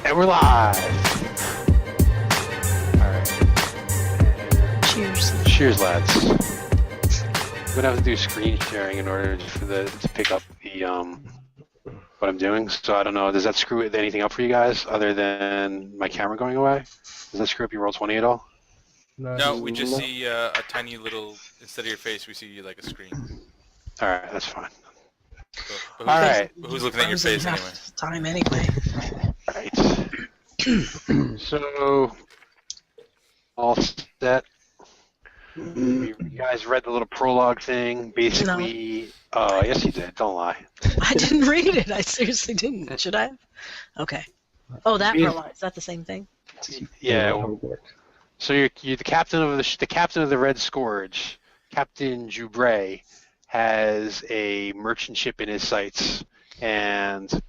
And we're live. All right. Cheers. Cheers, lads. I'm gonna have to do screen sharing in order to pick up the what I'm doing. So I don't know. Does that screw anything up for you guys other than my camera going away? Does that screw up your Roll20 at all? No, we just see a tiny little, instead of your face, we see like a screen. All right, that's fine. But All right. who's looking at your face anyway? Time anyway. Right. So, all set. You guys read the little prologue thing. Basically, yes, you did. Don't lie. I didn't read it. I seriously didn't. Should I have? Okay. Oh, that prologue. Is that the same thing? Yeah. So you're the captain of the Red Scourge. Captain Joubray has a merchant ship in his sights, and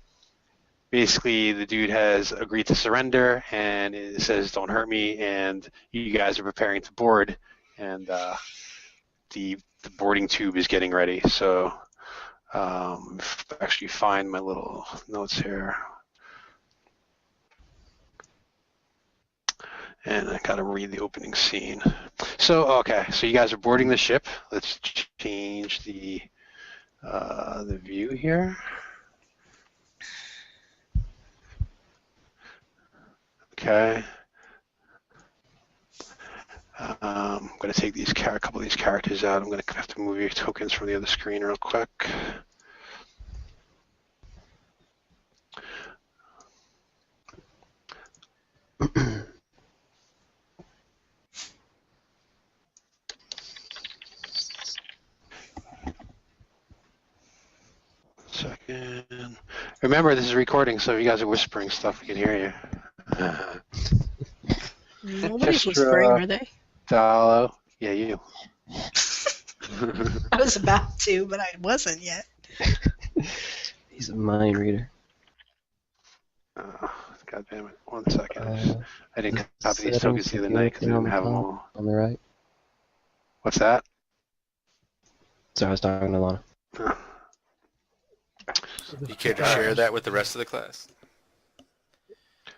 basically the dude has agreed to surrender, and it says, "Don't hurt me," and you guys are preparing to board, and the boarding tube is getting ready. So actually find my little notes here. And I gotta read the opening scene. So okay, so you guys are boarding the ship. Let's change the view here. Okay. I'm gonna take a couple of these characters out. I'm gonna have to move your tokens from the other screen real quick. Second. Remember, this is recording, so if you guys are whispering stuff, we can hear you. Nobody's whispering, are they? Dalo. Yeah, you. I was about to, but I wasn't yet. He's a mind reader. God damn it. 1 second. I didn't copy these tokens the other night because I didn't have them all. On the right. What's that? So I was talking to Lana. You care to share that with the rest of the class?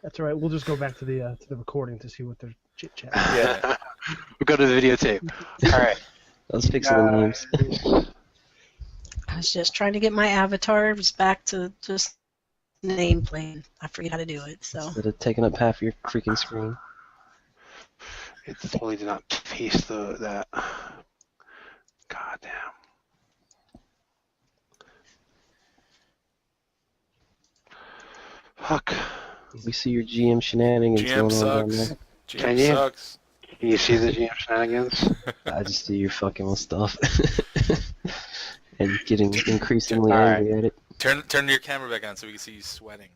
That's all right. We'll just go back to the recording to see what they're chit chatting. Yeah. We'll go to the videotape. All right. Let's fix the names. I was just trying to get my avatars back to just nameplate. I forget how to do it, so. Instead of taking up half your freaking screen. It totally did not paste that. God damn. Fuck. We see your GM shenanigans GM going on down sucks. there. GM Can you? sucks. Can you see the GM shenanigans? I just see you fucking with stuff. And getting increasingly Alright. angry at it. Turn your camera back on so we can see you sweating.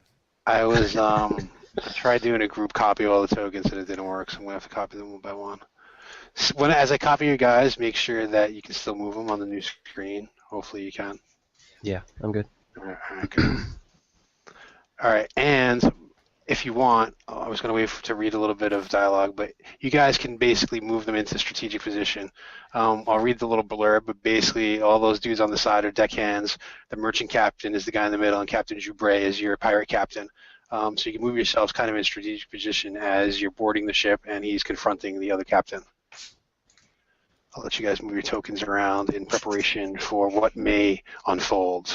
I was I tried doing a group copy of all the tokens and it didn't work, so I'm gonna have to copy them one by one. So as I copy you guys, make sure that you can still move them on the new screen. Hopefully you can. Yeah, I'm good. Alright, good. Alright, and if you want, I was going to wait to read a little bit of dialogue, but you guys can basically move them into strategic position. I'll read the little blurb, but basically all those dudes on the side are deckhands. The merchant captain is the guy in the middle, and Captain Joubray is your pirate captain. So you can move yourselves kind of in strategic position as you're boarding the ship, and he's confronting the other captain. I'll let you guys move your tokens around in preparation for what may unfold.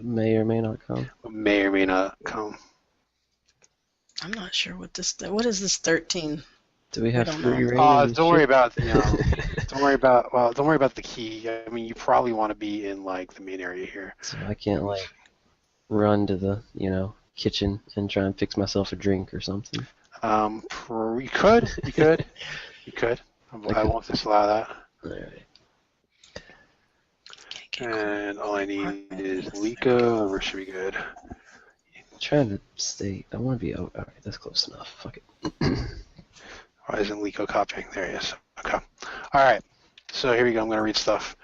May or may not come. May or may not come. I'm not sure what is this 13? Do we have I don't free know. reign? Don't worry about don't worry about the key. I mean, you probably want to be in like the main area here. So I can't like run to the kitchen and try and fix myself a drink or something. You could. I won't disallow that. All right. And all I need is Liko, and we should be good. trying to stay. I want to be. Oh, alright, that's close enough. Fuck it. Why isn't Lico copying? There he is. Okay. All right. So here we go. I'm going to read stuff.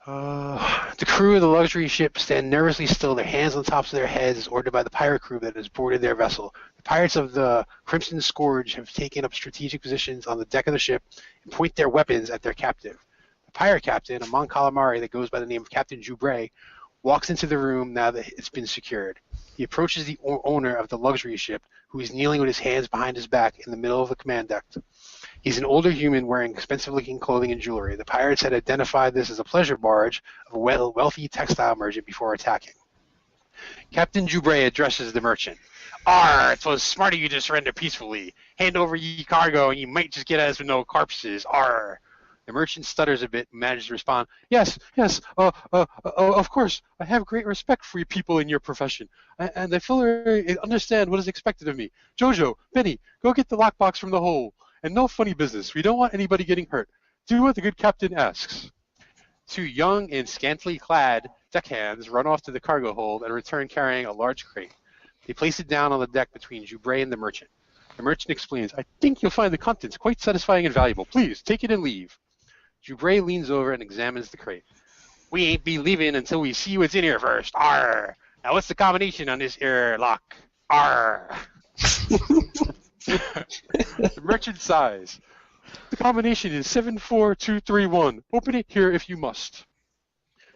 The crew of the luxury ship stand nervously still, their hands on the tops of their heads, as ordered by the pirate crew that has boarded their vessel. The pirates of the Crimson Scourge have taken up strategic positions on the deck of the ship and point their weapons at their captive. The pirate captain, a Mon Calamari that goes by the name of Captain Joubray, walks into the room now that it's been secured. He approaches the owner of the luxury ship, who is kneeling with his hands behind his back in the middle of the command deck. He's an older human wearing expensive-looking clothing and jewelry. The pirates had identified this as a pleasure barge of a wealthy textile merchant before attacking. Captain Joubray addresses the merchant. "Arr, 'twas smart of you to surrender peacefully. Hand over ye cargo, and you might just get us with no corpses. Arr." The merchant stutters a bit and manages to respond, yes, of course. I have great respect for you people in your profession, and I fully understand what is expected of me. Jojo, Benny, go get the lockbox from the hole. And no funny business. We don't want anybody getting hurt. Do what the good captain asks. Two young and scantily clad deckhands run off to the cargo hold and return carrying a large crate. They place it down on the deck between Joubray and the merchant. The merchant explains, I think you'll find the contents quite satisfying and valuable. Please, take it and leave. Joubray leans over and examines the crate. We ain't be leaving until we see what's in here first. Arr! Now what's the combination on this here lock? Arr! The merchant sighs. The combination is 74231. Open it here if you must.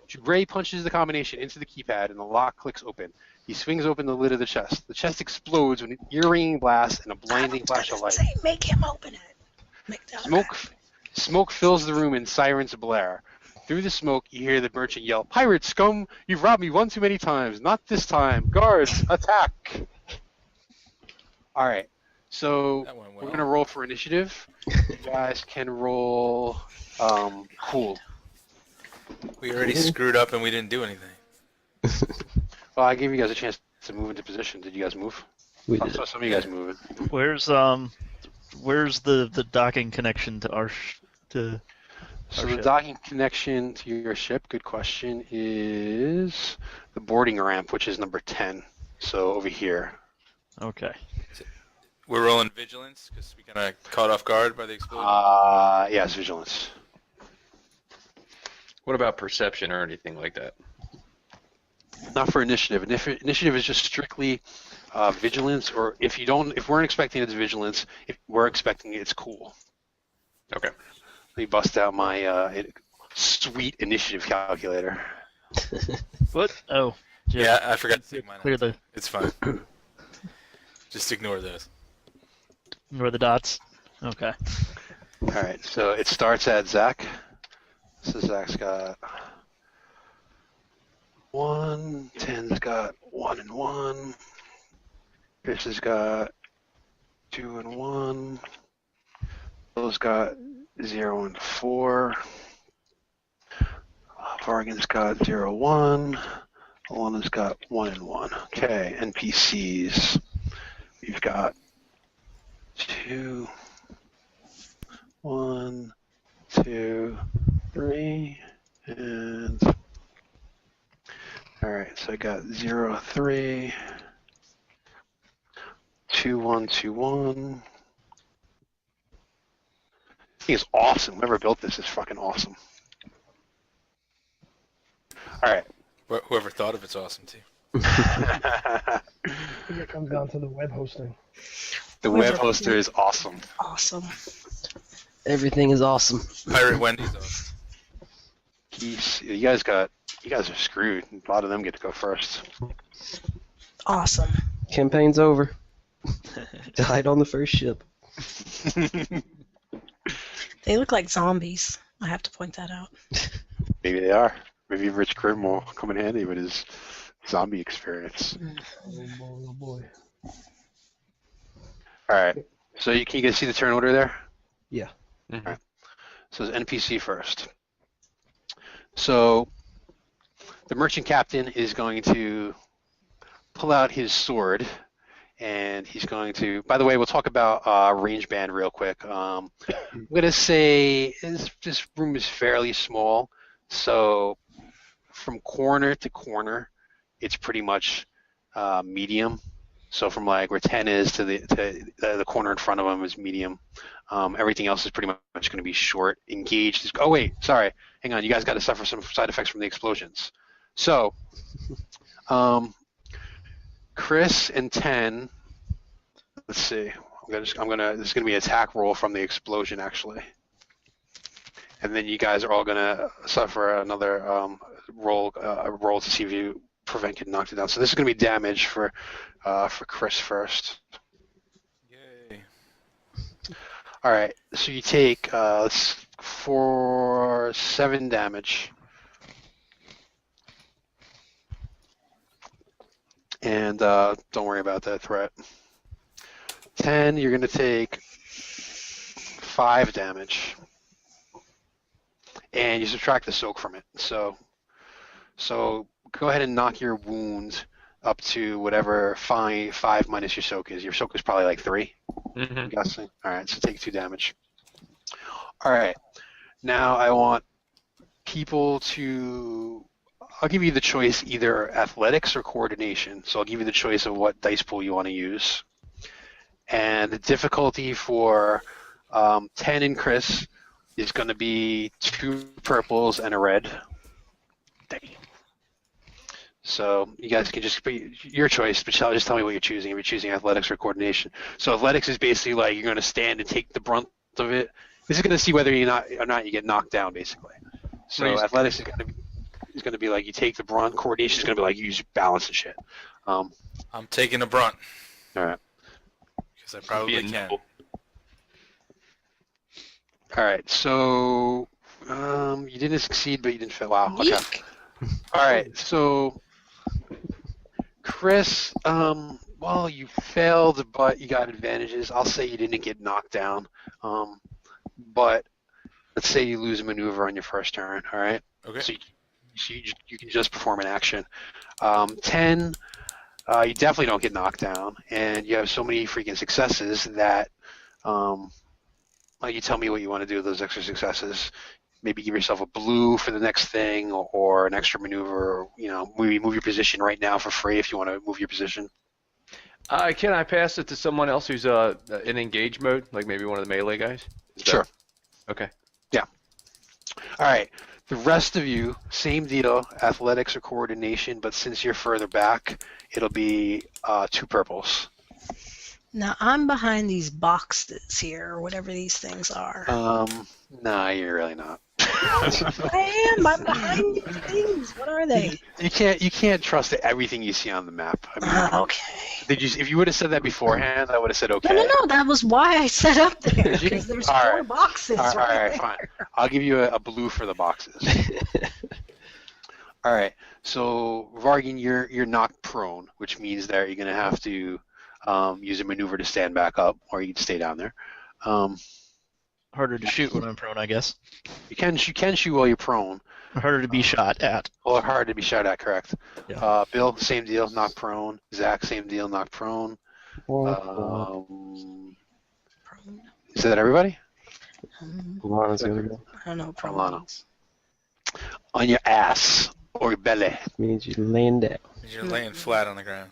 Joubray punches the combination into the keypad and the lock clicks open. He swings open the lid of the chest. The chest explodes with an ear-ringing blast and a blinding flash of light. Say, make him open it. Smoke fills the room and sirens blare. Through the smoke, you hear the merchant yell, "Pirate scum! You've robbed me one too many times. Not this time. Guards, attack!" All right. So That went well. we're going to roll for initiative. You guys can roll cool. We already screwed up and we didn't do anything. Well, I gave you guys a chance to move into position. Did you guys move? We I did. saw some of you guys moving. Where's the docking connection to our So Our the ship. docking connection to your ship, good question, is the boarding ramp, which is number 10. So over here. Okay. We're rolling vigilance because we kind of caught off guard by the explosion. Yes, vigilance. What about perception or anything like that? Not for initiative. Initiative is just strictly vigilance, or if we're expecting it's vigilance, if we're expecting it's cool. Okay. Let me bust out my sweet initiative calculator. What? Oh. Yeah, I forgot to take mine. Clear the It's fine. Just ignore those. ignore the dots. Okay. All right, so it starts at Zach. So Zach's got 1, 10's got 1 and 1. Fish has got 2 and 1. Bill's got 0 and 4. Vargan's got 0, 1. Alana's got 1 and 1. Okay, NPCs. We've got 2, 1, 2, 3, and all right. So I got 0, 3, 2, 1, 2, 1. I think it's awesome. Whoever built this is fucking awesome. All right. Whoever thought of it's awesome too. I think it comes down to the web hosting. The web hoster is awesome. Awesome. Everything is awesome. Pirate Wendy's awesome. You guys are screwed. A lot of them get to go first. Awesome. Campaign's over. Died on the first ship. They look like zombies. I have to point that out. Maybe they are. Maybe Rich Grim will come in handy with his zombie experience. Oh boy, oh boy. All right. So can you guys see the turn order there? Yeah. All right. So it's NPC first. So the merchant captain is going to pull out his sword, and he's going to. By the way, we'll talk about range band real quick. I'm going to say this room is fairly small, so from corner to corner, it's pretty much medium. So from like where 10 is to the corner in front of them is medium. Everything else is pretty much going to be short. Engaged is. Oh wait, sorry. Hang on. You guys got to suffer some side effects from the explosions. So, Chris and 10. Let's see. This is going to be an attack roll from the explosion actually. And then you guys are all going to suffer another roll to see if you prevent getting knocked down. So this is going to be damage for Chris first. Yay. All right. So you take 7 damage. And don't worry about that threat. 10, you're going to take 5 damage. And you subtract the soak from it. So go ahead and knock your wound up to whatever 5 minus your soak is. Your soak is probably like 3, I'm guessing. All right, so take 2 damage. All right, now I want people to, I'll give you the choice either athletics or coordination. So I'll give you the choice of what dice pool you want to use. And the difficulty for 10 and Chris is going to be 2 purples and a red. So you guys can just be your choice, but just tell me what you're choosing. If you're choosing athletics or coordination. So athletics is basically like you're going to stand and take the brunt of it. This is going to see whether or not you get knocked down, basically. So athletics is going to be like you take the brunt. Coordination is going to be like you use your balance and shit. I'm taking the brunt. All right. Because I probably can. All right. So you didn't succeed, but you didn't fail. Wow. Okay. Yeek. All right. So Chris, well, you failed, but you got advantages. I'll say you didn't get knocked down. But let's say you lose a maneuver on your first turn. All right. Okay. So you can just perform an action. 10, you definitely don't get knocked down, and you have so many freaking successes that, like, you tell me what you want to do with those extra successes. Maybe give yourself a blue for the next thing, or an extra maneuver. Or, maybe move your position right now for free if you want to move your position. Can I pass it to someone else who's in engage mode, like maybe one of the melee guys? Sure. Okay. Yeah. All right. The rest of you, same deal, athletics or coordination, but since you're further back, it'll be 2 purples. Now I'm behind these boxes here, or whatever these things are. Nah, you're really not. I am. I'm behind these things. What are they? You can't trust everything you see on the map. I mean, Okay. if you would have said that beforehand, I would have said okay. No. That was why I set up there. Did you? Because there's All 4 right. boxes All right, there. fine. I'll give you a blue for the boxes. All right. So Vargan, you're knocked prone, which means that you're gonna have to use a maneuver to stand back up, or you can stay down there. Harder to shoot when I'm prone, I guess. You can shoot while you're prone. Harder to be shot at. Or hard to be shot at, correct. Yeah. Bill, same deal, knocked prone. Zach, same deal, knocked prone. Is that everybody? Lana's gonna go. I don't know. Lana. Problems. On your ass or your belly. Means you laying down. You're laying flat on the ground.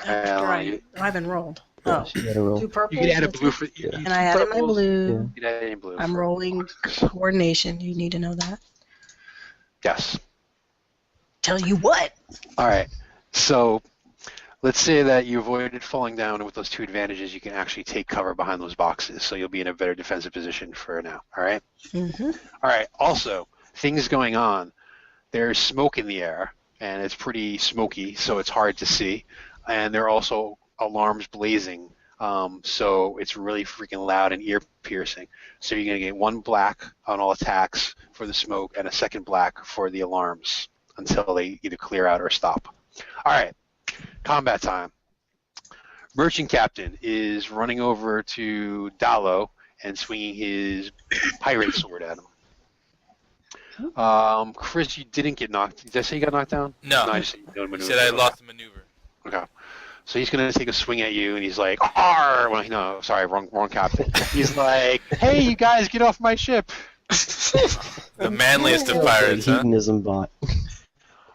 Right. I haven't rolled. Oh, She gotta roll. 2 purples. You can add a that's blue it. for. And I added my blue. You can add any blue. I'm rolling coordination. You need to know that. Yes. Tell you what. All right. So let's say that you avoided falling down, and with those 2 advantages, you can actually take cover behind those boxes. So you'll be in a better defensive position for now. All right. Mm-hmm. All right. Also, things going on. There's smoke in the air, and it's pretty smoky, so it's hard to see. And there are also alarms blazing, so it's really freaking loud and ear-piercing. So you're going to get 1 black on all attacks for the smoke, and a 2nd black for the alarms until they either clear out or stop. All right, combat time. Merchant Captain is running over to Dallo and swinging his pirate sword at him. Chris, you didn't get knocked. Did I say you got knocked down? No. I just said you You said I lost the maneuver. Okay. So he's going to take a swing at you, and he's like, "Arr!" Well, no, sorry, wrong captain. He's like, "Hey, you guys, get off my ship." The manliest of Like pirates, huh? hedonism bot.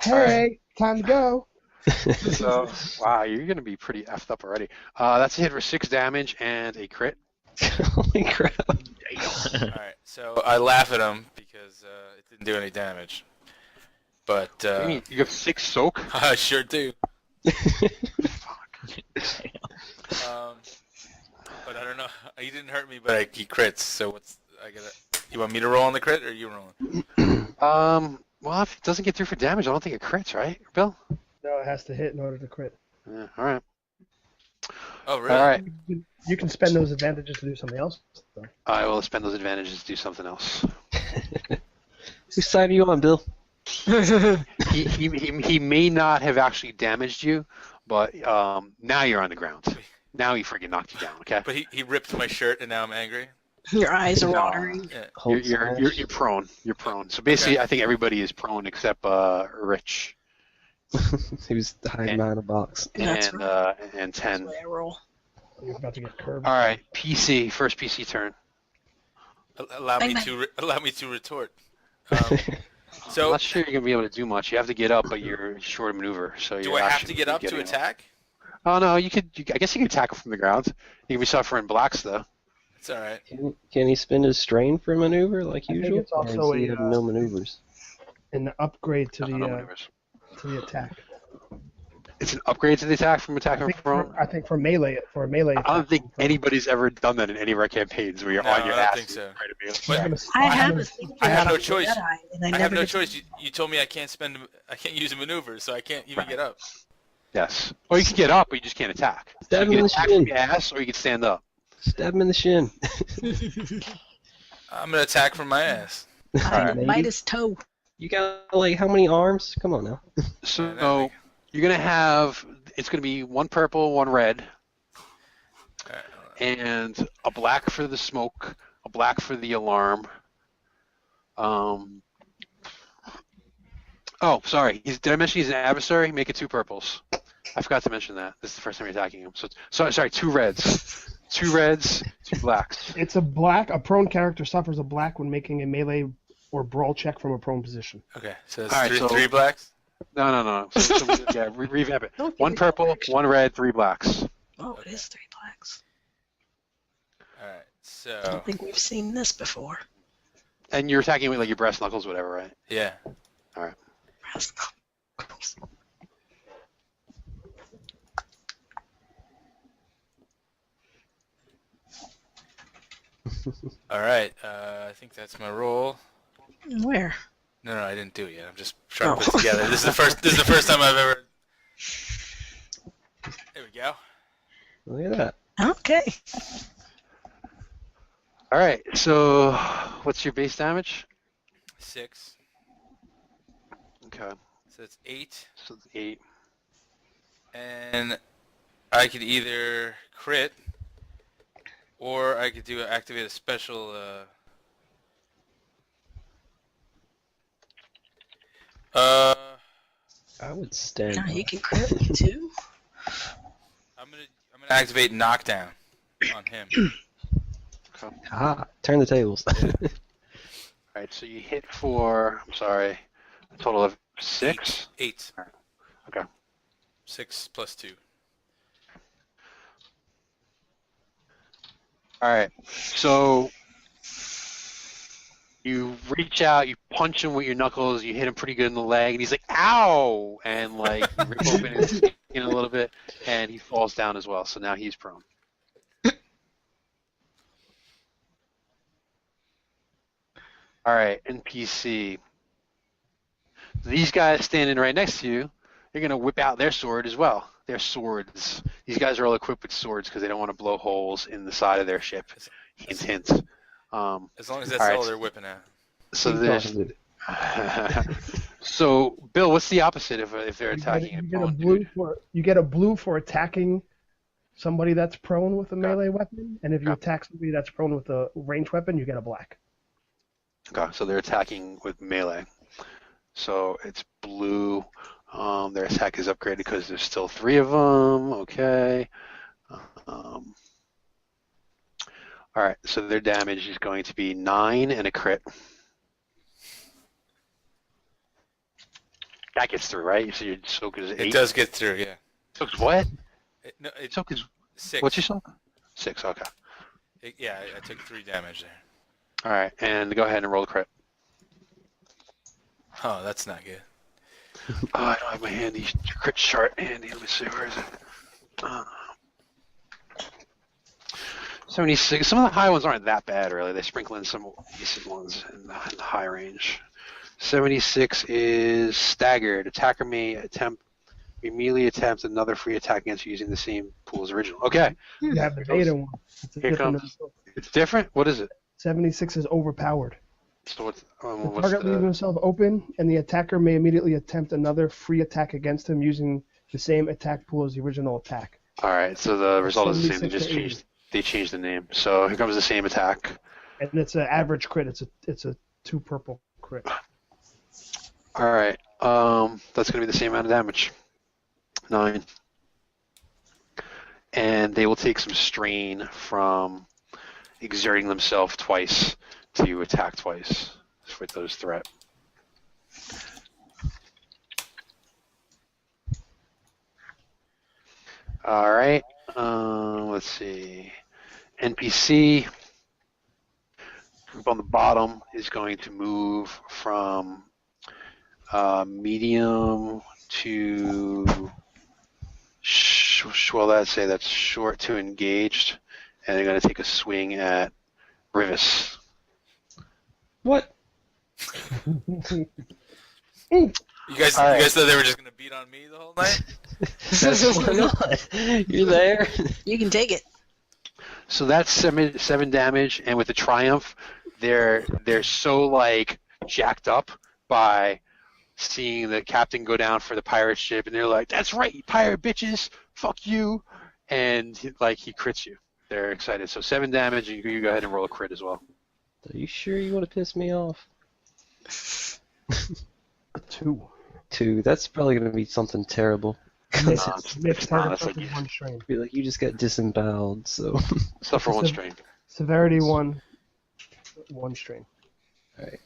Hey, time to go. So, wow, you're going to be pretty effed up already. That's a hit for 6 damage and a crit. Holy crap. All right, so I laugh at him because it didn't do any damage. But What do you mean? You have 6 soak? I sure do. But I don't know. He didn't hurt me, but he crits. So what's I gotta? You want me to roll on the crit, or are you rolling? Well, if it doesn't get through for damage, I don't think it crits, right, Bill? No, it has to hit in order to crit. Yeah, all right. Oh, really? All right. You can spend those advantages to do something else. Though. I will spend those advantages to do something else. Whose side are you on, Bill? He may not have actually damaged you, but now you're on the ground. Now he freaking knocked you down, okay? But he ripped my shirt, and now I'm angry. Your eyes are No. watering. Yeah. Hold You're prone. You're prone. So basically, Okay. I think everybody is prone except Rich Who's hiding behind a box? That's and right. and That's 10. the way I roll. You're about to get curved. All right, PC. First PC turn. Allow Bang, me bang. to retort. I'm So not sure you're gonna be able to do much. You have to get up, but you're short of maneuver. So do you're I have actually to get up to getting attack? Oh no, you could. I guess you could attack from the ground. You can be suffering blacks though. It's all right. Can he spend his strain for maneuver like I think usual? it's also or does he a, have no maneuvers? An upgrade to No the maneuvers. attack. It's an upgrade to the attack from attacking prone. I think for melee I don't think anybody's ever done that in any of our campaigns where you're No, on your I don't ass. think so. Right to be But I have a thinking I have no about choice. Jedi, and I have never no did- choice. You told me I can't use a maneuver, so I can't even Right. get up. Yes. Or you can get up, but you just can't attack. So Stab him you in can the attack from shin. your ass, or you can stand up. Stab him in the shin. I'm gonna attack from my ass. Maybe. Bite his toe. You got like how many arms? Come on now. So Yeah, you're gonna have. It's gonna be 1 purple, 1 red, and a black for the smoke, a black for the alarm. Oh, sorry. Did I mention he's an adversary? Make it 2 purples. I forgot to mention that. This is the first time you're attacking him. So sorry, 2 reds. 2 reds, 2 blacks. It's a black. A prone character suffers a black when making a melee or brawl check from a prone position. Okay, so it's All right, three blacks. No. So yeah, revamp it. Don't give 1 me purple, direction. 1 red, 3 blacks. Oh, it is 3 blacks. All right, I so don't think we've seen this before. And you're attacking with like your breast knuckles, whatever, right? yeah. All right, I think that's my roll. Where? No, I didn't do it yet. I'm just trying to put it together. This is the first time I've ever. There we go. Look at that. Okay. All right. So, what's your base damage? 6. Okay. So it's 8, So it's 8. and I could either crit, or I could activate a special. I would stand. Now by. he can crit me too. I'm gonna activate knockdown on him. Ah, turn the tables. All right. So you hit for. I'm sorry. A total of 6. 8. Okay. 6 plus 2. All right. So you reach out, you punch him with your knuckles, you hit him pretty good in the leg, and he's like, "Ow!" And like you rip open his skin a little bit, and he falls down as well. So now he's prone. All right, NPC. These guys standing right next to you, they're gonna whip out their sword as well. Their swords. These guys are all equipped with swords because they don't want to blow holes in the side of their ship. Hint, hint. As long as that's All right. all they're whipping at. So Keep there's. talking, dude. So Bill, what's the opposite if they're You attacking get a a prone blue dude? you get a blue for attacking somebody that's prone with a melee weapon, and if you Yeah. attack somebody that's prone with a ranged weapon, you get a black. Okay, so they're attacking with melee. So it's blue. Their attack is upgraded because there's still 3 of them. Okay. All right, so their damage is going to be 9 and a crit. That gets through, right? So your soak is 8. It does get through, yeah. Soak's what? No, it Soak is 6. what's your soak? 6. Okay. Yeah, I took 3 damage there. All right, and go ahead and roll the crit. Oh, that's not good. Oh, I don't have my handy crit chart handy. Let me see, where is it? 76. Some of the high ones aren't that bad, really. They sprinkle in some decent ones in the high range. 76 is staggered. Attacker may immediately attempt another free attack against you using the same pool as original. Okay, You have the beta one. It's a Here different. comes- it's different. What is it? 76 is overpowered. So what's The target leaves himself open, and the attacker may immediately attempt another free attack against him using the same attack pool as the original attack. All right, so the result is the same. They 76 just to 80. changed the name. So here comes the same attack. And it's an average crit. It's a 2 purple crit. All right, that's going to be the same amount of damage. 9. And they will take some strain from exerting themselves twice to attack twice with those threat. All right, let's see. NPC group on the bottom is going to move from medium to well, let's say that's short to engaged, and they're going to take a swing at Rivis. What? You All right. guys thought they were just gonna beat on me the whole night? Why not? You're there. You can take it. So that's 7 damage, and with the triumph, they're so like jacked up by seeing the captain go down for the pirate ship, and they're like, "That's right, you pirate bitches, fuck you," and he crits you. They're excited. So 7 damage, and you go ahead and roll a crit as well. Are you sure you want to piss me off? A 2. 2. That's probably going to be something terrible. Miss it's not. target It's like suffers 1 strain. Be like, you just got disemboweled, so. Suffer 1 It's a- strain. Severity 1. 1 strain. Alright.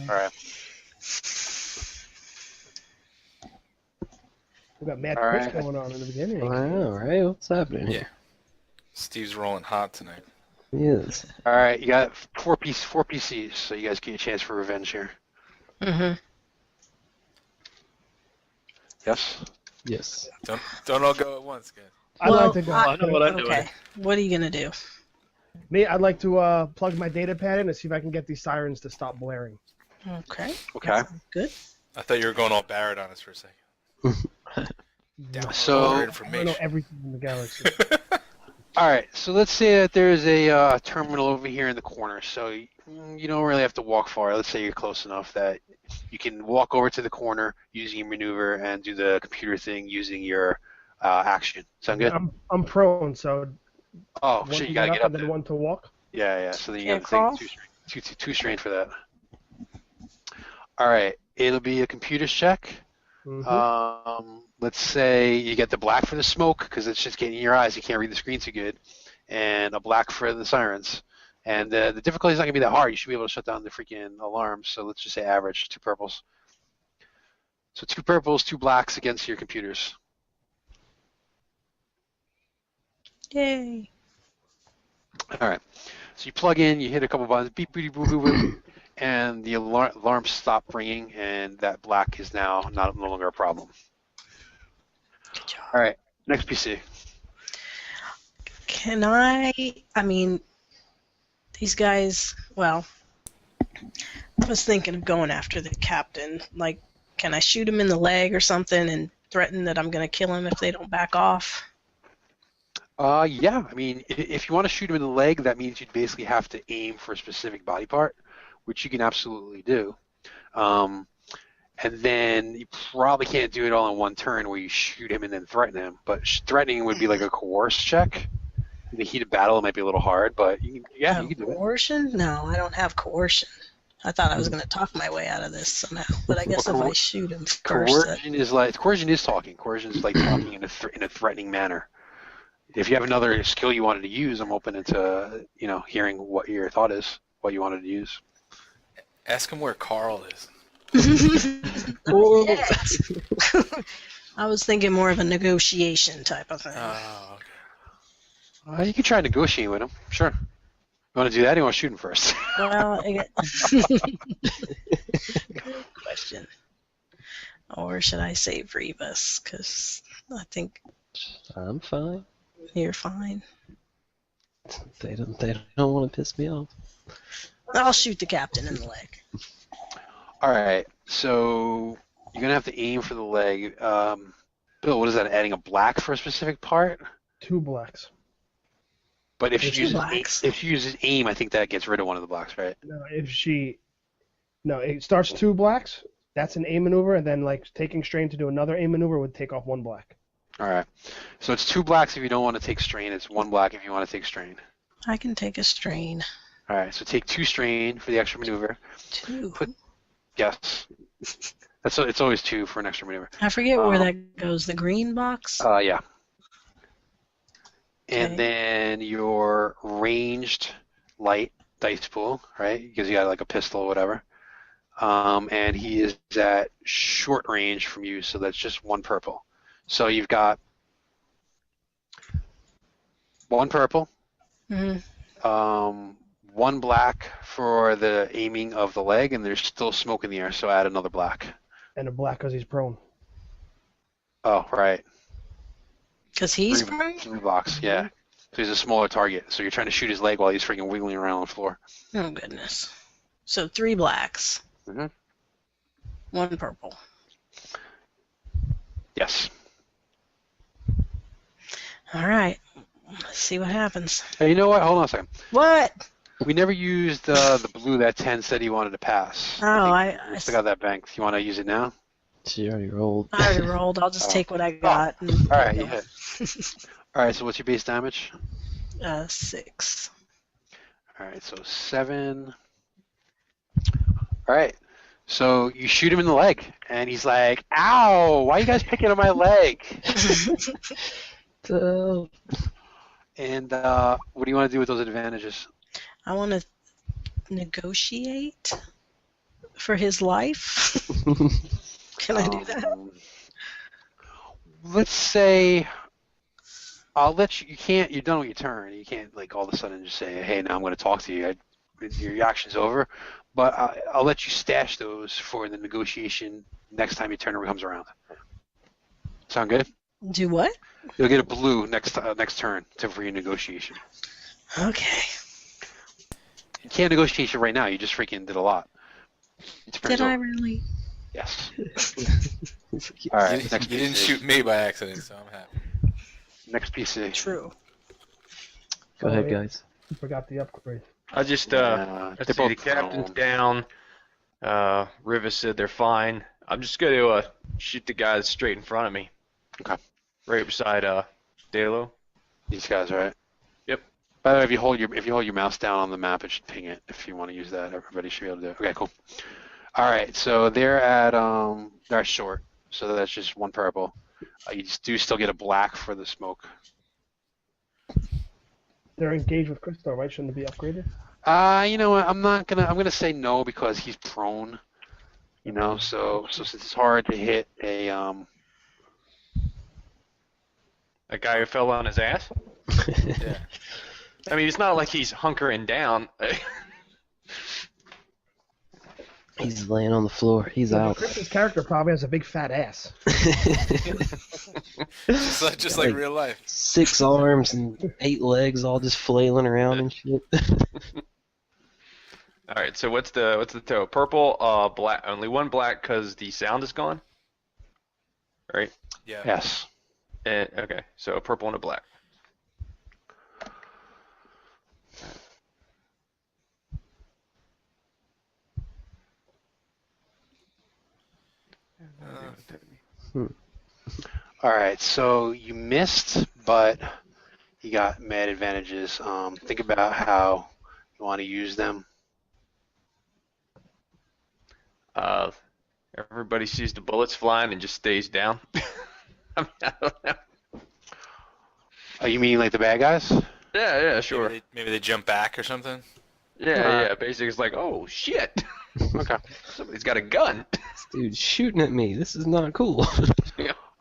All right. We got mad All crits right. going on in the beginning. Wow, right? What's happening here? Steve's rolling hot tonight. Yes. All right. You got 4 PCs, so you guys get a chance for revenge here. Mm-hmm. Yes. Yes. Don't all go at once, guys. I'd like to go. I know what I'm doing. Okay. What are you gonna do? Me, I'd like to plug my data pad in and see if I can get these sirens to stop blaring. Okay. Okay. That sounds good. I thought you were going all Barrett on us for a second. Download So- all I your know information. everything in the galaxy. All right, so let's say that there's a terminal over here in the corner. So you don't really have to walk far. Let's say you're close enough that you can walk over to the corner using your maneuver and do the computer thing using your action. Sound good? I'm prone, so Oh, one shit, to you gotta get up and then there. one to walk. Yeah. So then you Can't gotta crawl? take two strain for that. All right, it'll be a computer's check. Mhm. Let's say you get the black for the smoke because it's just getting in your eyes. You can't read the screen too good, and a black for the sirens. And the difficulty is not gonna be that hard. You should be able to shut down the freaking alarms. So let's just say average 2 purples. So 2 purples, 2 blacks against your computers. Yay. All right. So you plug in, you hit a couple buttons, beep, beep, boop, boop, boop, and the alarms stop ringing, and that black is now no longer a problem. Good job. All right. Next PC. Can I mean, these guys, well, I was thinking of going after the captain. Like, can I shoot him in the leg or something and threaten that I'm going to kill him if they don't back off? Yeah. I mean, if you want to shoot him in the leg, that means you'd basically have to aim for a specific body part, which you can absolutely do. And then you probably can't do it all in one turn where you shoot him and then threaten him. But threatening would be like a coerce check. In the heat of battle, it might be a little hard, but you can do it. Coercion? No, I don't have coercion. I thought I was going to talk my way out of this somehow, but I guess if I shoot him first, Coercion is talking. Coercion is like talking in a threatening manner. If you have another skill you wanted to use, I'm open to hearing what your thought is, what you wanted to use. Ask him where Carl is. Yes. I was thinking more of a negotiation type of thing. Oh, okay. You can try negotiating with him. Sure. You want to do that? Or you want to shoot him first? Well, good question. Or should I save Rebus? Because I think I'm fine. you're fine. They don't want to piss me off. I'll shoot the captain in the leg. All right. So you're gonna have to aim for the leg. Bill, what is that? Adding a black for a specific part? 2 blacks. But if Two she uses blacks. if she uses aim, I think that gets rid of one of the blocks, right? No, it starts 2 blacks. That's an aim maneuver, and then like taking strain to do another aim maneuver would take off 1 black. All right. So it's 2 blacks if you don't want to take strain. It's 1 black if you want to take strain. I can take a strain. All right. So take 2 strain for the extra maneuver. 2. Yes. It's always 2 for an extra maneuver. I forget where that goes. The green box? Yeah. Okay. And then your ranged light dice pool, right? Because you got like a pistol or whatever. And he is at short range from you, so that's just 1 purple. So you've got 1 purple, Mhm. 1 black for the aiming of the leg, and there's still smoke in the air, so add another black. And a black because he's prone. Oh, right. Because he's 3 prone? 3 blocks, yeah. So he's a smaller target, so you're trying to shoot his leg while he's freaking wiggling around on the floor. Oh, goodness. So 3 blacks. Mhm. 1 purple. Yes. All right. Let's see what happens. Hey, you know what? Hold on a second. What? We never used the blue that 10 said he wanted to pass. Oh, I still got that bank. You want to use it now? She already rolled. I already rolled. I'll just Oh. take what I got. And, All right, you hit. All right, so what's your base damage? 6. All right, so 7. All right, so you shoot him in the leg, and he's like, "Ow! Why are you guys picking on my leg?" And what do you want to do with those advantages? I want to negotiate for his life. Can I do that? Let's say I'll let you. You can't. You're done with your turn. You can't like all of a sudden just say, "Hey, now I'm going to talk to you." Your action's over. But I'll let you stash those for the negotiation next time your turn comes around. Sound good? Do what? You'll get a blue next turn for your negotiation. Okay. You can't negotiate it right now. You just freaking did a lot. It's Did I really? Yes. All right. You, Next you didn't PC. shoot me by accident, so I'm happy. Next PC. True. Go ahead, wait, guys. You forgot the upgrade. I just Yeah, let's they're see, the both captain's prone. down. Rivas said they're fine. I'm just gonna shoot the guy that's straight in front of me. Okay. Right beside Dalo. These guys, right? Yep. By the way, if you hold your mouse down on the map, it should ping it. If you want to use that, everybody should be able to do it. Okay, cool. All right, so they're short, so that's just 1 purple. You do still get a black for the smoke. They're engaged with Crystal, right? Shouldn't it be upgraded? You know what? I'm gonna say no because he's prone. You know, so since it's hard to hit a That guy who fell on his ass. Yeah. I mean, it's not like he's hunkering down. He's laying on the floor. He's Yeah, out. Crystal's character probably has a big fat ass. just like real life. 6 arms and 8 legs, all just flailing around and shit. All right, so what's the total? Purple, black. Only 1 black because the sound is gone. Right. Yeah. yes. And okay, so a purple and a black. All right, so you missed, but you got mad advantages. Think about how you want to use them. Everybody sees the bullets flying and just stays down. I mean, I don't know. Oh, you mean like the bad guys? Yeah, sure. Maybe they jump back or something. Yeah. Basically, it's like, oh shit. Okay. Somebody's got a gun. This dude's shooting at me. This is not cool.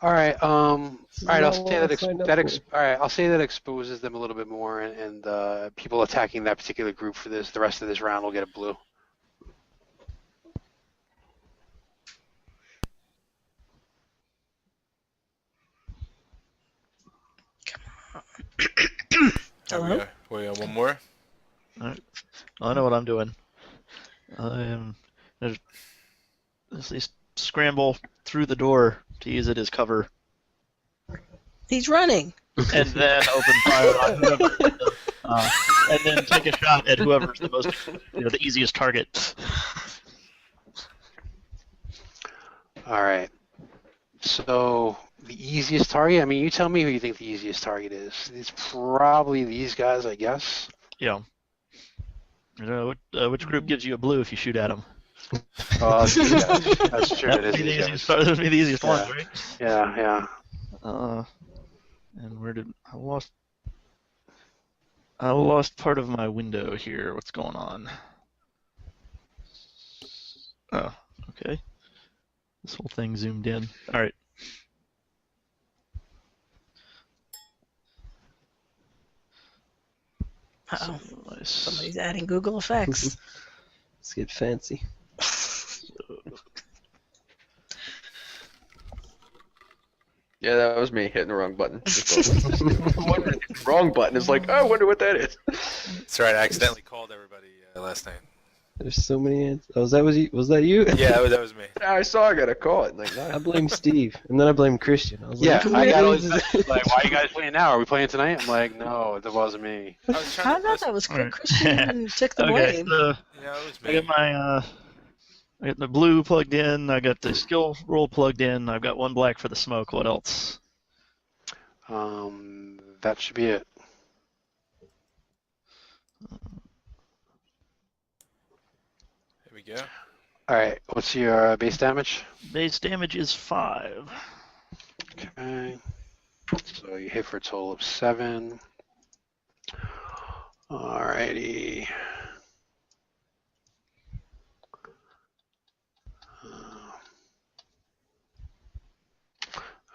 All right. All right. I'll say that. For. All right. I'll say that exposes them a little bit more, and people attacking that particular group for this, the rest of this round will get a blue. Hello? We got one more. I know what I'm doing. I am at least scramble through the door to use it as cover, He's running. and then open fire on whoever, and then take a shot at whoever's the most, the easiest target. All right. So the easiest target. I mean, you tell me who you think the easiest target is. It's probably these guys, I guess. Yeah. Which group gives you a blue if you shoot at them? It's these guys. That's true. It is That'd be the these easiest, guys. that'd be the easiest Yeah. ones, right? Yeah. And where did I lost? I lost part of my window here. What's going on? Oh, okay. This whole thing zoomed in. All right. Uh-oh. Nice. Somebody's adding Google effects. Let's get fancy. Yeah, that was me hitting the wrong button. I'm wondering if the wrong button is like, oh, I wonder what that is. That's right. I accidentally called everybody last night. There's so many answers. Oh, was that you? Yeah, that was me. I saw I got a call at like I 9. blame Steve, and then I blame Christian. I was Yeah. like, I got all "What these is messages this?" like, why are you guys playing now? Are we playing tonight? I'm like, no, that wasn't me. I was I trying to thought that was Alright. Christian and took the Okay. blame. So Yeah, it was I me. got I got the blue plugged in. I got the skill roll plugged in. I've got one black for the smoke. What else? That should be it. Here we go. All right. What's your base damage? Base damage is 5. Okay. So you hit for a total of 7. Alrighty.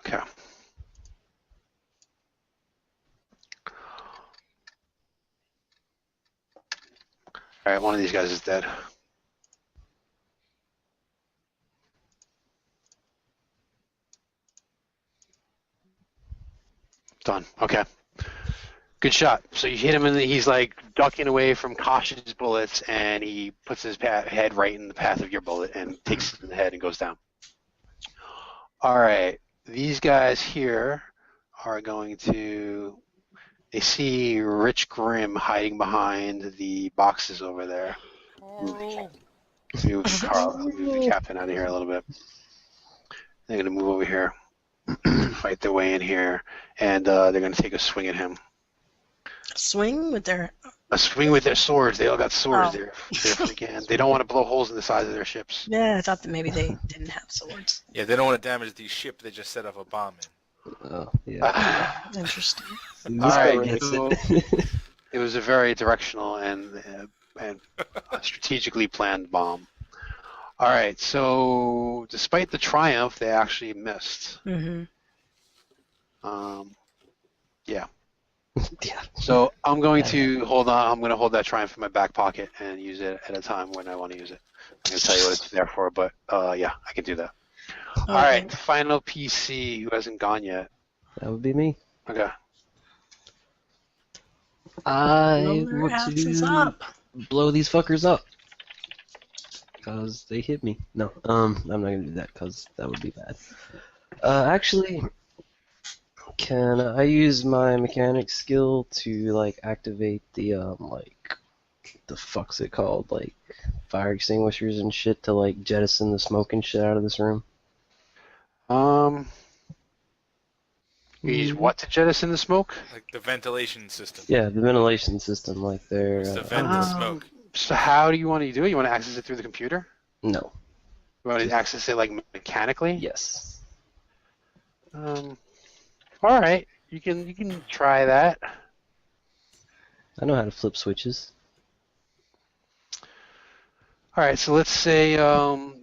Okay. All right, one of these guys is dead. Done. Okay. Good shot. So you hit him and he's like ducking away from Kosh's bullets, and he puts his head right in the path of your bullet and takes it in the head and goes down. All right. These guys here are going to. They see Rich Grimm hiding behind the boxes over there. Move the captain out of here a little bit. They're going to move over here, fight their way in here, and they're going to take a swing at him. Swing with their. A swing with their swords. They all got swords. Oh. They're freaking. They don't want to blow holes in the sides of their ships. Yeah, I thought that maybe they didn't have swords. Yeah, they don't want to damage the ship they just set off a bomb in. Oh, yeah. Interesting. This All guy right, gets so- it. It was a very directional and strategically planned bomb. All right, so despite the triumph, they actually missed. Mm-hmm. Yeah. Yeah. So I'm going to hold on. I'm going to hold that triumph in my back pocket and use it at a time when I want to use it. I'm going to tell you what it's there for, but yeah, I can do that. All right, final PC who hasn't gone yet. That would be me. Okay. I Blow their want asses to up. blow these fuckers up. Because they hit me. No, I'm not gonna do that because that would be bad. Actually, can I use my mechanic skill to like activate the like the fuck's it called, like fire extinguishers and shit to like jettison the smoke and shit out of this room? You use what to jettison the smoke? Like the ventilation system. Yeah, the ventilation system, like they're It's to vent the Oh. smoke. So how do you want to do it? You want to access it through the computer? no. You want to access it like mechanically? Yes. All right, you can try that. I know how to flip switches. All right, so let's say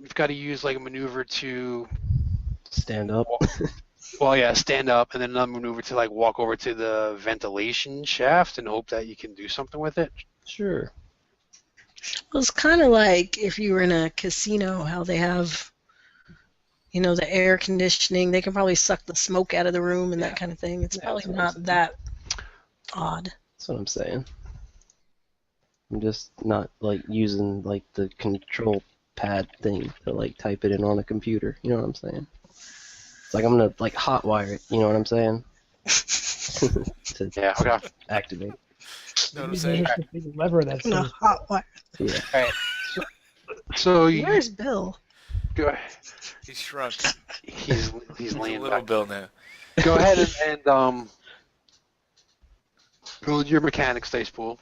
we've got to use like a maneuver to, Stand up. well, yeah, stand up, and then another maneuver to like walk over to the ventilation shaft and hope that you can do something with it. Sure. Well, it's kind of like if you were in a casino, how they have, the air conditioning. They can probably suck the smoke out of the room and that kind of thing. It's Yeah, probably that's what I'm not saying. that odd. That's what I'm saying. I'm just not like using like the control pad thing to like type it in on a computer. You know what I'm saying? It's like I'm gonna like hotwire it. You know what I'm saying? To Yeah. Okay. activate. Know what I'm Maybe saying? there's a big lever that No, says hot wire. Yeah. All right. So you Where's Bill? go. He's shrunk. He's He's a laying little back. Bill now. Go ahead and build your mechanics dice pool.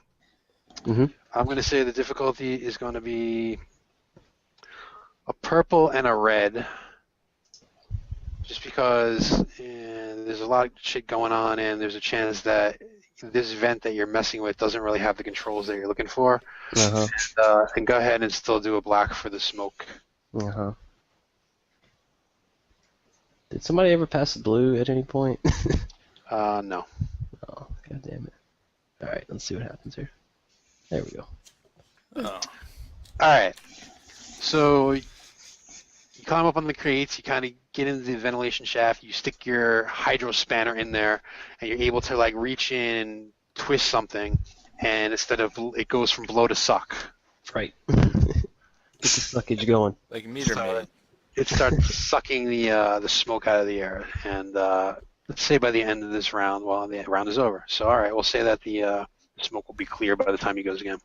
Mhm. I'm going to say the difficulty is going to be a purple and a red, just because there's a lot of shit going on, and there's a chance that this vent that you're messing with doesn't really have the controls that you're looking for. Uh-huh. And go ahead and still do a black for the smoke. Uh-huh. Did somebody ever pass the blue at any point? No. Oh, god damn it. Alright, let's see what happens here. There we go. Oh. All right. So you climb up on the crates, you kind of get into the ventilation shaft, you stick your hydro spanner in there, and you're able to like reach in and twist something, and instead of it goes from blow to suck. Right. Get the suckage going. Like meter So maid. it starts sucking the smoke out of the air, and let's say by the end of this round, well, the round is over. So all right, we'll say that the smoke will be clear by the time he goes again.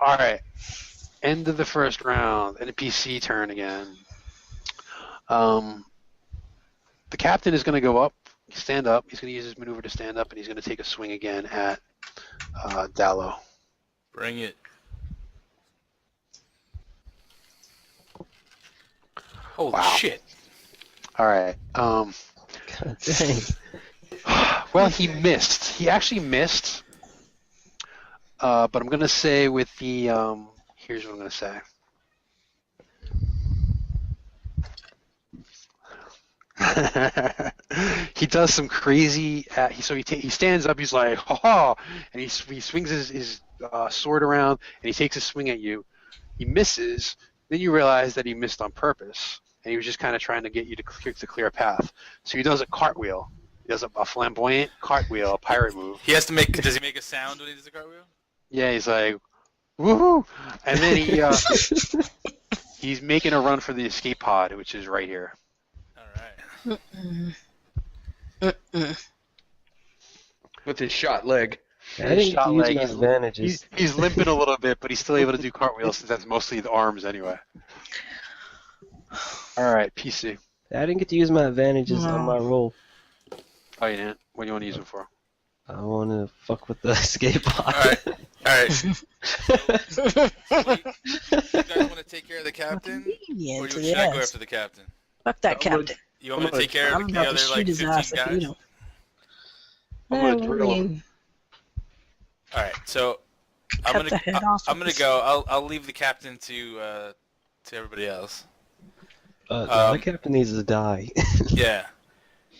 All right, end of the first round, NPC turn again. The captain is going to go up, stand up. He's going to use his maneuver to stand up, and he's going to take a swing again at Dallo. Bring it. Holy Wow. shit. All right. God dang. Well, he missed. He actually missed. But I'm going to say with the here's what I'm going to say. He does some crazy. He stands up. He's like, ha ha, and he swings his sword around and he takes a swing at you. He misses. Then you realize that he missed on purpose, and he was just kind of trying to get you to clear a path. So he does a cartwheel. He does a flamboyant cartwheel, a pirate move. He has to make. Does he make a sound when he does a cartwheel? Yeah, he's like, woohoo! And then he's making a run for the escape pod, which is right here. All right. With his shot leg. I didn't get Shot to use leg, my he's- advantages. He's limping a little bit, but he's still able to do cartwheels since that's mostly the arms anyway. All right, PC. I didn't get to use my advantages on my roll. Oh, you didn't? What do you want to use them for? I want to fuck with the escape pod. All right. All right. You guys want to take care of the captain, or Convenient, should I go yes. after the captain? Fuck that captain. You want me to take care I'm of the about to other shoot like his 15 ass if you guys? don't. I'm gonna I drill him. mean, All right. So I'm cut the head off. I'm gonna go. I'll leave the captain to everybody else. My captain needs to die. Yeah.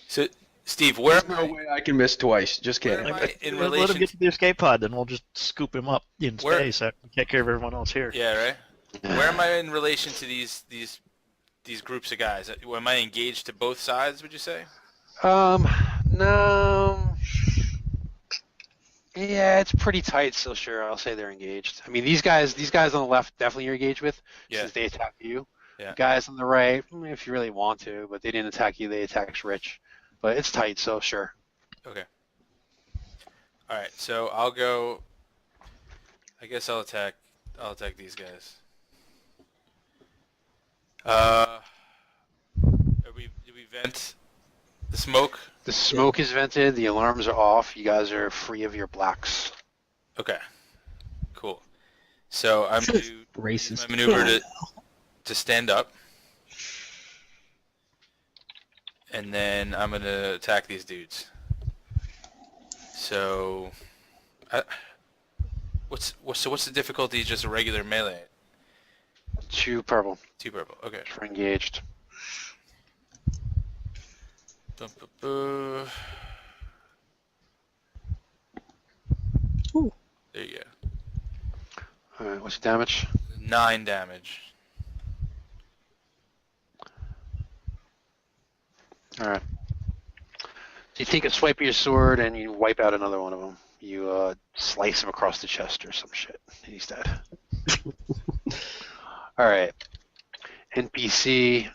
So Steve, where There's am no I? way I can miss twice. Just Where kidding. am I in Let him relation? get to the escape pod, then we'll just scoop him up in Where- space after we take care of everyone else here. Yeah, right. Where am I in relation to these groups of guys? Am I engaged to both sides? Would you say? No. Yeah, it's pretty tight, so sure, I'll say they're engaged. I mean, these guys on the left definitely you're engaged with, Yeah. since they attack you. Yeah. The guys on the right, if you really want to, but they didn't attack you, they attacked Rich. But it's tight, so sure. Okay. All right. So I'll go. I guess I'll attack these guys. Did we vent the smoke? The smoke is vented, the alarms are off, you guys are free of your blacks. Okay. Cool. So I'm going to use Racist. my maneuver to stand up. And then I'm going to attack these dudes. So what's the difficulty? Just a regular melee. 2 purple 2 purple. Okay. for engaged. Bum-bum-bum. Ooh. There you go. All right, what's the damage? 9 damage. All right. So you take a swipe of your sword and you wipe out another one of them. You slice him across the chest or some shit. He's dead. All right. NPC.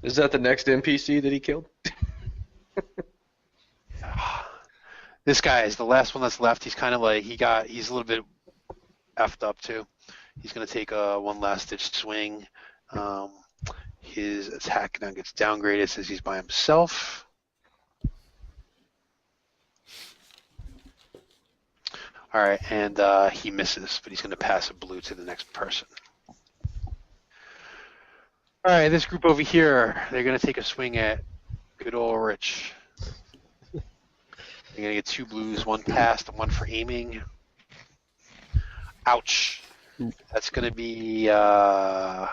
Is that the next NPC that he killed? This guy is the last one that's left. He's kind of like he's a little bit effed up too. He's gonna take a one last ditch swing. His attack now gets downgraded since he's by himself. All right, and he misses, but he's gonna pass a blue to the next person. All right, this group over here, they're gonna take a swing at good old Rich. You're gonna get 2 blues, 1 passed and 1 for aiming. Ouch. That's gonna be sorry,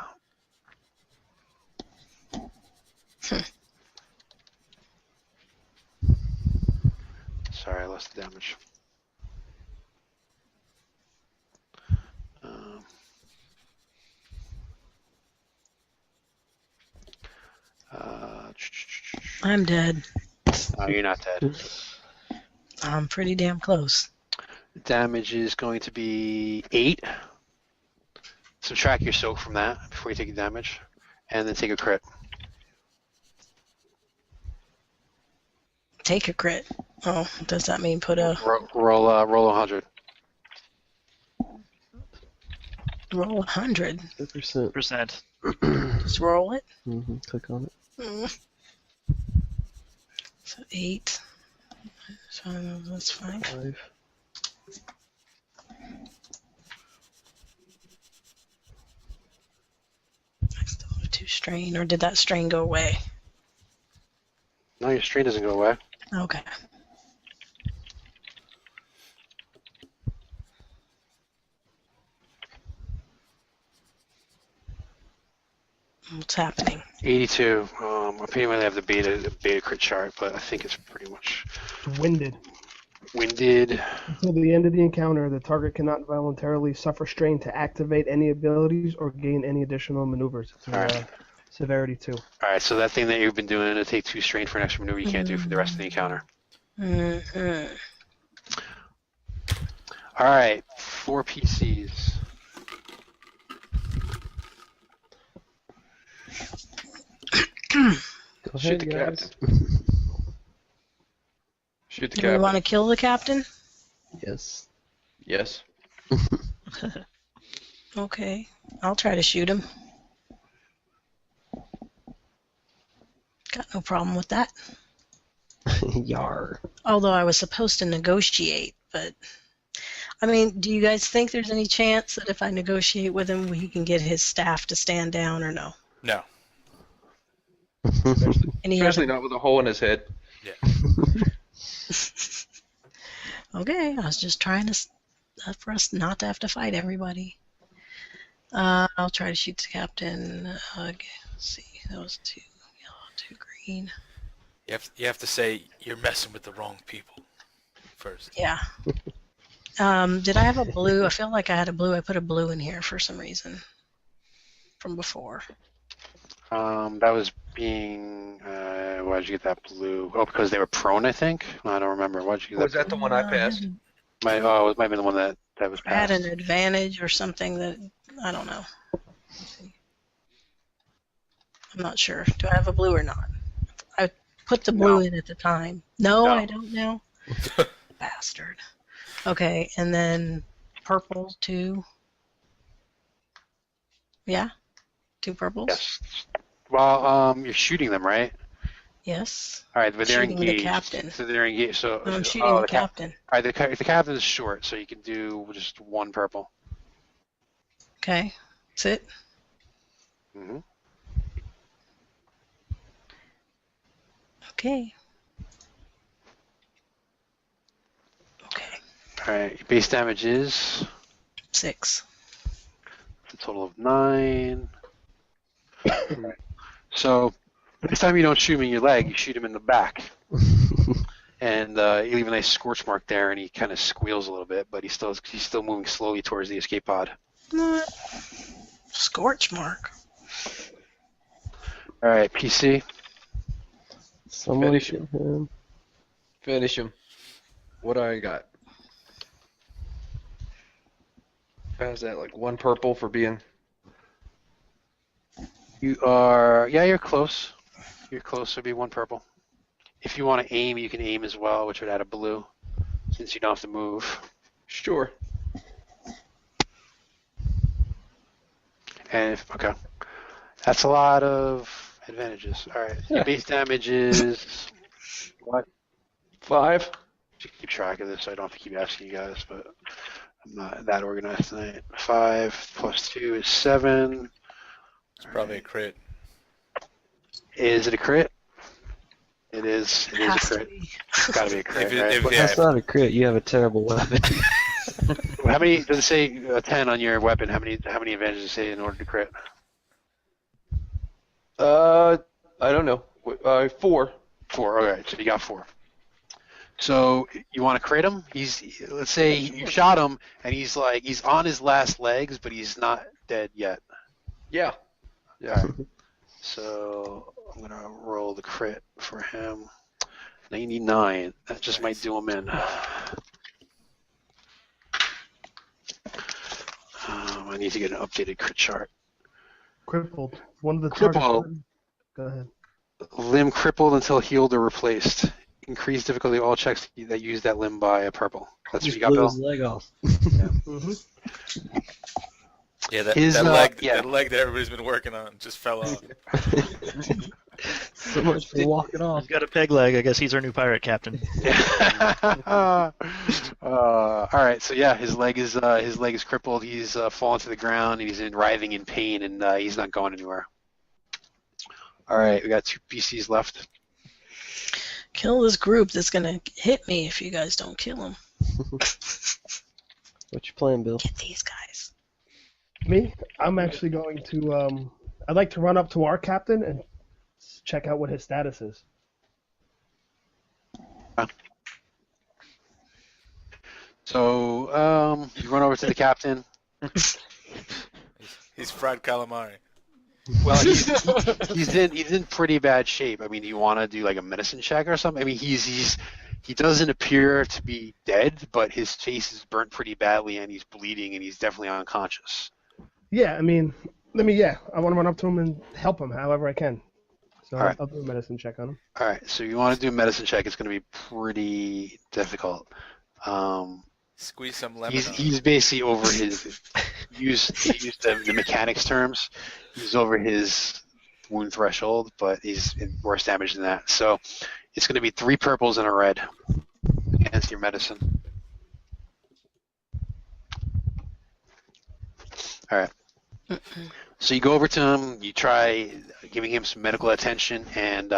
I lost the damage. I'm dead. No, you're not dead. I'm pretty damn close. Damage is going to be 8. Subtract your soak from that before you take your damage, and then take a crit. Take a crit. Oh, does that mean put a Roll 100. roll 100? 5%. Percent. Just roll it. Click on it. So 8. So that's fine. 5. I still have 2 strain, or did that strain go away? No, your strain doesn't go away. Okay. What's happening? 82. I pretty much have the beta crit chart, but I think it's pretty much It's winded. winded. Until the end of the encounter, the target cannot voluntarily suffer strain to activate any abilities or gain any additional maneuvers. It's Alright. severity 2. All right, so that thing that you've been doing to take 2 strain for an extra maneuver, you can't do for the rest of the encounter. Mm-hmm. All right, 4 PCs. Go Shoot ahead, the guys. captain. Shoot the Do we captain. want to kill the captain? Yes. Yes. Okay. I'll try to shoot him. Got no problem with that. Yar. Although I was supposed to negotiate, but I mean, do you guys think there's any chance that if I negotiate with him, he can get his staff to stand down, or no? No. Any Especially not with a hole in his head. Okay, I was just trying to for us not to have to fight everybody. I'll try to shoot the captain. Okay, let's see, that was 2 yellow, 2 green. You have to say you're messing with the wrong people first. Yeah. Did I have a blue? I feel like I had a blue. I put a blue in here for some reason from before. That was being. Why did you get that blue? Oh, because they were prone, I think. I don't remember. Why did you get Was that? that the one I passed? It might have been the one that was I had passed. an advantage or something that I don't know. Let's see. I'm not sure. Do I have a blue or not? I put the blue in at the time. No, No. I don't know. Bastard. Okay, and then purple 2. Yeah, 2 purples. Yes. Well, you're shooting them, right? Yes. All right, but they're Shooting the engaged. captain. So they're engaged. So No, I'm shooting the captain. All right, the captain is short, so you can do just 1 purple. Okay, that's it. Mm-hmm. Okay. Okay. All right, your base damage is 6. total of 9. Alright. So this time you don't shoot him in your leg, you shoot him in the back. And you leave a nice scorch mark there, and he kind of squeals a little bit, but he's still moving slowly towards the escape pod. What? Scorch mark. All right, PC. Someone Finish shoot him. Finish him. What do I got? How's that? Like 1 purple for being. You're close. You're close. It'd be 1 purple. If you want to aim, you can aim as well, which would add a blue, since you don't have to move. Sure. And okay, that's a lot of advantages. All right, your base damage is what? 5. Should keep track of this, so I don't have to keep asking you guys, but I'm not that organized tonight. 5 plus 2 is 7. It's probably a crit. Is it a crit? It is. It is a Has to crit. be. It's got to be a crit, If right? That's not a crit. You have a terrible weapon. How many does it say? 10 on your weapon. How many advantages does it say in order to crit? I don't know. 4. 4. Okay, so you got 4. So you want to crit him? Let's say you shot him and he's on his last legs, but he's not dead yet. Yeah. Yeah. So I'm gonna roll the crit for him. 99. That just might do him in. I need to get an updated crit chart. Crippled. One of the Crippled. targets. Go ahead. Limb crippled until healed or replaced. Increase difficulty of all checks that use that limb by a purple. That's what Just you got, blew Bill? his leg off. Mm-hmm. Yeah, that, His, that leg yeah. that leg that everybody's been working on just fell off. So much for walking off. He's got a peg leg. I guess he's our new pirate captain. All right, so yeah, his leg is crippled. He's fallen to the ground, and he's writhing in pain, and he's not going anywhere. All right, we got 2 PCs left. Kill this group that's gonna hit me if you guys don't kill them. What you playing, Bill? Get these guys. Me? I'm actually going to. I'd like to run up to our captain and check out what his status is. So you run over to the captain. He's fried calamari. Well, he's in pretty bad shape. I mean, do you want to do like a medicine check or something? I mean, he doesn't appear to be dead, but his face is burnt pretty badly, and he's bleeding, and he's definitely unconscious. Yeah, I mean, I want to run up to him and help him however I can. So All right. I'll do a medicine check on him. All right, so you want to do a medicine check. It's going to be pretty difficult. Squeeze some lemon. on it. He's basically over his use the mechanics terms. He's over his wound threshold, but he's in worse damage than that. So it's going to be 3 purples and a red against your medicine. All right. So you go over to him. You try giving him some medical attention, and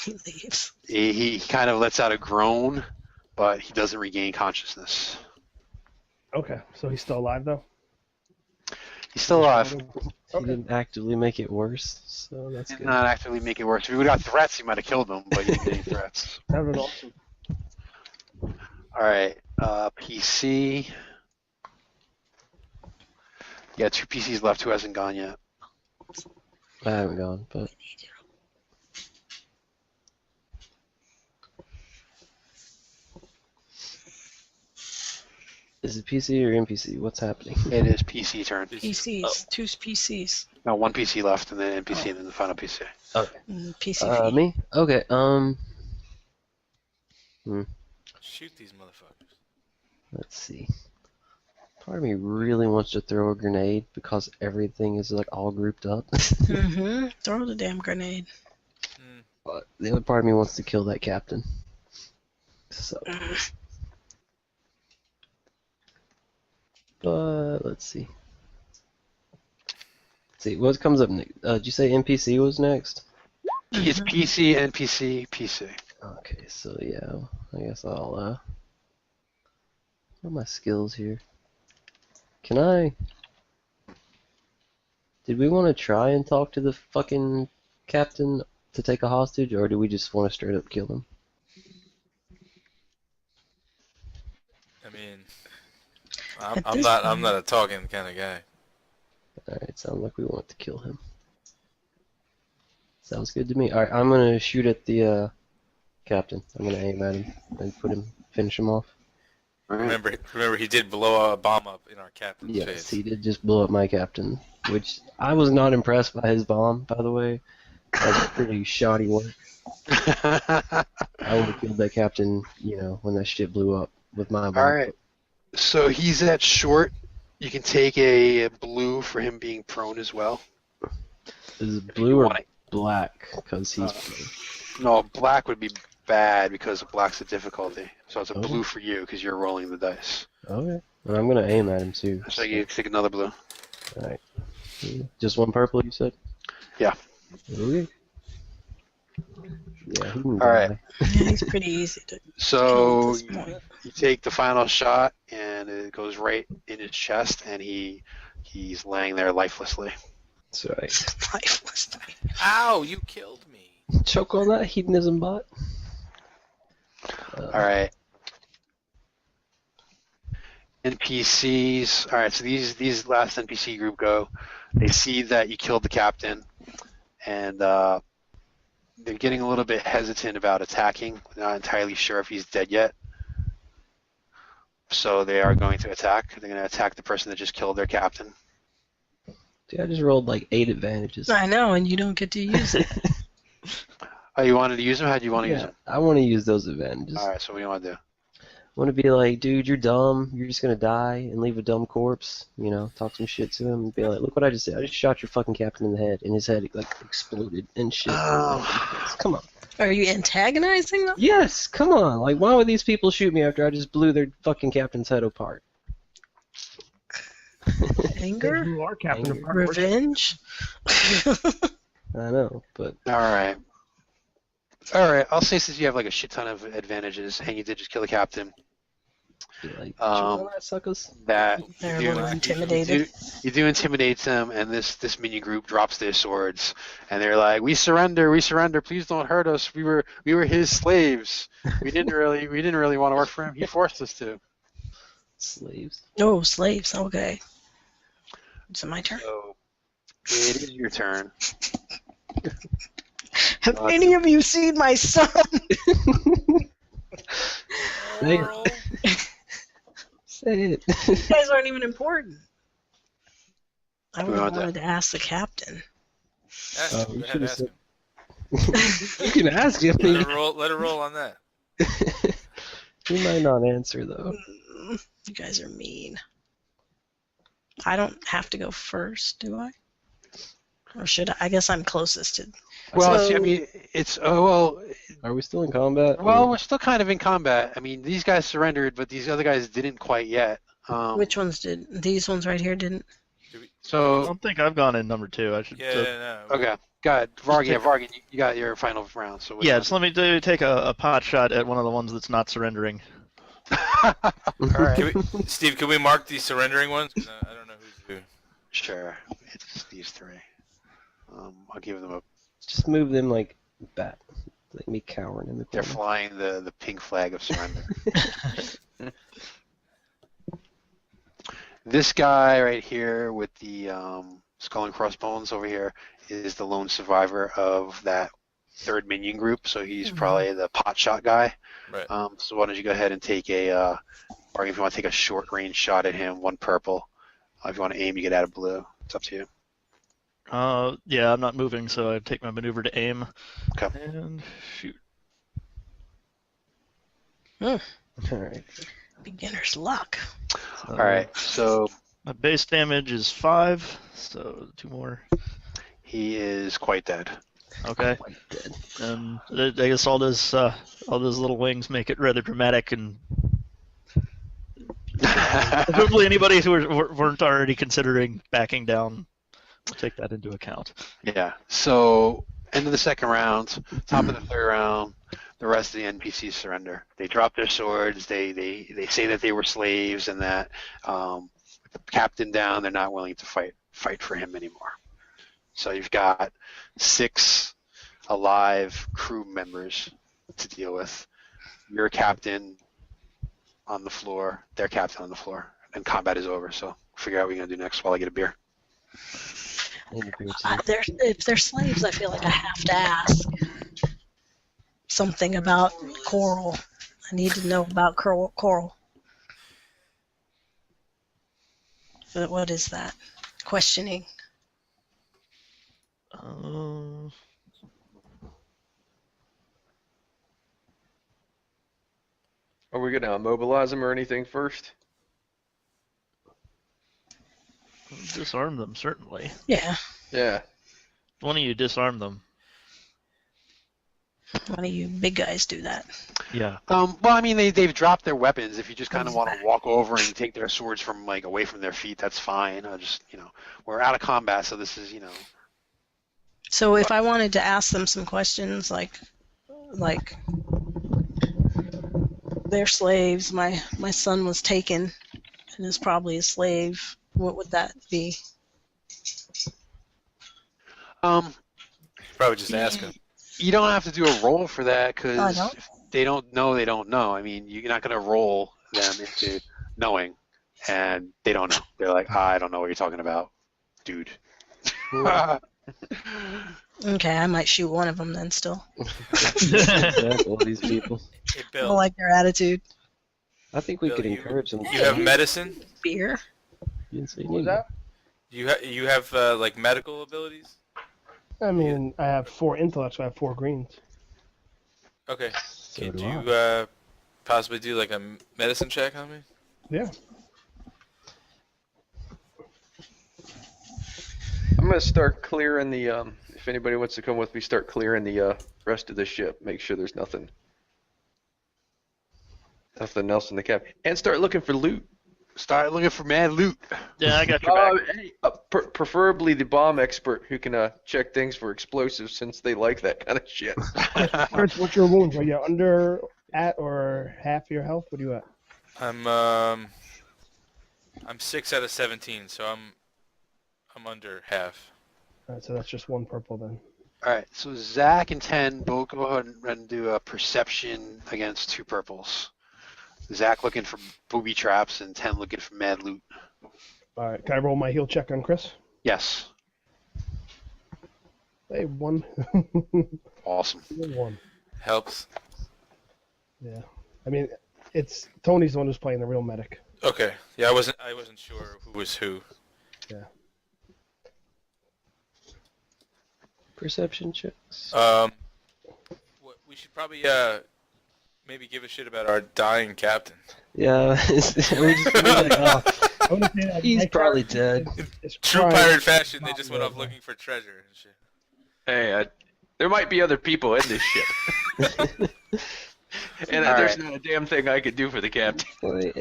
He leaves. he kind of lets out a groan, but he doesn't regain consciousness. Okay, so he's still alive though. He's still alive. He Okay. didn't actively make it worse, so that's Did good. not actively make it worse. If he would have got threats, he might have killed him, but he didn't get any threats. That was awesome. All right, PC. Yeah, 2 PCs left. Who hasn't gone yet? I haven't gone, but is it PC or NPC? What's happening? It is PC turn. PCs. 2 PCs. No, 1 PC left, and then NPC, and then the final PC. PCV. Me? Okay. Shoot these motherfuckers. Let's see. Part of me really wants to throw a grenade because everything is like all grouped up. Mm-hmm. Throw the damn grenade. But the other part of me wants to kill that captain. So. But let's see. Let's see what comes up next. Did you say NPC was next? It's PC, NPC, PC. Okay, so yeah, I guess I'll what are my skills here? Can I Did we want to try and talk to the fucking captain to take a hostage, or do we just want to straight up kill him? I mean, At I'm this not point- a talking kind of guy. Alright, sounds like we want to kill him. Sounds good to me. Alright, I'm gonna shoot at the captain. I'm gonna aim at him and finish him off. All right. Remember, he did blow a bomb up in our captain's Yes, face. he did just blow up my captain, which I was not impressed by his bomb, by the way. That's pretty shoddy work. I would have killed that captain, when that shit blew up with my bomb. All right. So he's at short. You can take a blue for him being prone as well. Is it You blue or want it- black? Because he's No, black would be bad because black's the difficulty. So it's a Oh. blue for you because you're rolling the dice. okay. And I'm gonna aim at him too. So you take another blue. Alright. Just one purple, you said? Yeah. Okay. Yeah, he can All right. die. Yeah, he's pretty easy to kill So at this point. you take the final shot and it goes right in his chest and he's laying there lifelessly. That's right. Lifeless. Ow! You killed me. Choke on that hedonism bot. All right. NPCs. All right. So these last NPC group go. They see that you killed the captain, and they're getting a little bit hesitant about attacking. They're not entirely sure if he's dead yet. So they are going to attack. They're going to attack the person that just killed their captain. Dude, I just rolled like 8 advantages. I know, and you don't get to use it. Oh, you wanted to use them? How do you want to use Yeah, them? I want to use those advantages. All right. So what do you want to do? I want to be like, dude, you're dumb. You're just gonna die and leave a dumb corpse. Talk some shit to him and be like, look what I just did. I just shot your fucking captain in the head, and his head like exploded and shit. Oh. Come on. Are you antagonizing them? Yes, come on. Like, why would these people shoot me after I just blew their fucking captain's head apart? Anger? You are Captain Anger. of Revenge? I know, but All right. All right. I'll say since you have like a shit ton of advantages and you did just kill the captain, be like, Um, shoot on that, suckers. that They're you a little do- intimidated. You do intimidate them, and this minion group drops their swords, and they're like, "We surrender, we surrender. Please don't hurt us. We were his slaves. We didn't really want to work for him. He forced us to." Slaves. Oh, slaves. Okay. Is it my turn? So it is your turn. Have any of you seen my son? Say it. Oral. Say it. You guys aren't even important. I would Who have wanted wanted to ask the captain. Ask him. you Go ahead, should've ask said- him. You can ask him. Let her roll on that. He might not answer though. You guys are mean. I don't have to go first, do I? Or should I? I guess I'm closest to. Well, So- see, I mean, it's Are we still in combat? well, we're still kind of in combat. I mean, these guys surrendered, but these other guys didn't quite yet. Which ones did? These ones right here didn't. I So don't think I've gone in number 2. I should. Yeah, no. okay, go ahead, Varg. Yeah, Varg, you got your final round. So what do Yeah, you just let me take a pot shot at one of the ones that's not surrendering. want? All right. Steve, can we mark these surrendering ones? 'Cause I don't know who's who. Sure, it's these three. I'll give them a. Just move them like bat. Like me cowering in the They're corner. flying the pink flag of surrender. This guy right here with the skull and crossbones over here is the lone survivor of that third minion group, so he's probably the pot shot guy. Right. So why don't you go ahead and take a, or if you want to take a short range shot at him, one purple. If you want to aim, you get out of blue. It's up to you. Yeah, I'm not moving, so I take my maneuver to aim. Okay. And shoot. Alright. Beginner's luck. All right, so My base damage is 5, so 2 more. he is quite dead. Okay. Quite dead. And I guess all those little wings make it rather dramatic, and hopefully anybody who weren't already considering backing down will take that into account. Yeah. So end of the second round, top of the third round, the rest of the NPCs surrender. They drop their swords. They say that they were slaves and that with the captain down, they're not willing to fight for him anymore. So you've got 6 alive crew members to deal with. You're a captain on the floor, their captain on the floor, and combat is over. So figure out what you're gonna do next while I get a beer. I need a beer too. If they're slaves, I feel like I have to ask something about Coral. I need to know about Coral. But what is that? Questioning. Are we gonna immobilize them or anything first? Disarm them, certainly. Yeah. Yeah. Why don't you disarm them? One of you big guys do that. Yeah. Well, I mean, they've dropped their weapons. If you just kind of want to walk over and take their swords from like away from their feet, that's fine. I just, we're out of combat, so this is, So if I wanted to ask them some questions like they're slaves, my son was taken and is probably a slave, what would that be? Probably just ask him. You don't have to do a roll for that Oh, I because don't? they don't know. They don't know. I mean, you're not going to roll them into knowing, and they don't know. They're like, I don't know what you're talking about, dude. Okay, I might shoot one of them then still. Example of these people. Hey, I Bill. don't like their attitude. I think we Bill, could you- encourage them. You have medicine? Beer? You didn't say What was anything. that? You have like medical abilities? I mean, I have 4 intellect, so I have 4 greens. Okay. So Could do you I. possibly do like a medicine check on me? Yeah. I'm gonna start clearing the if anybody wants to come with me, start clearing the rest of the ship. Make sure there's nothing else in the cab, and start looking for loot. Start looking for mad loot. Yeah, I got your back. Hey, preferably the bomb expert who can check things for explosives, since they like that kind of shit. Chris, what's your wounds? Are you under, at, or half your health? What are you at? I'm 6 out of 17, so I'm under half. Alright, so that's just 1 purple then. All right, so Zach and 10 both go ahead and do a perception against 2 purples. Zach looking for booby traps and 10 looking for mad loot. Alright, can I roll my heal check on Chris? Yes. Hey, 1. Awesome. 1. Helps. Yeah. I mean, it's Tony's the one who's playing the real medic. Okay. Yeah, I wasn't sure who was who. Perception checks. We should probably maybe give a shit about our dying captain. Yeah, we just like, oh, I wanna say that he's my probably character dead. is True crying. pirate fashion, they just went off looking for treasure and shit. Hey, there might be other people in this ship, and All there's right. not a damn thing I could do for the captain. Like,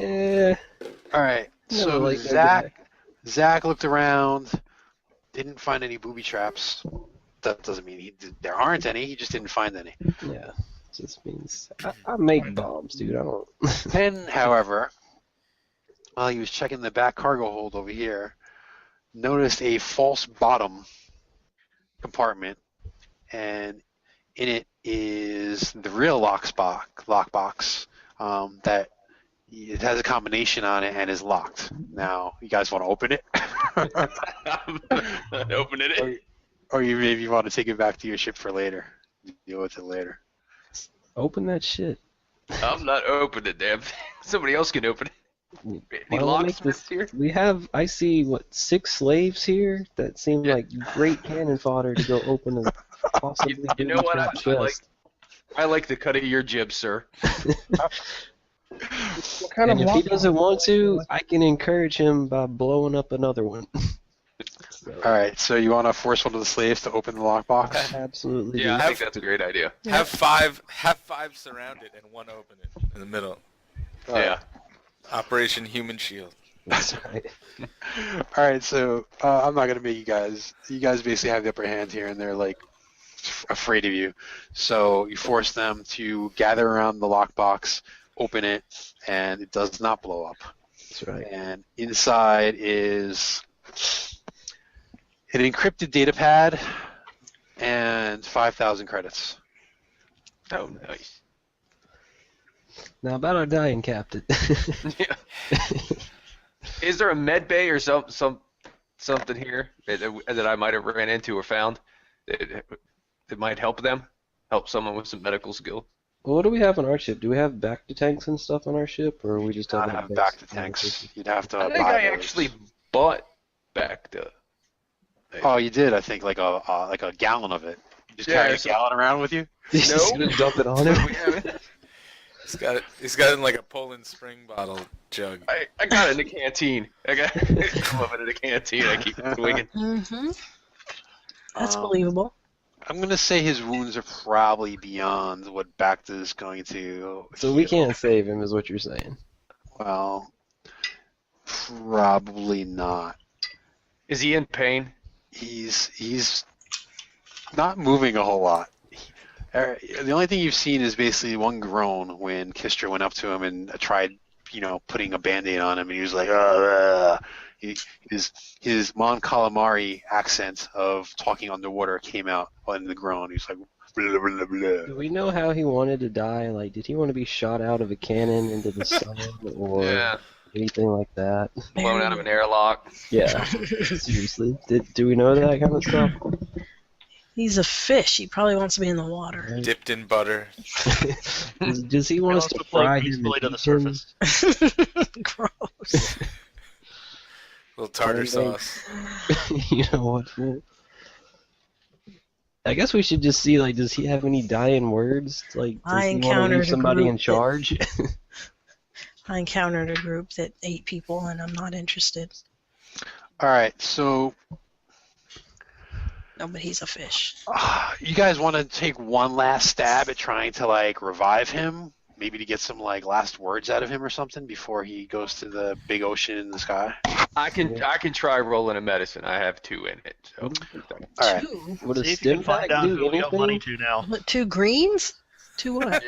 All right, Never so liked that Zach looked around, didn't find any booby traps. That doesn't mean there aren't any. He just didn't find any. yeah, just means I make bombs, dude. I don't. 10, however, while he was checking the back cargo hold over here, noticed a false bottom compartment, and in it is the real lockbox that it has a combination on it and is locked. Now, you guys want to open it? I'm not opening it. Or you maybe want to take it back to your ship for later. Deal with it later. Open that shit. I'm not opening it, damn thing. Somebody else can open it. Why Any don't we make locksmiths here? We have, I see, 6 slaves here that seem like great cannon fodder to go open a possibly You know what? booby-trapped I like- chest. I like the cut of your jib, sir. What kind And of if he lock- doesn't want to, I can encourage him by blowing up another one. All right, so you want to force one of the slaves to open the lockbox? Absolutely. Yeah, I dude. think that's a great idea. Have five surround it and one open it in the middle. Yeah. Operation Human Shield. That's right. All right, so I'm not gonna make you guys. You guys basically have the upper hand here, and they're like afraid of you. So you force them to gather around the lockbox, open it, and it does not blow up. That's right. And inside is an encrypted data pad, and 5,000 credits. Oh, nice. Now about our dying captain. Yeah. Is there a med bay or something here that I might have ran into or found that might help them? Help someone with some medical skill? Well, what do we have on our ship? Do we have back to tanks and stuff on our ship, or are we just Not talking have about back to base? tanks. You'd have to I think buy I those. actually bought back to. Oh, you did. I think like a gallon of it. You just Yeah, carry a so- gallon around with you. He's just gonna dump it on him. We haven't. He's got it. He's got it in like a Poland Spring bottle jug. I got it in the canteen. I got some of it in the canteen. I keep swinging. Mm-hmm. That's Um, believable. I'm gonna say his wounds are probably beyond what Bacta is going to. So we heal. can't save him, is what you're saying. Well, probably not. Is he in pain? He's not moving a whole lot. The only thing you've seen is basically one groan when Kistra went up to him and tried, putting a Band-Aid on him, and he was like, his Mon Calamari accent of talking underwater came out in the groan. He's like, blah, blah, blah. Do we know how he wanted to die? Like, did he want to be shot out of a cannon into the sun, or Yeah. anything like that? Blown out of an airlock. Yeah, seriously. Do we know that kind of stuff? He's a fish. He probably wants to be in the water. Dipped in butter. Does he want us to fry him peacefully and to the eat him? surface. Gross. Little tartar Anything. sauce. You know what? Man? I guess we should just see, like, does he have any dying words? Like, does I he want to encountered leave a somebody group in charge? I encountered a group that 8 people, and I'm not interested. All right, so No, but he's a fish. you guys want to take one last stab at trying to like revive him, maybe to get some like last words out of him or something before he goes to the big ocean in the sky. I can try rolling a medicine. I have 2 in it. So. All right. 2? Would a See if you stim can find pack out do who we owe money anything? to now. What, 2 greens? 2 what?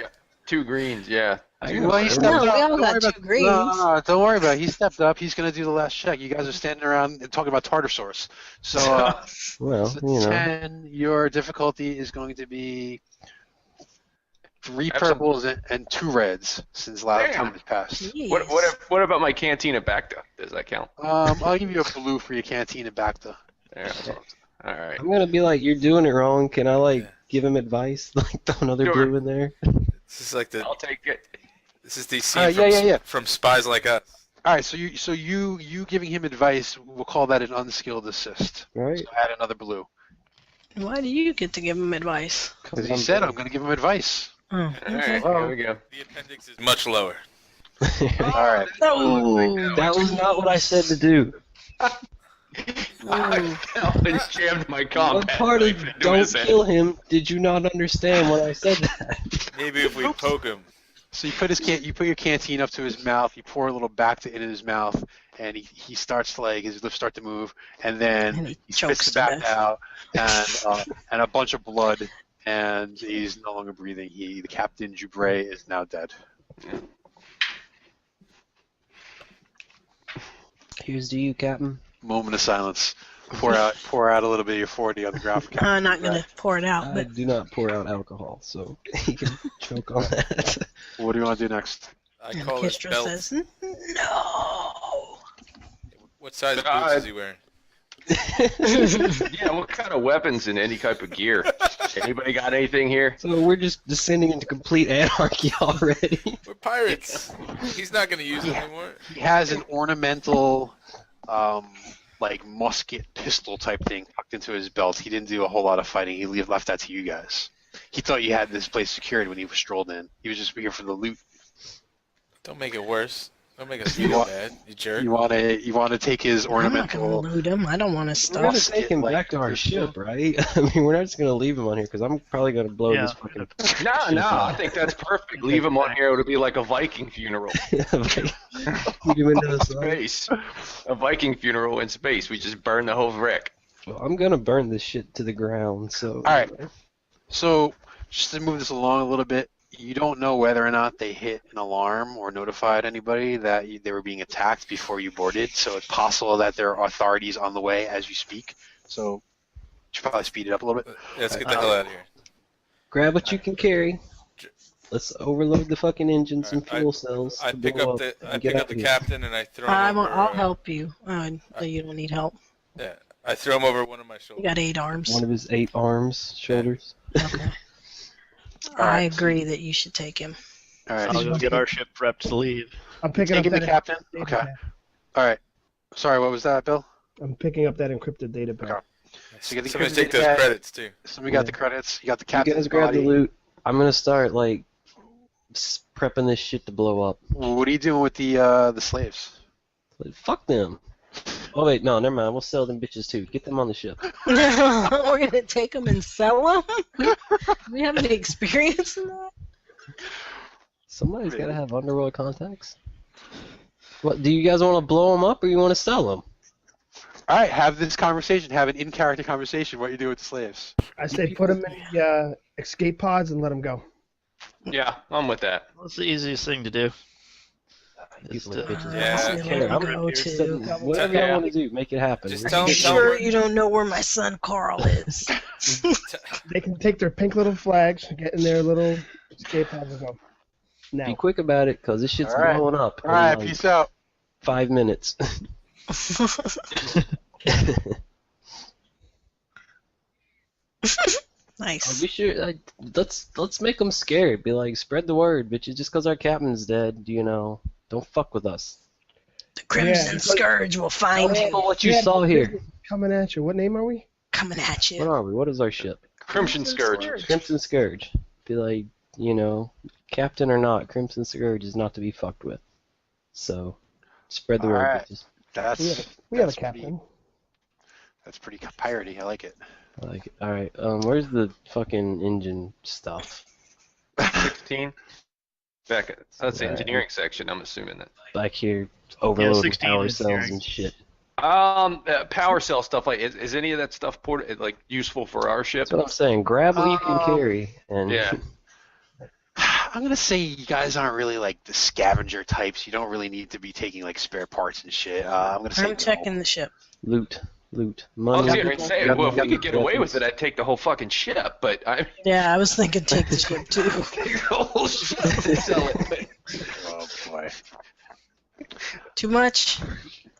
2 greens, yeah. Well, he stepped No, up. we all Don't got worry 2 about- greens. No, don't worry about it. He stepped up. He's going to do the last check. You guys are standing around and talking about tartar sauce. So, Well, so you know. 10, your difficulty is going to be 3 Have some- purples and 2 reds since last Damn. time has passed. Jeez. What about my cantina Bacta? Does that count? I'll give you a blue for your canteen and Bacta. Yeah. All right. I'm gonna be like, you're doing it wrong. Can I like Yeah. give him advice? Like throw another Sure. blue in there? This is like the. I'll take it. This is the All right, scene yeah. from Spies Like Us. All right, so you giving him advice, we'll call that an unskilled assist. Right? So add another blue. Why do you get to give him advice? Because he said I'm going to give him advice. Oh, All okay. right. Here we go. The appendix is much lower. All right. No. That was not what I said to do. I fell and jammed my What compact part of knife into don't his head. kill him did you not understand when I said that? Maybe if we poke him. So you put your canteen up to his mouth, you pour a little back in his mouth, and he starts to like his lips start to move, and then And he he chokes spits to it back death. out, and a bunch of blood, and he's no longer breathing. The Captain Jubray is now dead. Here's to you, Captain. Moment of silence. Pour out a little bit of your 40 on the ground for Captain. I'm not going to pour it out, I but do not pour out alcohol, so he can choke on that. What do you want to do next? I and call it Kistra belt. says, no. What size boots is he wearing? Yeah, what kind of weapons and any type of gear? Anybody got anything here? So we're just descending into complete anarchy already. We're pirates. He's not going to use it anymore. He has an ornamental, like musket pistol type thing tucked into his belt. He didn't do a whole lot of fighting. He left that to you guys. He thought you had this place secured when he was strolled in. He was just here for the loot. Don't make it worse. Don't make us You feel want- bad, you jerk. You want to take his I'm not going to ornamental. loot him. I don't want to We're gonna stuff. take him like, back to our pistol. ship, right? I mean, we're not just gonna leave him on here because I'm probably gonna blow Yeah. this fucking. No, I think that's perfect. Leave him on here. It'll be like a Viking funeral. Feed him into the sun. Space. A Viking funeral in space. We just burn the whole wreck. Well, I'm gonna burn this shit to the ground. So. All right. So just to move this along a little bit, you don't know whether or not they hit an alarm or notified anybody that they were being attacked before you boarded. So it's possible that there are authorities on the way as you speak So should probably speed it up a little bit. Let's get the hell out of here. Grab what you can carry. Let's overload the fucking engines and fuel cells. I to pick blow up the and get out of here. captain and I throw him over. I'll help you. No, you don't need help. Yeah, I throw him over one of my You shoulders. got 8 arms. One of his 8 arms, shoulders. Okay. I agree that you should take him. All right. I'll go get our ship prepped to leave. I'm picking up Taking the that captain. data Okay. pad. All right. Sorry, what was that, Bill? I'm picking up that encrypted data pad. Okay. So you get the Somebody encrypted take those data. credits too. Somebody got the credits. You got the You captain's guys grab body. the loot. I'm gonna start like prepping this shit to blow up. What are you doing with the slaves? Like, fuck them. Oh wait, no, never mind. We'll sell them bitches too. Get them on the ship. We're gonna take them and sell them. Do we have any experience in that? Somebody's gotta have underworld contacts. What? Do you guys want to blow them up or you want to sell them? All right, have this conversation. Have an in-character conversation. What you do with the slaves? I say put them in the escape pods and let them go. Yeah, I'm with that. That's the easiest thing to do. These Just, little bitches. Yeah. I don't care. I'm Go to. whatever Yeah. y'all want to do, make it happen. Just Are tell you him- sure you don't know where my son Carl is? They can take their pink little flags, get in their little escape pods and go. Be Now. quick about it, cause this shit's All right. blowing up. All right, in like peace out. 5 minutes. Nice. Be sure. Let's make them scared. Be like, spread the word, bitches. Just cause our captain's dead, don't fuck with us. The Crimson Yeah. Scourge will find Tell you. people what you Yeah, saw here. Coming at you. What name are we? Coming at What you. are we? What is our ship? Crimson Scourge. Crimson Scourge. Be like, captain or not, Crimson Scourge is not to be fucked with. So, spread the word, Alright. bitches. That's We have a that's pretty- captain. That's pretty piratey. I like it. I like it. Alright, where's the fucking engine stuff? 16. Back at that's the Right. engineering section. I'm assuming that. Back here, overloading 16 power engineering. cells and shit. Power cell stuff is any of that stuff useful for our ship? That's what I'm saying. Grab what you can carry, and Yeah. I'm gonna say you guys aren't really like the scavenger types. You don't really need to be taking like spare parts and shit. I'm gonna say I'm no. checking the ship. loot. I was Money. going to say, well, if we could get away with it, I'd take the whole fucking ship. But I Yeah, I was thinking take the ship too. the whole ship and sell it. Oh boy, Too much?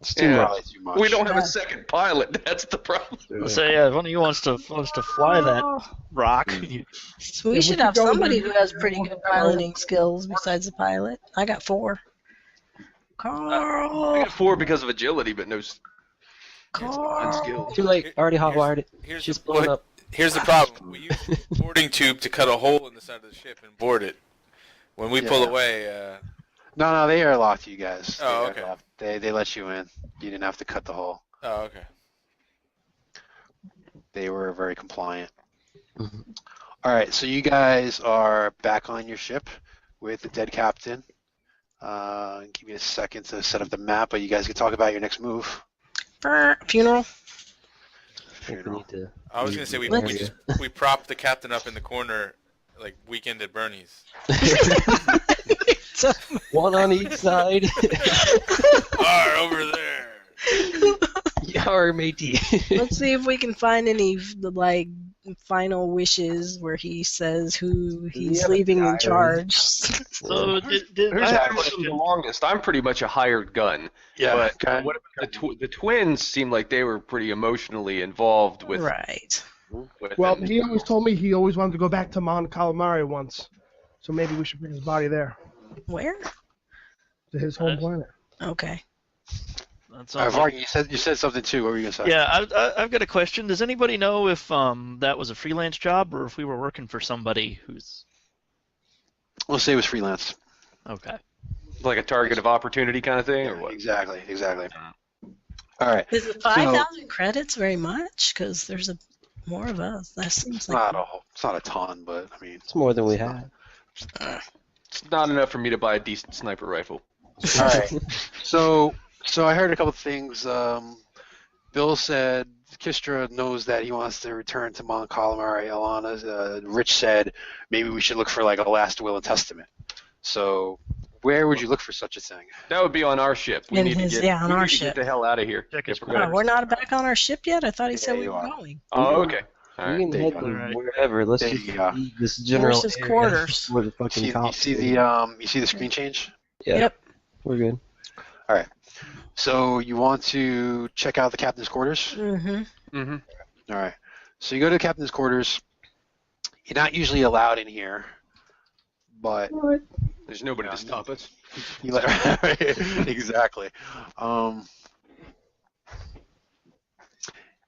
it's too Yeah. much. Too much. We don't have a second pilot. That's the problem. So yeah, if one of you wants to fly that Oh, rock, so we we should could have go somebody in- who has pretty good piloting skills besides the pilot. I got 4. I Carl. got 4 because of agility, but no Carl. skill. Too late. Already hot-wired it. Here's She's the, blowing up. here's the problem. We use a boarding tube to cut a hole in the side of the ship and board it. When we pull Yeah. away, No, they airlocked you guys. Oh, They okay. airlocked. They let you in. You didn't have to cut the hole. oh, okay. They were very compliant. Mhm. All right, so you guys are back on your ship with the dead captain. Give me a second to set up the map, but you guys can talk about your next move. Funeral. I think we need to I was leave gonna say the we area. we prop the captain up in the corner like Weekend at Bernie's. One on each side. Over there. Yar, matey. Let's see if we can find any like final wishes where he says who he's Yeah, leaving in diary. charge. so did Who's I have a actually question. the longest? I'm pretty much a hired gun. But what about the twins seem like they were pretty emotionally involved with. Right. with Well, them. he always told me he always wanted to go back to Mon Calamari once. So maybe we should bring his body there, Where? to his home planet. Okay. That's All right, all. Varg, you said something too. What were you gonna say? Yeah, I've got a question. Does anybody know if that was a freelance job or if we were working for somebody who's We'll say it was freelance. okay? Like a target of opportunity kind of thing, or what? Exactly. All right. Is it 5,000 credits very much? Because there's more of us. That seems It's like not a ton, but I mean. It's more than we had. It's not enough for me to buy a decent sniper rifle. All right. So I heard a couple of things. Bill said Kistra knows that he wants to return to Mon Calamari. Alana, Rich said maybe we should look for like a last will and testament. So Where would you look for such a thing? That would be on our ship. We In need his- to get, yeah, on we our need to ship. get the hell out of here. Check his If we're gonna- Oh, we're not back on our ship yet? I thought he said Yeah, we you were are. going. Oh, okay. All We right. can there you head go. to Alright. wherever. Let's There just you go. leave this general his area quarters? where the You fucking see, cops. you see the screen change? Yeah. Yep. We're good. So you want to check out the captain's quarters? Mm-hmm. Mm-hmm. All right. So you go to the captain's quarters. You're not usually allowed in here, but There's nobody to stop us. you let exactly.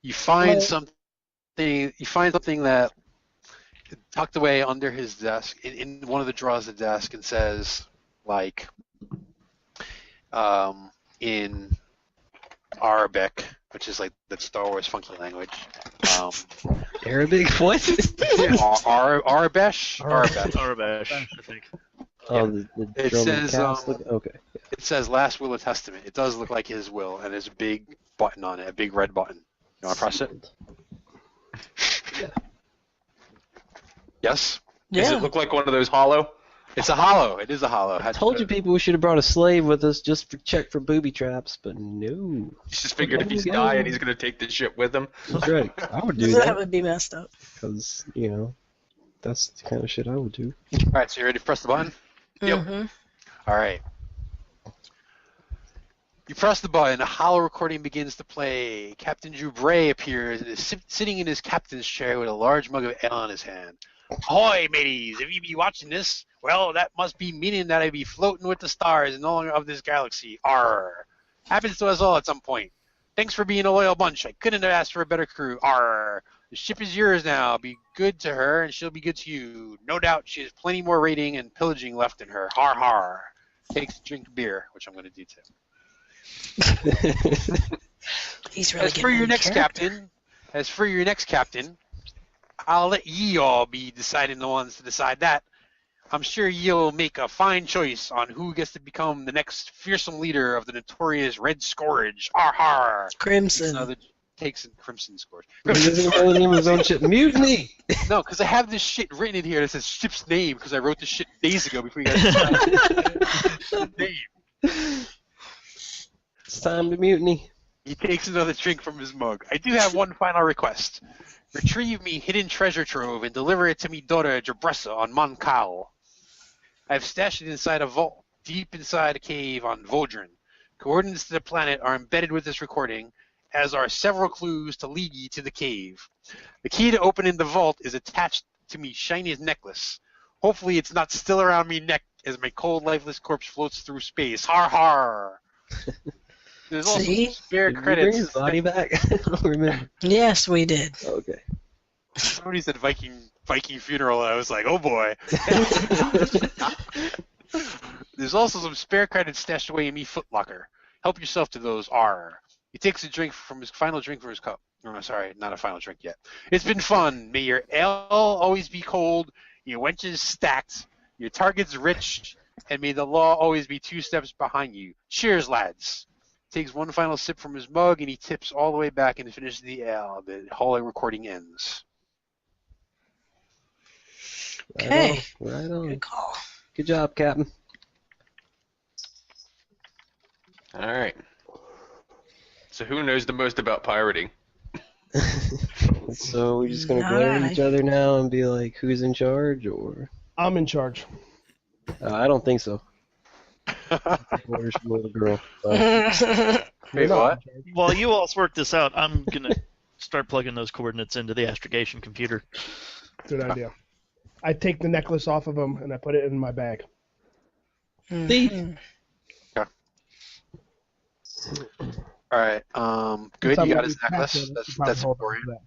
You find something. You find something that tucked away under his desk in one of the drawers of the desk, and says like in Arabic, which is like the Star Wars funky language. Arabic? What? Arabesh? Arabesh. Arabesh, I think. Oh, the It Roman says, Catholic? Okay. It says Last Will of Testament. It does look like his will, and there's a big button on it, a big red button. You want to press it? Yes? Does Yeah. it look like one of those hollow? It's a hollow. It is a hollow. I told you people we should have brought a slave with us just for check for booby traps, but no. He just figured if he's dying, he's gonna take the ship with him. That's right. I would do That that would be messed up. because, you know, that's the kind of shit I would do. All right, so you ready to press the button? Yep. Mm-hmm. All right. You press the button, a hollow recording begins to play. Captain Drew Bray appears and is sitting in his captain's chair with a large mug of ale in his hand. Ahoy, mateys! If you be watching this, well, that must be meaning that I be floating with the stars and no longer of this galaxy. Arr! Happens to us all at some point. Thanks for being a loyal bunch. I couldn't have asked for a better crew. Arr! The ship is yours now. Be good to her, and she'll be good to you. No doubt she has plenty more raiding and pillaging left in her. Har har. Takes a drink of beer, which I'm going to do too. He's really As for your next captain, I'll let ye all be deciding the ones to decide that. I'm sure you'll make a fine choice on who gets to become the next fearsome leader of the notorious Red Scourge. Har har. Crimson. Takes Crimson Scourge. He doesn't know the name of his own ship. Mutiny! No, because I have this shit written in here that says ship's name because I wrote this shit days ago before you guys decided. Name. It's time to mutiny. He takes another drink from his mug. I do have one final request. Retrieve me hidden treasure trove and deliver it to me daughter Jabressa on Mon Cal. I've stashed it inside a vault, deep inside a cave on Vodran. Coordinates to the planet are embedded with this recording, as are several clues to lead ye to the cave. The key to opening the vault is attached to me shiny necklace. Hopefully it's not still around me neck as my cold, lifeless corpse floats through space. Har har! There's also See? some spare Did we bring his credits. body back? I don't remember. Yes, we did. Okay. Somebody said Viking funeral, and I was like, oh boy. There's also some spare credits stashed away in me footlocker. Help yourself to those. R. He takes a drink from his final drink from his cup. Oh, sorry, not a final drink yet. It's been fun. May your ale always be cold, your wenches stacked, your targets rich, and may the law always be 2 steps behind you. Cheers, lads. Takes one final sip from his mug, and he tips all the way back and finishes the ale. The whole recording ends. Okay. Right on. Good call. Good job, Captain. All right. So who knows the most about pirating? So we're just gonna glare at each other now and be like, who's in charge, or? I'm in charge. I don't think so. Where's your little girl? Wait, what? While you all work this out, I'm gonna start plugging those coordinates into the astrogation computer. Good idea. I take the necklace off of him and I put it in my bag. Mhm. All right. Good. If You I'm got his gonna be necklace. captain, That's you probably hold on important. to that.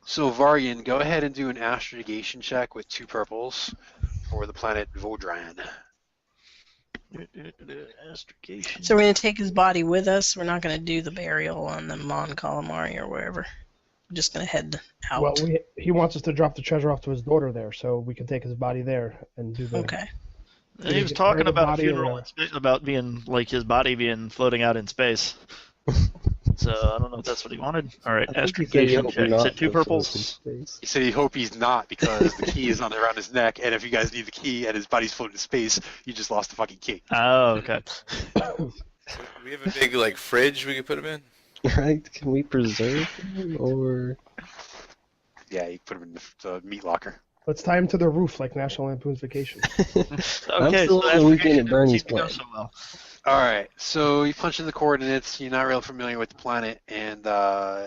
So Varyan, go ahead and do an astrogation check with 2 purples for the planet Vodran. Astrogation. So we're going to take his body with us. We're not going to do the burial on the Mon Calamari or wherever. We're just going to head out. Well, he wants us to drop the treasure off to his daughter there, so we can take his body there and do the. Okay. And he was Get talking rid of about a body funeral or- in space, about being like his body being floating out in space. So I don't know if that's what he wanted. All right, I think he said he astrogation hoped check. not Said 2 to float in purples. space. He said he hope he's not because the key is around his neck, and if you guys need the key and his body's floating in space, you just lost the fucking key. Oh, okay. We have a big like fridge we could put him in. Right? Can we preserve him or? Yeah, you put him in the meat locker. Let's tie him to the roof like National Lampoon's Vacation. Okay, still so on the weekend astrogation at Bernie's doesn't seem to go plan. so well. All right, so you punch in the coordinates. You're not real familiar with the planet, and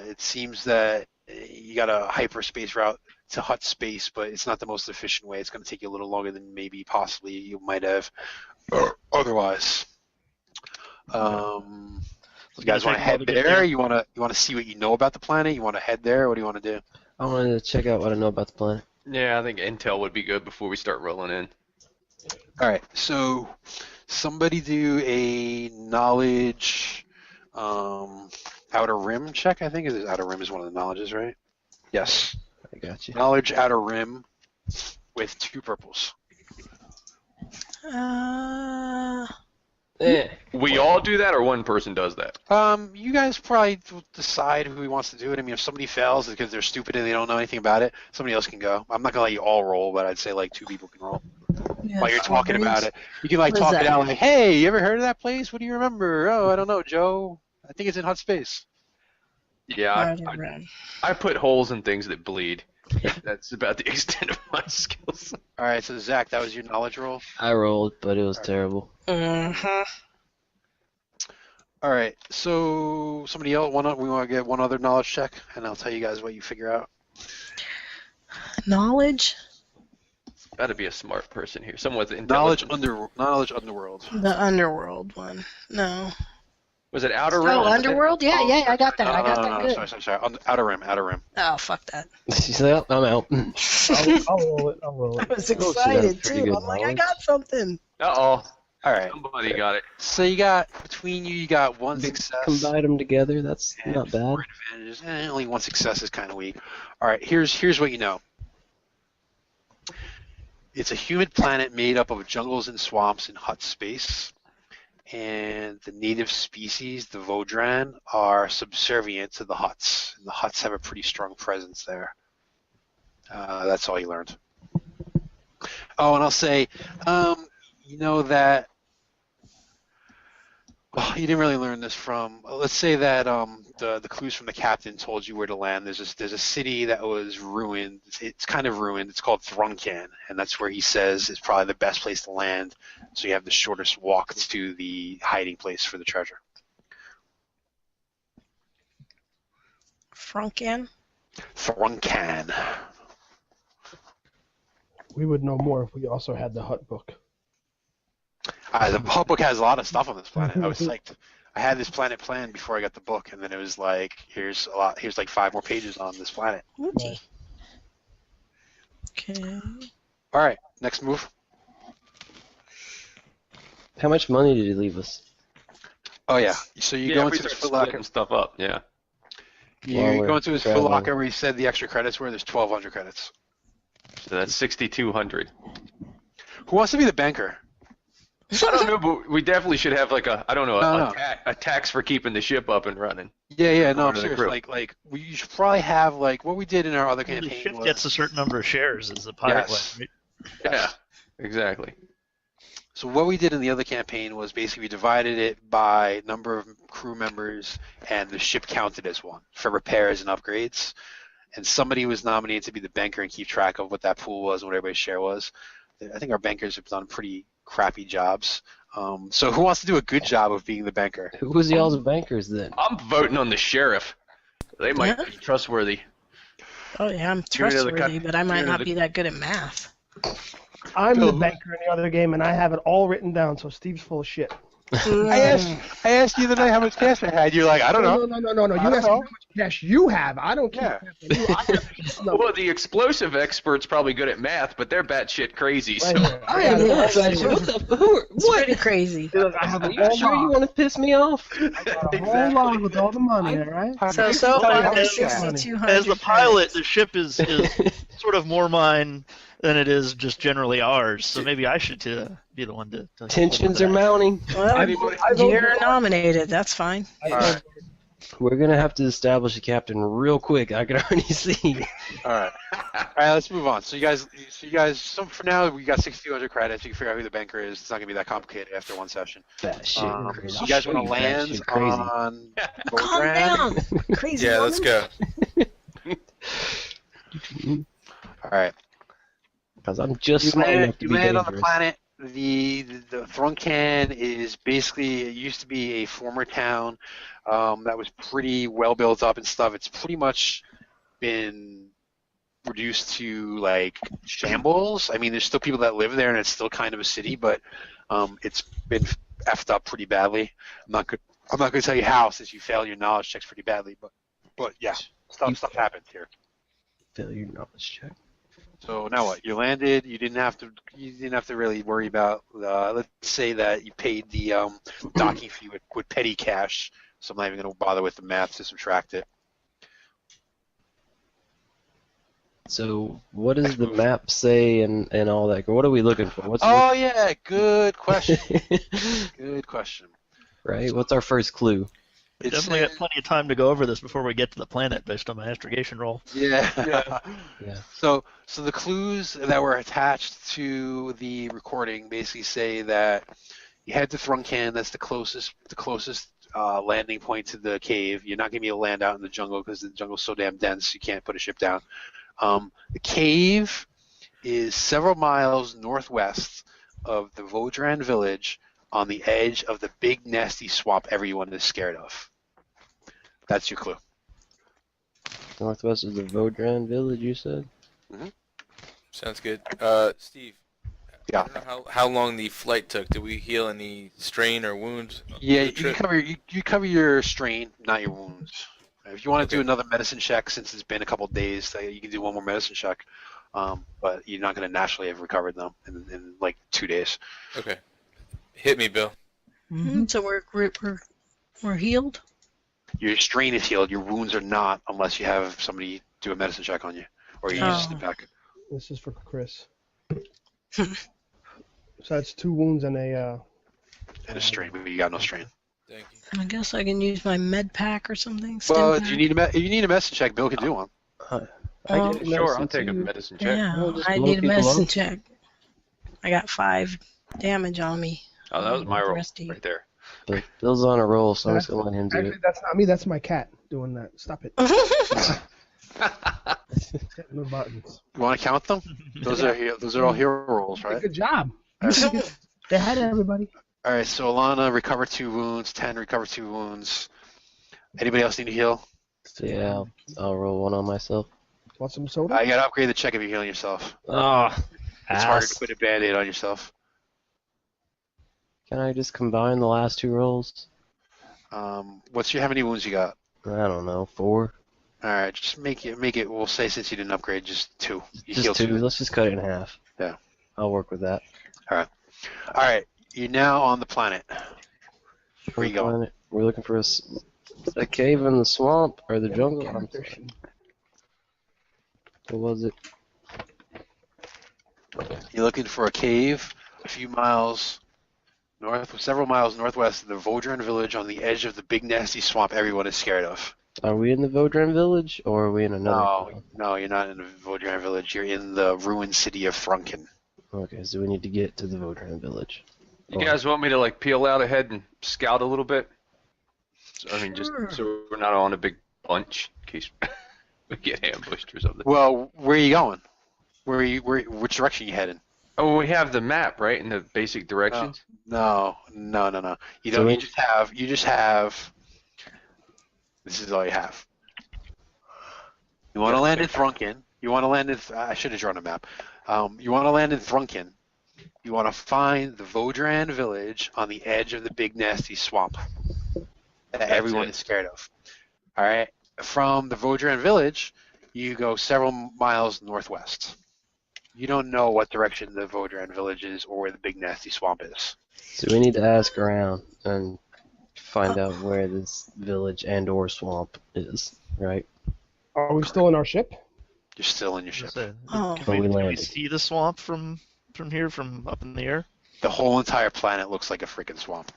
it seems that you got a hyperspace route to Hut space, but it's not the most efficient way. It's going to take you a little longer than maybe possibly you might have otherwise. You guys want to head there? You want to see what you know about the planet? You want to head there? What do you want to do? I wanted to check out what I know about the planet. Yeah, I think intel would be good before we start rolling in. All right, so somebody do a knowledge outer rim check. I think is outer rim is one of the knowledges, right? Yes. I got you. Knowledge outer rim with 2 purples. We all do that, or one person does that? You guys probably decide who wants to do it. I mean, if somebody fails because they're stupid and they don't know anything about it, somebody else can go. I'm not gonna let you all roll, but I'd say like 2 people can roll while you're talking about it. You can like What is talk it that? out like, "Hey, you ever heard of that place? What do you remember? Oh, I don't know, Joe. I think it's in Hut Space." Yeah, I put holes in things that bleed. That's about the extent of my skills. All right, so Zach, that was your knowledge roll. I rolled, but it was terrible. Mm-hmm. All right, so somebody else, we want to get one other knowledge check, and I'll tell you guys what you figure out. Knowledge? Got to be a smart person here. Someone with Knowledge intelligence. knowledge underworld. The underworld one. No. Was it outer rim? Oh, underworld? Yeah, I got that. I got that No, good. sorry. Outer rim. Oh, fuck that. She said, "Oh, I'm out." I'll roll it. I'll roll I it. was Oh, so that's excited pretty too. good I'm like, I knowledge. got something. Uh-oh. All right. Somebody got it. So you got between you got 1 success. Combine them together. That's and not bad. 4 advantages. Only 1 success is kind of weak. All right, here's what you know. It's a humid planet made up of jungles and swamps in Hut space, and the native species, the Vodran, are subservient to the Huts. And the Huts have a pretty strong presence there. That's all you learned. Oh, and I'll say, you know that. Well, you didn't really learn this from. Let's say that the clues from the captain told you where to land. There's a city that was ruined. It's kind of ruined. It's called Thruncan, and that's where he says it's probably the best place to land. So you have the shortest walk to the hiding place for the treasure. Fruncan? Thruncan. We would know more if we also had the Hut book. The Hut book has a lot of stuff on this planet. I was psyched. I had this planet planned before I got the book, and then it was like, here's like 5 more pages on this planet. Wooty. Okay. All right, next move. How much money did he leave us? Oh yeah, so you go into his Foot Locker. splitting stuff up. Yeah. While You we're go into his Foot traveling. Locker where he said the extra credits were. There's 1,200 credits. So that's 6,200. Who wants to be the banker? I don't know, but we definitely should have like a No. a tax for keeping the ship up and running. Yeah, no, Or I'm the serious. crew. Like you should probably have like what we did in our other The campaign ship was. gets a certain number of shares as a pirate Yes. way, right? Yeah, exactly. So what we did in the other campaign was basically we divided it by number of crew members, and the ship counted as one for repairs and upgrades. And somebody was nominated to be the banker and keep track of what that pool was and what everybody's share was. I think our bankers have done pretty crappy jobs. So who wants to do a good job of being the banker? Who was y'all's bankers then? I'm voting on the sheriff. They might Yeah. be trustworthy. Oh yeah, I'm Give me another trustworthy, but I might give me not another- be that good at math. I'm the Bill, banker in the other game, and I have it all written down, so Steve's full of shit. I asked you the night how much cash I had. You're like, I don't know. No. I You don't asked me know. how much cash you have. I don't Yeah. care. You, I have this number Well, the explosive expert's probably good at math, but they're batshit crazy. right So here. Oh, I yeah, got it yeah. all What written down. It's pretty crazy. I have Are a you whole sure you log. want to piss me off? I got a whole log with all the money, all right? So So far, as- there's as- 6,200. As the pilot, the ship is sort of more mine than it is just generally ours. So maybe I should be the one to Tensions are mounting. Well, I vote- you're nominated. That's fine. I All right. We're gonna have to establish a captain real quick. I can already see. All right. All right, let's move on. So you guys, so for now, we got 6,200 credits. You can figure out who the banker is. It's not gonna be that complicated after one session. That shit. crazy. So you guys I'll want to show you that land shit crazy. on Calm Vodran? down, crazy Yeah, woman. let's go. All right. Because I'm just You smart land, enough to you be land on the dangerous. planet. The Thrunken is basically, it used to be a former town that was pretty well built up and stuff. It's pretty much been reduced to like shambles. I mean, there's still people that live there, and it's still kind of a city, but it's been effed up pretty badly. I'm not going to tell you how, since you failed your knowledge checks pretty badly, but yeah, stuff happened here. Failure knowledge check. So now what? You landed. You didn't have to really worry about. Let's say that you paid the docking fee with petty cash. So I'm not even going to bother with the math to subtract it. So what does the map say and all that? What are we looking for? What's Oh yeah, good question. Good question. right? What's our first clue? We definitely got plenty of time to go over this before we get to the planet based on my astrogation roll. Yeah. Yeah. So the clues that were attached to the recording basically say that you head to Thrunken. That's the closest landing point to the cave. You're not going to be able to land out in the jungle because the jungle's so damn dense you can't put a ship down. The cave is several miles northwest of the Vodran village on the edge of the big nasty swamp everyone is scared of. That's your clue. Northwest of the Vodran village, you said? Sounds good. Steve. Yeah. I don't know how long the flight took. Did we heal any strain or wounds? Yeah, for the you trip? cover your strain, not your wounds. If you want to do another medicine check, since it's been a couple of days, you can do one more medicine check. But you're not going to naturally have recovered them in like 2 days. Okay. Hit me, Bill. So we're healed. Your strain is healed. Your wounds are not, unless you have somebody do a medicine check on you, or you use the pack. This is for Chris. So that's 2 wounds and a. And a strain, but you got no strain. Thank you. I guess I can use my med pack or something. Stim Well, pack. if you need a medicine check, Bill can do one. Oh, Sure, I'll take a medicine check. yeah, Well, just I blow need a people medicine up. check. I got 5 damage on me. Oh, that was my roll Rusty. right there. But Bill's on a roll, so I'm just gonna let him do Actually, it. that's not me. That's my cat doing that. Stop it. Hitting the buttons. You want to count them? Those are all hero rolls, right? Good job. They had it, everybody. All right. So Alana, recover 2 wounds. 10, recover 2 wounds. Anybody else need to heal? Yeah, I'll roll one on myself. Want some soda? I gotta upgrade the check if you're healing yourself. Ah, It's harder to put a band-aid on yourself. Can I just combine the last 2 rolls? How many wounds you got? I don't know, 4? All right, just make it. We'll say since you didn't upgrade, just 2. You heal Just 2. 2. Let's just cut it in half. Yeah. I'll work with that. All right, you're now on the planet. Where you going? Planet. We're looking for a cave in the swamp or the jungle. What was it? You're looking for a cave several miles northwest of the Vodran village on the edge of the big nasty swamp everyone is scared of. Are we in the Vodran village or are we in another? No, you're not in the Vodran village. You're in the ruined city of Thrunken. Okay, so we need to get to the Vodran village. You guys want me to like peel out ahead and scout a little bit? So, I mean, just so we're not on a big bunch in case we get ambushed or something. Well, where are you going? Which direction are you heading? Oh, we have the map, right, and the basic directions. No. You don't. So You just have. This is all you have. You want to land in Thrunken. I should have drawn a map. You want to land in Thrunken. You want to find the Vodran village on the edge of the big nasty swamp that everyone is scared of. All right. From the Vodran village, you go several miles northwest. You don't know what direction the Vodran village is or where the big nasty swamp is. So we need to ask around and find out where this village and or swamp is, right? Are we still in our ship? You're still in your ship. Oh. When we Can we landed. see the swamp from here, from up in the air? The whole entire planet looks like a freaking swamp.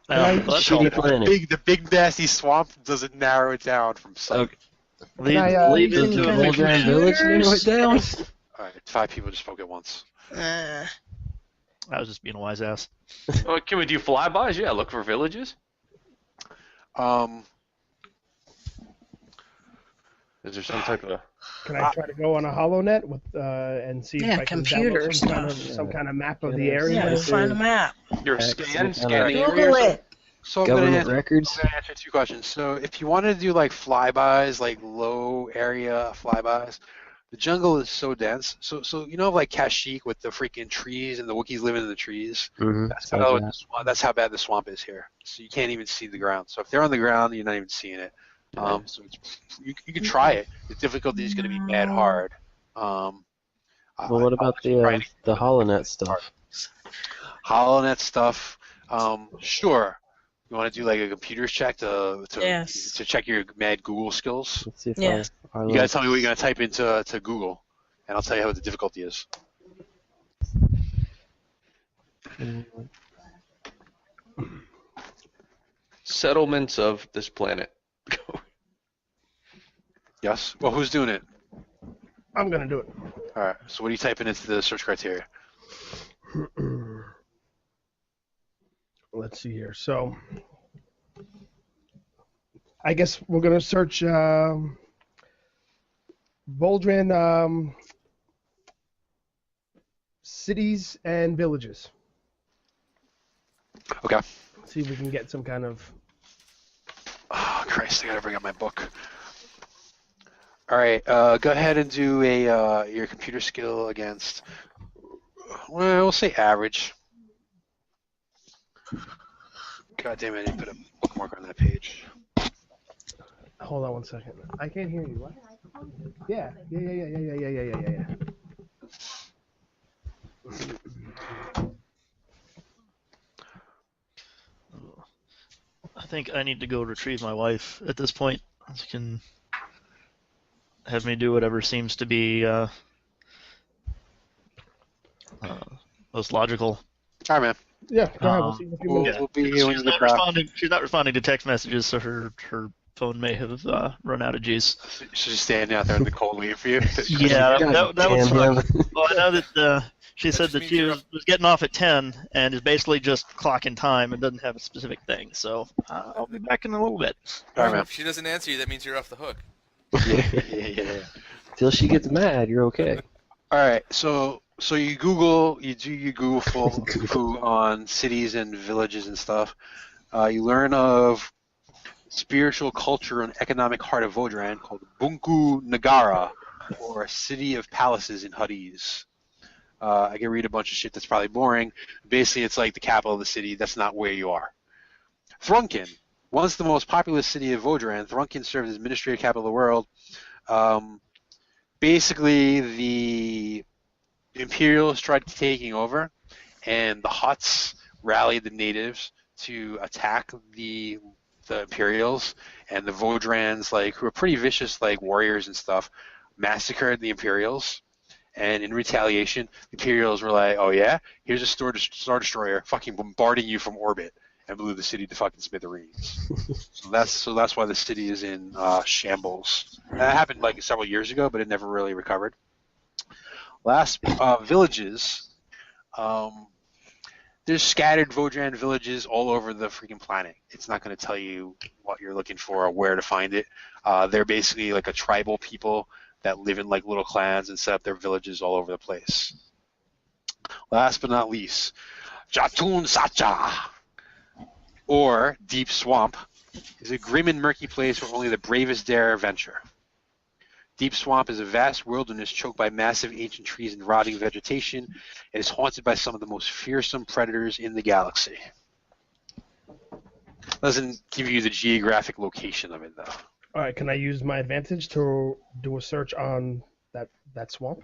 Now, that's Shitty helpful. planet. The big nasty swamp doesn't narrow it down from sight. Okay. Leave, I, leave Does it the to Voldran Voldran Village narrow it down? All right, 5 people just spoke at once. I was just being a wise ass. Oh, can we do flybys? Yeah, look for villages. Is there some type of? Can I try to go on a HoloNet with and see Yeah, if I can computer download some stuff. kind of map of the Yeah, area? Yeah, find a map. Your Hex, scan some the kind of- area. Google it. So I'm gonna Government records. answer 2 questions. So if you wanted to do like flybys, like low area flybys, the jungle is so dense. So you know like Kashyyyk with the freaking trees and the Wookiees living in the trees. Mm-hmm. That's how bad the swamp is here. So you can't even see the ground. So if they're on the ground, you're not even seeing it. So you can try it. The difficulty is going to be mad hard. Well, what about the HoloNet stuff? HoloNet stuff? Sure. You want to do like a computer's check to Yes. check your mad Google skills? Let's see if Yeah. You gotta tell me what you're gonna type into Google, and I'll tell you what the difficulty is. Settlements of this planet. Yes. Well, who's doing it? I'm gonna do it. All right. So what are you typing into the search criteria? Let's see here. So, I guess we're gonna search Voldran cities and villages. Okay. See if we can get some kind of. Oh Christ! I gotta bring up my book. All right. Go ahead and do a your computer skill against. Well, we'll say average. God damn it! I didn't put a bookmark on that page. Hold on one second. I can't hear you. What? Yeah. I think I need to go retrieve my wife at this point. She can have me do whatever seems to be most logical. All right, man. Yeah. Go ahead. We'll see in a few We'll, minutes. we'll be here when She's you not get back. responding. She's not responding to text messages, so her phone may have run out of juice. She's just standing out there in the cold waiting for you. Yeah, that was fun. Damn him. Well, I know that she said just that means she you're was getting off at 10 and is basically just clocking time and doesn't have a specific thing. So I'll be back in a little bit. All right, man. If she doesn't answer you, that means you're off the hook. Yeah. Till she gets mad, you're okay. All right, so you do your Google full on cities and villages and stuff. You learn of spiritual culture and economic heart of Voldran called Bunku Nagara, or City of Palaces in Hades. I can read a bunch of shit that's probably boring. Basically, it's like the capital of the city. That's not where you are. Thrunken, once the most populous city of Voldran, Thrunken served as administrative capital of the world. Basically, the Imperials tried taking over, and the Huts rallied the natives to attack the Imperials, and the Vodrans, like, who are pretty vicious, like warriors and stuff, massacred the Imperials. And in retaliation, the Imperials were like, "Oh yeah, here's a Star Destroyer, fucking bombarding you from orbit," and blew the city to fucking smithereens. so that's why the city is in shambles. That happened like several years ago, but it never really recovered. Last, villages. There's scattered Voldran villages all over the freaking planet. It's not going to tell you what you're looking for or where to find it. They're basically like a tribal people that live in like little clans and set up their villages all over the place. Last but not least, Jatun Sacha, or Deep Swamp, is a grim and murky place where only the bravest dare venture. Deep Swamp is a vast wilderness choked by massive ancient trees and rotting vegetation, and is haunted by some of the most fearsome predators in the galaxy. Doesn't give you the geographic location of it, though. All right. Can I use my advantage to do a search on that swamp?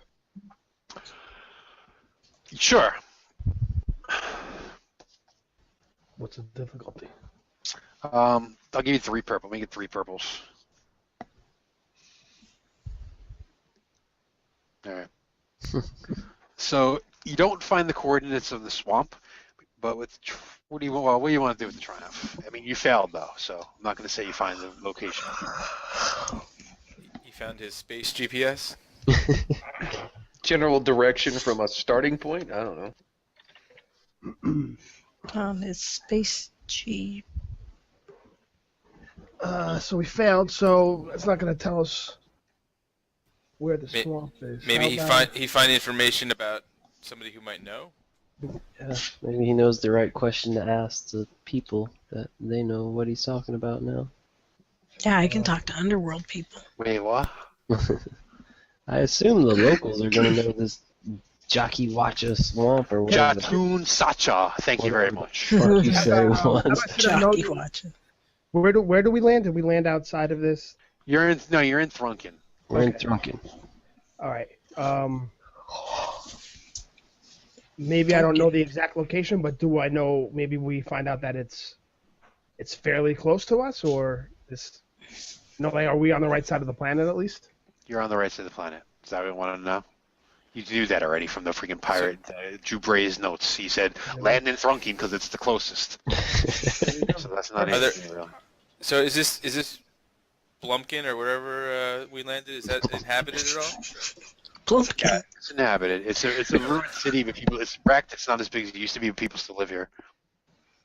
Sure. What's the difficulty? I'll give you 3 purple. Make it 3 purples. All right. So you don't find the coordinates of the swamp, but with What do you want to do with the Triumph? I mean, you failed though, so I'm not going to say you find the location. He found his space GPS. General direction from a starting point? I don't know. His space G. So we failed. So it's not going to tell us where the May- swamp is. Maybe How he find information about somebody who might know. Yeah, maybe he knows the right question to ask to people that they know what he's talking about now. Yeah, I can talk to underworld people. Wait, what? I assume the locals are going to know this Jockey Watcha swamp or whatever. Jatun Sacha. Thank you very much. Fuck you say it How was. about should I know- Jockey watching. Where do we land? Did we land outside of this? You're in Thrunken. We're in Okay. Thrunken. All right. Maybe I don't know the exact location, but do I know? Maybe we find out that it's fairly close to us, or this. No, like, are we on the right side of the planet at least? You're on the right side of the planet. Is that what you want to know? You knew that already from the freaking pirate Drew Bray's notes. He said land in Thrunken because it's the closest. So that's not Are there- anything really. So is this Blumpkin or wherever we landed? Is that inhabited at all? Plumpkin. Yeah, it's inhabited. It's a ruined city, but people. It's wrecked. It's not as big as it used to be, but people still live here.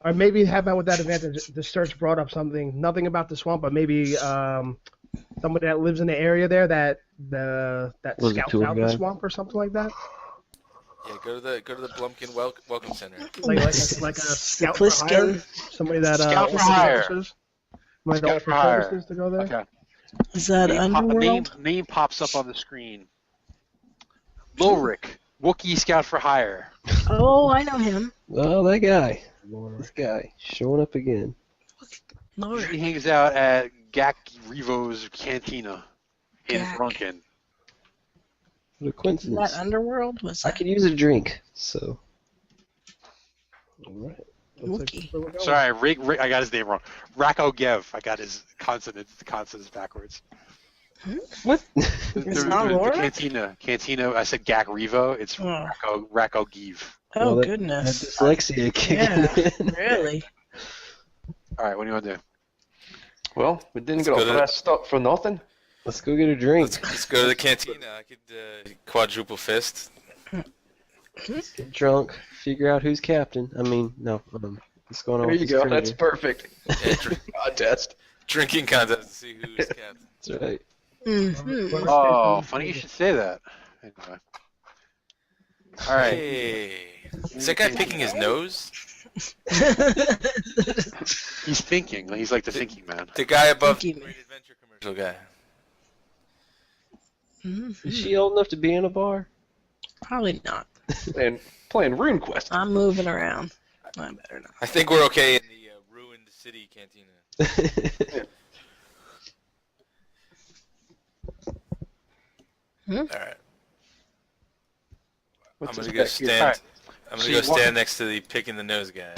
Or maybe have that with that advantage. The search brought up nothing about the swamp, but maybe somebody that lives in the area there that Was a scouts tour out the guide? swamp or something like that. Yeah, go to the Blumpkin welcome center. Like a scout for Pliskin. hire. Somebody that Scout for offers hire. services. Somebody that Scout offers for hire. services to go there. Okay. Is that underworld? Name pops up on the screen. Lulric, Wookiee Scout for Hire. Oh, I know him. Oh, that guy. This guy showing up again. Lord. He hangs out at Gak Revo's Cantina in Gak. Thrunken. What a Is coincidence. that underworld? Was I that could use a drink, so. Alright. Wookiee? Where we're going. Sorry, Rick, I got his name wrong. Rako Gev. I got his consonants backwards. What? It's not the Lulric? Cantina. I said Gak Revo. It's Oh. Rako Gev. Oh, Well, that goodness. dyslexia kicking Yeah, in. really? All right, what do you want to do? Well, we didn't Let's get go a to- fast stop for nothing. Let's go get a drink. Let's go to the cantina. I could quadruple fist. Get drunk. Figure out who's captain. I mean, no. What's going on There with you this go. trivia? That's perfect. Yeah, Contest. drinking contest to see who's captain. That's right. Mm-hmm. Oh, funny you should say that. Anyway. All right. Hey, is that guy picking his nose? He's thinking. He's like the thinking man. The guy above the Thinking. Great Adventure commercial guy. Is she old enough to be in a bar? Probably not. Playing RuneQuest. I'm moving around. I better not. I think we're okay in the ruined city cantina. All right. What's I'm this gonna go back here? stand. Alright. I'm So gonna you go walk- stand next to the picking the nose guy.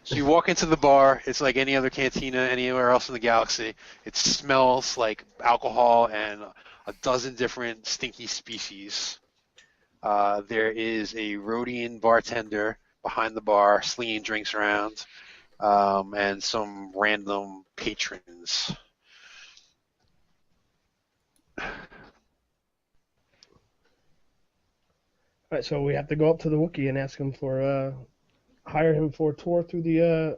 So you walk into the bar. It's like any other cantina anywhere else in the galaxy. It smells like alcohol and a dozen different stinky species. There is a Rhodian bartender behind the bar slinging drinks around, and some random patrons. All right, so we have to go up to the Wookiee and ask him for hire him for a tour through the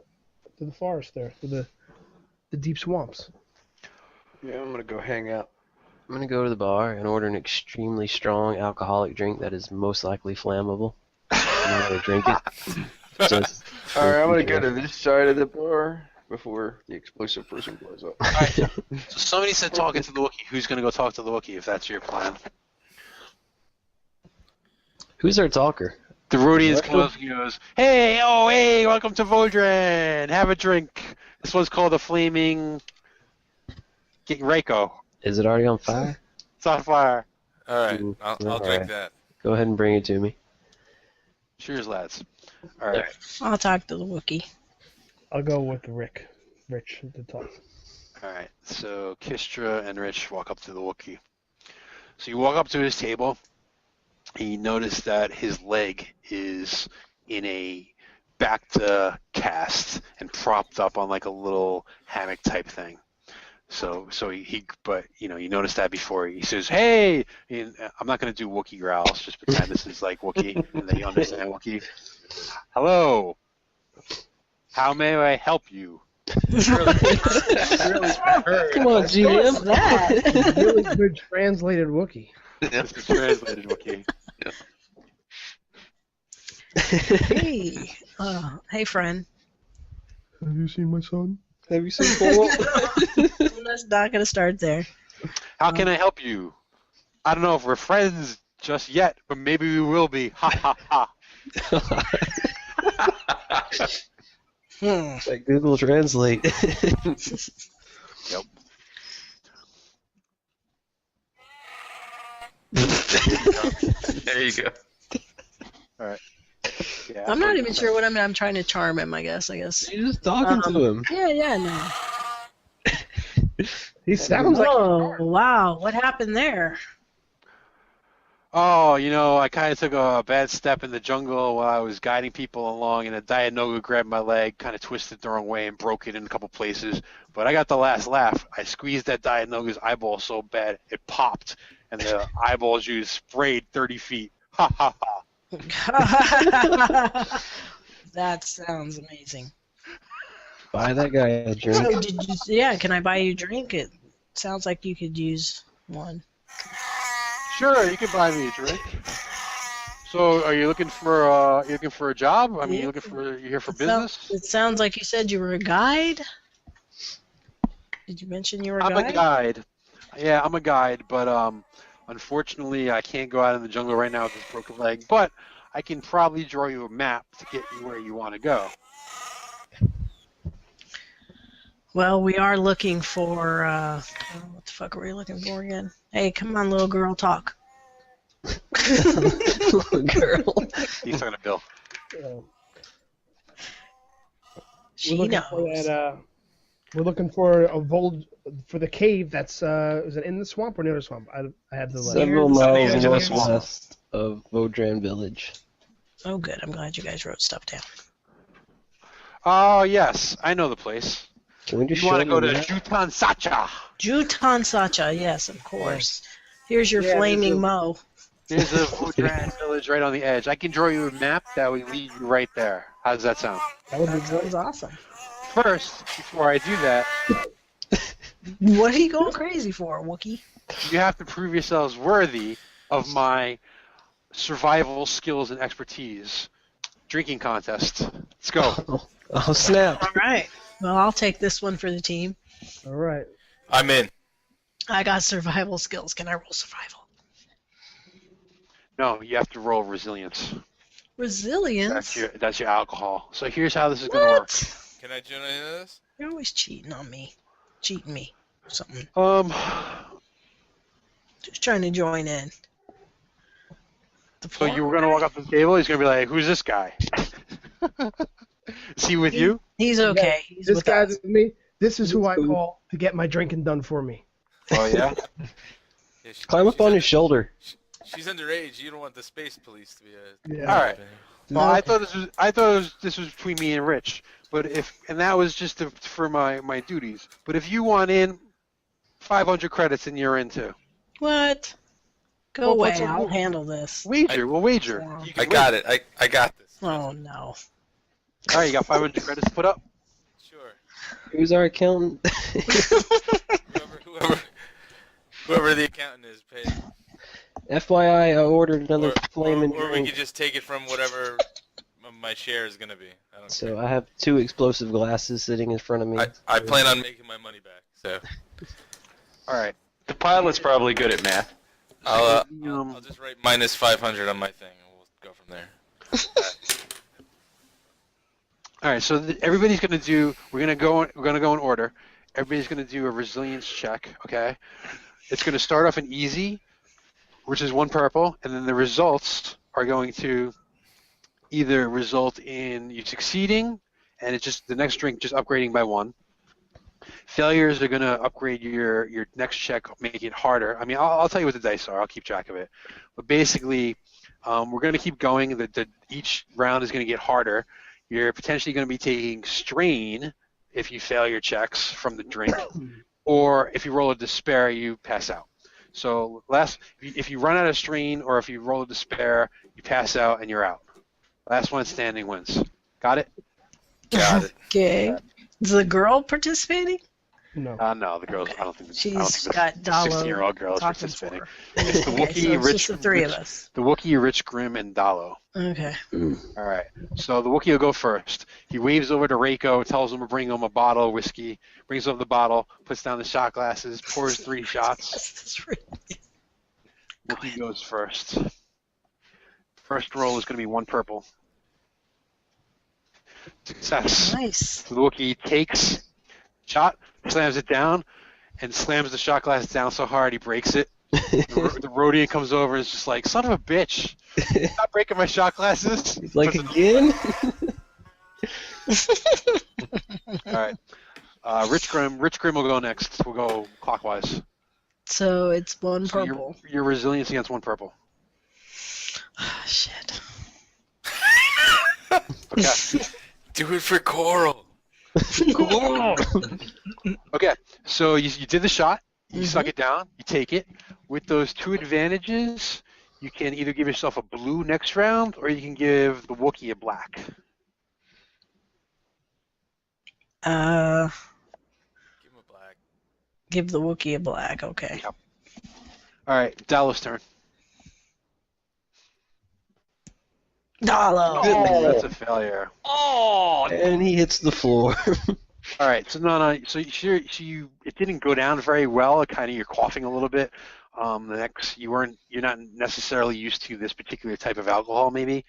forest there, through the deep swamps. Yeah, I'm gonna go hang out. I'm gonna go to the bar and order an extremely strong alcoholic drink that is most likely flammable. I'm not gonna drink it. Just All right, I'm gonna go to this side of the bar before the explosive person blows up. So somebody said talking to the Wookiee. Who's going to go talk to the Wookiee if that's your plan? Who's our talker? The Rhodians come up and goes, hey, welcome to Vodran. Have a drink. This one's called the Flaming Reiko. Is it already on fire? It's on fire. All right, Ooh, I'll alright. drink that. Go ahead and bring it to me. Cheers, lads. All right. I'll talk to the Wookiee. I'll go with Rich to talk. All right. So Kistra and Rich walk up to the Wookiee. So you walk up to his table. And you notice that his leg is in a back to cast and propped up on like a little hammock type thing. So but you noticed that before. He says, "Hey," and I'm not gonna do Wookiee growls. Just pretend this is like Wookiee, and they understand Wookiee. "Hello, how may I help you?" Come on, GM. that? Really good translated Wookiee. This is translated Wookiee. Hey, hey, friend. Have you seen my son? Have you seen Paul? Let's not gonna start there. How can I help you? I don't know if we're friends just yet, but maybe we will be. Ha ha ha. Like Google Translate. Yep. There you go. Yeah, I'm not even sure what I'm trying to charm him. I guess. You're just talking to him. Yeah, no. He sounds like. Oh, wow. What happened there? Oh, I kind of took a bad step in the jungle while I was guiding people along, and a Dianoga grabbed my leg, kind of twisted the wrong way, and broke it in a couple places. But I got the last laugh. I squeezed that Dianoga's eyeball so bad it popped, and the eyeball juice sprayed 30 feet. Ha ha ha. That sounds amazing. Buy that guy a drink. So yeah, can I buy you a drink? It sounds like you could use one. Sure, you can buy me a drink. So, are you looking for a job? I mean, you here for business? It sounds like you said you were a guide. Did you mention you were a I'm guide? a guide. Yeah, I'm a guide, but unfortunately, I can't go out in the jungle right now with this broken leg. But I can probably draw you a map to get you where you want to go. Well, we are looking for, what the fuck are we looking for again? Hey, come on, little girl, talk. Little girl. He's talking to Bill. She We're looking knows. for that, we're looking for for the cave that's is it in the swamp or near the swamp? I had the Several Near the miles swamp. northwest of Vodran Village. Oh, good. I'm glad you guys wrote stuff down. Oh, yes, I know the place. Can we just You want to show go to them that? Jutan Sacha. Jutan Sacha, yes, of course. Here's your Yeah, flaming there's a- mo. There's a Vodran village right on the edge. I can draw you a map that would lead you right there. How does that sound? That would be That great. sounds awesome. First, before I do that, What are you going crazy for, Wookie? you have to prove yourselves worthy of my survival skills and expertise. Drinking contest. Let's go. Oh, snap. All right. Well, I'll take this one for the team. All right. I'm in. I got survival skills. Can I roll survival? No, you have to roll resilience. Resilience? That's your alcohol. So here's how this is going to work. What? Can I join any of this? You're always cheating on me. Cheating me. Or something. Just trying to join in. So you were going to walk up to the table, he's going to be like, who's this guy? Is he with you? He's okay. He's This with guy's us. with me. This is who I call to get my drinking done for me. Oh, yeah? Yeah, Climb up she's on his shoulder. She's underage. You don't want the space police to be a. Yeah. All right. Well, I thought this was between me and Rich, and that was just for my duties. But if you want in, 500 credits and you're in too. What? Go Well, away. what's up? I'll handle this. We'll wager. You can I got it. I got this. Oh, no. All right, you got 500 credits to put up. Sure. Who's our accountant? Whoever the accountant is, pay. FYI, I ordered another flaming or we drink. could just take it from whatever my share is gonna be. I don't So I have 2 explosive glasses sitting in front of me. care. I plan on making my money back. So All right. The pilot's probably good at math. I'll Um, I'll just write minus 500 on my thing, and we'll go from there. All right. So everybody's gonna do. We're gonna go in order. Everybody's gonna do a resilience check. Okay. It's gonna start off in easy, which is 1 purple, and then the results are going to either result in you succeeding, and it's just the next drink just upgrading by 1. Failures are going to upgrade your next check, make it harder. I mean, I'll tell you what the dice are. I'll keep track of it. But basically, we're going to keep going. Each round is going to get harder. You're potentially going to be taking strain if you fail your checks from the drink, or if you roll a despair, you pass out. So if you run out of strain or if you roll a despair, you pass out and you're out. Last one standing wins. Got it? Got it. Okay. Is the girl participating? No. No, the girls. I don't think. She's got the Dalo 16-year-old girl is talking for participating. her. It's the Okay, Wookiee, so it's Rich, just the three of Rich- us. The Wookiee, Rich, Grim, and Dalo. Okay. All right. So the Wookiee will go first. He waves over to Reiko, tells him to bring him a bottle of whiskey, brings over the bottle, puts down the shot glasses, pours 3 shots. This is really- Wookiee goes first. First roll is going to be 1 purple. Success. Nice. So the Wookiee takes shot, slams it down, and slams the shot glass down so hard he breaks it. The Rodian comes over and is just like, son of a bitch, stop breaking my shot glasses. He's like, Puts it- again? All right. Rich Grim will go next. We'll go clockwise. So it's 1 So purple. your resilience against 1 purple. Shit. Okay. Do it for Coral. Okay. So you did the shot. You suck it down. You take it. With those 2 advantages, you can either give yourself a blue next round, or you can give the Wookiee a black. Give him a black. Give the Wookiee a black. Okay. All right. Dalo's turn. Dalo. That's a failure. And he hits the floor. All right, so no, so it didn't go down very well. You're coughing a little bit. You're not necessarily used to this particular type of alcohol, maybe.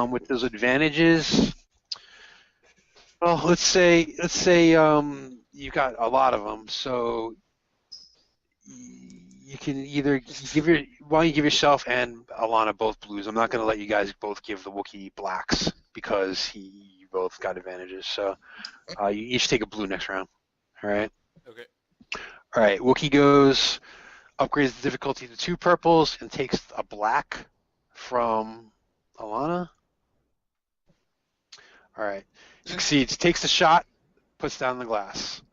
With those advantages, well, let's say you got a lot of them, so you can either why don't you give yourself and Alana both blues. I'm not going to let you guys both give the Wookiee blacks because you both got advantages. So you each take a blue next round. All right. Okay. All right. Wookiee goes, upgrades the difficulty to 2 purples, and takes a black from Alana. All right. Succeeds. Takes the shot, puts down the glass.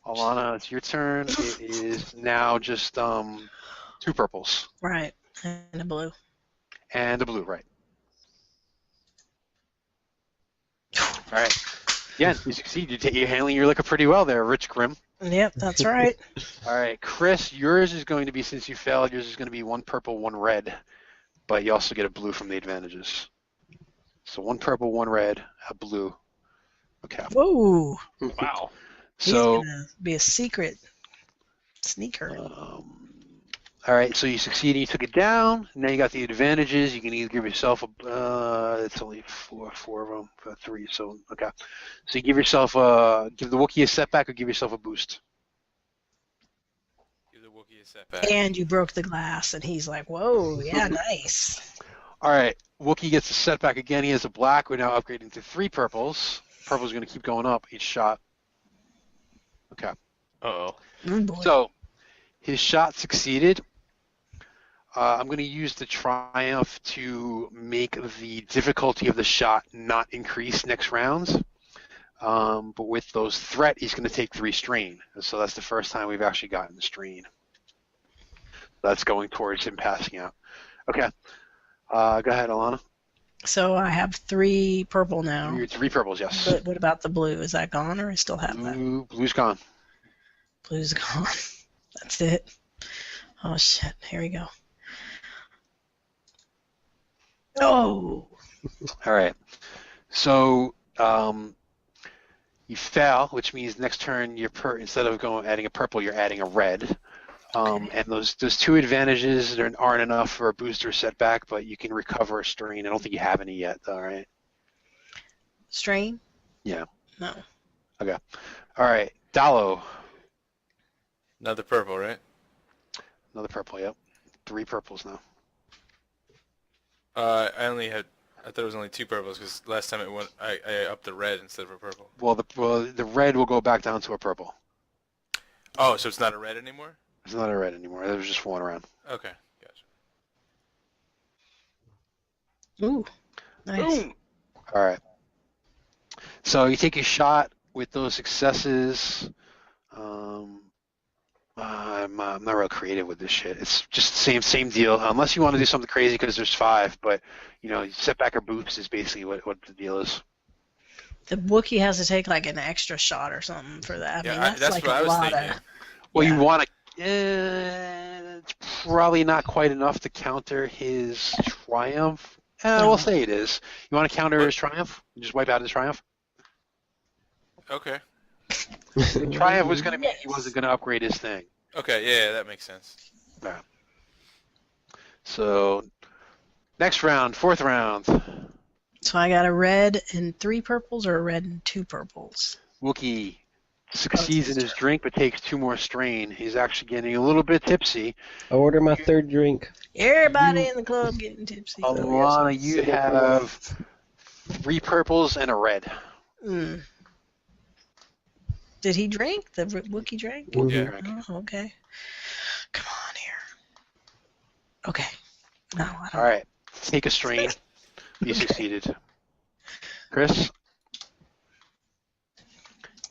Alana, it's your turn. It is now just 2 purples Right. And a blue. and a blue, right? All right. Yeah, you succeed. You're handling your liquor pretty well there, Rich Grim. Yep, that's right. All right, Chris, yours is going to be, since you failed, yours is going to be 1 purple, 1 red, but you also get a blue from the advantages. So 1 purple, 1 red, a blue. Okay. Whoa. Wow. He's So, gonna be a secret sneaker. all right, so you succeeded, you took it down. Now you got the advantages. You can either give yourself it's only four of them, 3. So okay, so you give yourself give the Wookiee a setback or give yourself a boost. Give the Wookiee a setback. And you broke the glass, and he's like, "Whoa, yeah, nice." All right, Wookiee gets a setback again. He has a black. We're now upgrading to 3 purples. Purple's going to keep going up each shot. Okay. Uh-oh. Oh, boy. So his shot succeeded. I'm going to use the triumph to make the difficulty of the shot not increase next rounds. But with those threat, he's going to take 3 strain. So that's the first time we've actually gotten the strain. That's going towards him passing out. Okay. Go ahead, Alana. So I have 3 purple now. 3 purples, yes. But what about the blue? Is that gone, or I still have that? Blue's gone. Blue's gone. That's it. Oh shit! Here we go. Oh. All right. So you fail, which means next turn instead of adding a purple, you're adding a red. And those 2 advantages aren't enough for a boost or setback, but you can recover a strain. I don't think you have any yet, though, right? Strain? Yeah. No. Okay. All right. Dalo. Another purple, right? Another purple, yep. 3 purples now. I thought it was only 2 purples because last time I upped the red instead of a purple. Well, the red will go back down to a purple. Oh, so it's not a red anymore? It's not a red anymore. There was just 1 around. Okay, gotcha. Ooh. Nice. All right. So you take a shot with those successes. I'm not real creative with this shit. It's just same deal. Unless you want to do something crazy because there's 5, but setback or boost is basically what the deal is. The Wookiee has to take like an extra shot or something for that. I mean, that's that's like what I a was lot thinking. of. Well, Yeah. you want to. It's probably not quite enough to counter his triumph. We'll say it is. You want to counter his triumph? Just wipe out his triumph. Okay. The triumph was going to mean he Yes. wasn't going to upgrade his thing. Okay, yeah, that makes sense. So, next round, 4th round. So I got a red and 3 purples, or a red and 2 purples. Wookiee succeeds in his drink, but takes 2 more strain. He's actually getting a little bit tipsy. I order my 3rd drink. Everybody in the club getting tipsy. Alana, you have 3 purples and a red. Mm. Did he drink? The Wookiee drank? Mhm. Oh, okay. Come on here. Okay. No, I don't. All right, take a strain. You succeeded. Chris,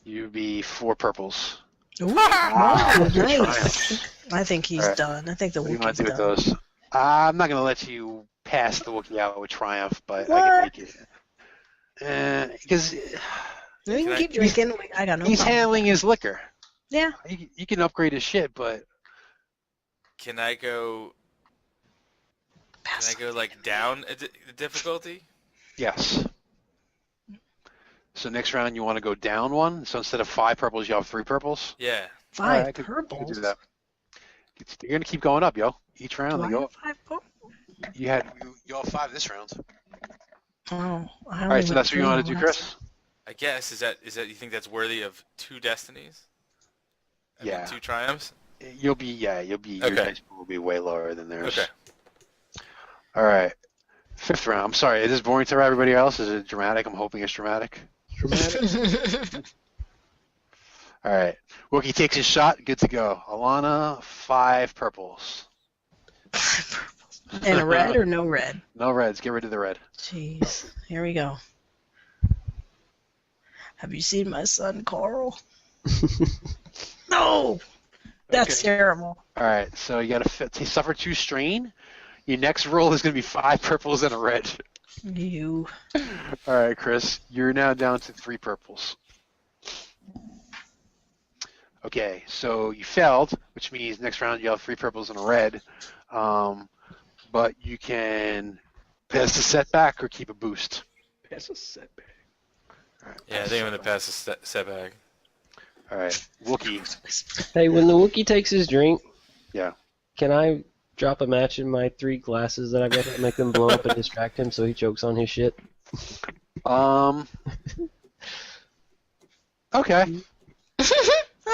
you'd be 4 purples. Ooh, wow, Good nice. I think he's All right. done. I think the What do you want Wookiee's to do with done. those? I'm not going to let you pass the Wookiee out with triumph, but I What? can make it. Because You Can can I- keep drinking. I got no he's problem. handling his liquor. Yeah. You can upgrade his shit, but Can I go? Can I go like down the difficulty? yes. So next round you want to go down 1. So instead of 5 purples, you have 3 purples. Yeah. 5 All right, I could purples. do that. You're gonna keep going up, yo. Each round Do they I go have up. 5 purples? You have 5 this round. Oh, All right, so that's what you want to do, Chris? I guess is that you think that's worthy of 2 destinies? I mean, Yeah. 2 triumphs. You'll be. Your Okay. dice pool will be way lower than theirs. Okay. All right. 5th round. I'm sorry. Is this boring to everybody else? Is it dramatic? I'm hoping it's dramatic. All right. Wookiee takes his shot. Good to go. Alana, 5 purples. 5 purples. And a red or no red? No reds. Get rid of the red. Jeez. Here we go. Have you seen my son, Carl? No! That's Okay. terrible. All right. So you got to suffer 2 strain. Your next roll is going to be 5 purples and a red. You. All right, Chris. You're now down to 3 purples. Okay, so you failed, which means next round you have 3 purples and a red. But you can pass the setback or keep a boost. Pass a setback. All right, Yeah, I think I'm gonna pass the setback. All right, Wookiee. Hey, when the Wookiee takes his drink, Yeah. can I drop a match in my 3 glasses that I've got to make them blow up and distract him so he chokes on his shit? Okay.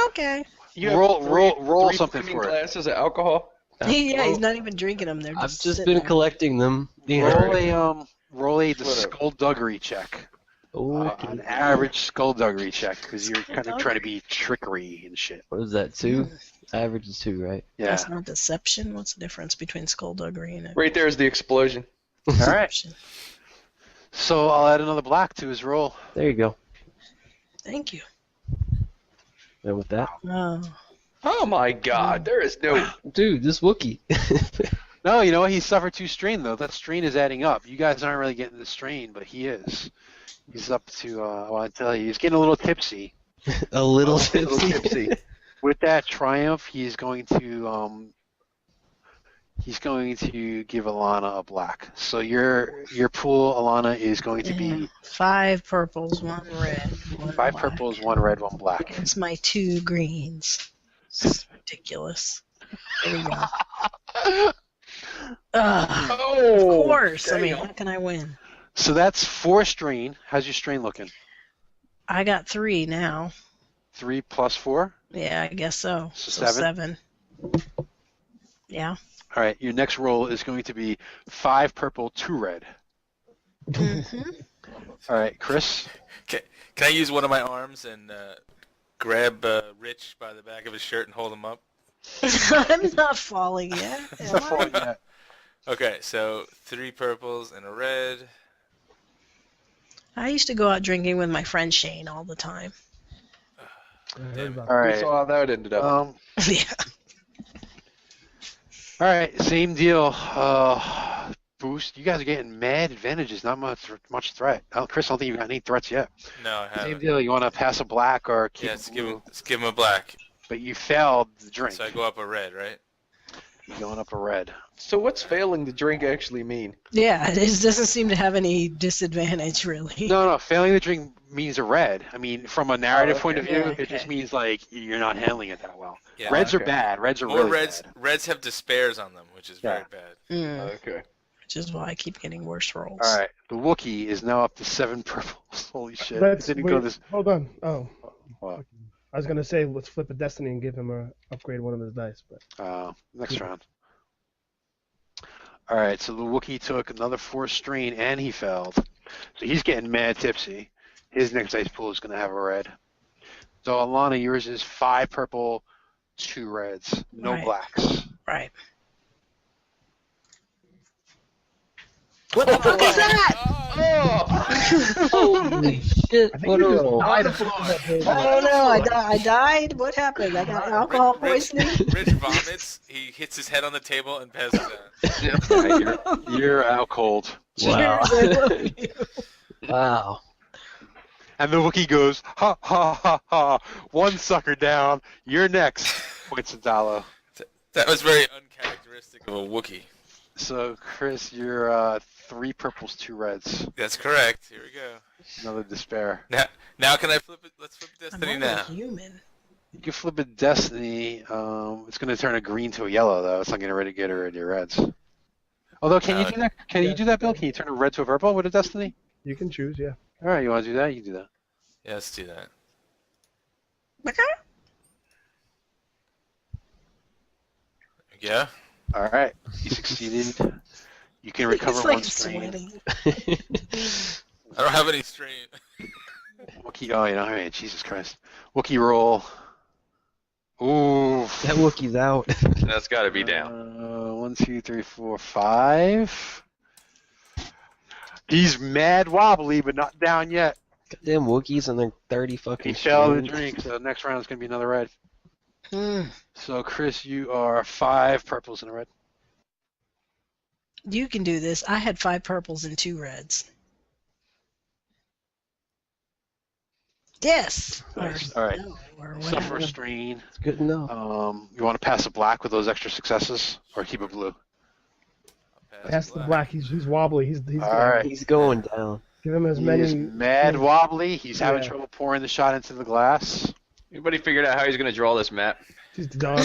Okay. You have Roll three something flaming for it. glasses of alcohol. He's not even drinking them. They're just I've just sitting been there. collecting them. Roll a Whatever. skullduggery check. Okay. An average skullduggery check, because you're kind of trying to be trickery and shit. What is that, 2? Average is 2, right? Yeah. That's not deception. What's the difference between skullduggery and Right there is the explosion. All right. deception? So I'll add another black to his roll. There you go. Thank you. And with that, Oh. Oh my God, there is no. dude, this Wookiee. No, you know what? He suffered 2 strain, though. That strain is adding up. You guys aren't really getting the strain, but he is. He's up to, I want to tell you, he's getting a little tipsy. a little A little tipsy. tipsy. With that triumph, he's going to give Alana a black. So your pool, Alana, is going to Yeah. be 5 purples, 1 red, 1 5 black. purples, 1 red, 1 black. It's my 2 greens. It's ridiculous. There we go. Ugh, of Oh, course. I mean, damn. how can I win? So that's 4 strain. How's your strain looking? I got 3 now. 3 plus 4? Yeah, I guess so. So So 7? 7. Yeah. All right, your next roll is going to be 5 purple, 2 red. hmm All right, Chris. Can I use one of my arms and grab Rich by the back of his shirt and hold him up? I'm not falling yet. It's am not I? falling yet. Okay, so 3 purples and a red. I used to go out drinking with my friend Shane all the time. I heard Damn it. about All We right. saw how that ended up. Yeah. All right, same deal. Boost. You guys are getting mad advantages, not much threat. Chris, I don't think you've got any threats yet. No, I Same haven't. deal. You want to pass a black or keep Yeah, a let's give, blue, let's give him a black. but you failed the drink. So I go up a red, right? You're going up a red. So what's failing the drink actually mean? Yeah, it doesn't seem to have any disadvantage, really. No, failing the drink means a red. I mean, from a narrative point of view, Yeah, it just okay. means like you're not handling it that well. Yeah. Reds are Okay. bad. Reds are Or really reds. bad. Reds have despairs on them, which is very Yeah. bad. Okay. Which is why I keep getting worse rolls. All right, the Wookiee is now up to 7 purples. Holy shit! Let's It didn't go wait, this. hold on. Oh, What? I was gonna say let's flip a destiny and give him a upgrade one of his dice, but Next round. All right, so the Wookiee took another 4 strain and he failed. So he's getting mad tipsy. His next dice pool is going to have a red. So Alana, yours is 5 purple, 2 reds, no Right. blacks. Right. What the fuck is that? Holy shit! I think What a you just roll! died of something that page. I don't know. I died. What happened? I got alcohol poisoning. Rich vomits. He hits his head on the table and passes out. Yeah, you're out cold. Wow. Cheers, I love you. Wow. And the Wookiee goes, ha ha ha ha, 1 sucker down, you're next. Points to Dalo. That was very uncharacteristic of a Wookiee. So Chris, you're 3 purples, 2 reds. That's correct. Here we go. Another despair. Now can I flip it? Let's flip I'm Destiny only now. human. You can flip a Destiny. It's going to turn a green to a yellow, though. It's not going to get rid of your reds. Although, can you do that? Can you do that, Bill? Can you turn a red to a purple with a Destiny? You can choose, yeah. All right, you want to do that? You can do that. Yeah, let's do that. Yeah. All right, you succeeded. You can recover He's 1 like strain. sweating. I don't have any strain. Wookiee, oh, you know, hey, Jesus Christ. Wookiee roll. Ooh. That Wookiee's out. That's got to be down. 1, 2, 3, 4, 5. He's mad wobbly, but not down yet. Goddamn Wookiees and their 30 fucking He failed the strains. drink, so next round is going to be another red. Mm. So, Chris, you are 5 purples and a red. You can do this. I had 5 purples and 2 reds. Yes. Nice. Or All right. no, or Suffer whatever. a strain. It's good enough. You want to pass a black with those extra successes, or keep it blue? Pass the black. He's wobbly. He's All right. He's going down. Give him as He many. is mad wobbly. He's having Yeah. trouble pouring the shot into the glass. Anybody figured out how he's going to draw this map? He's done.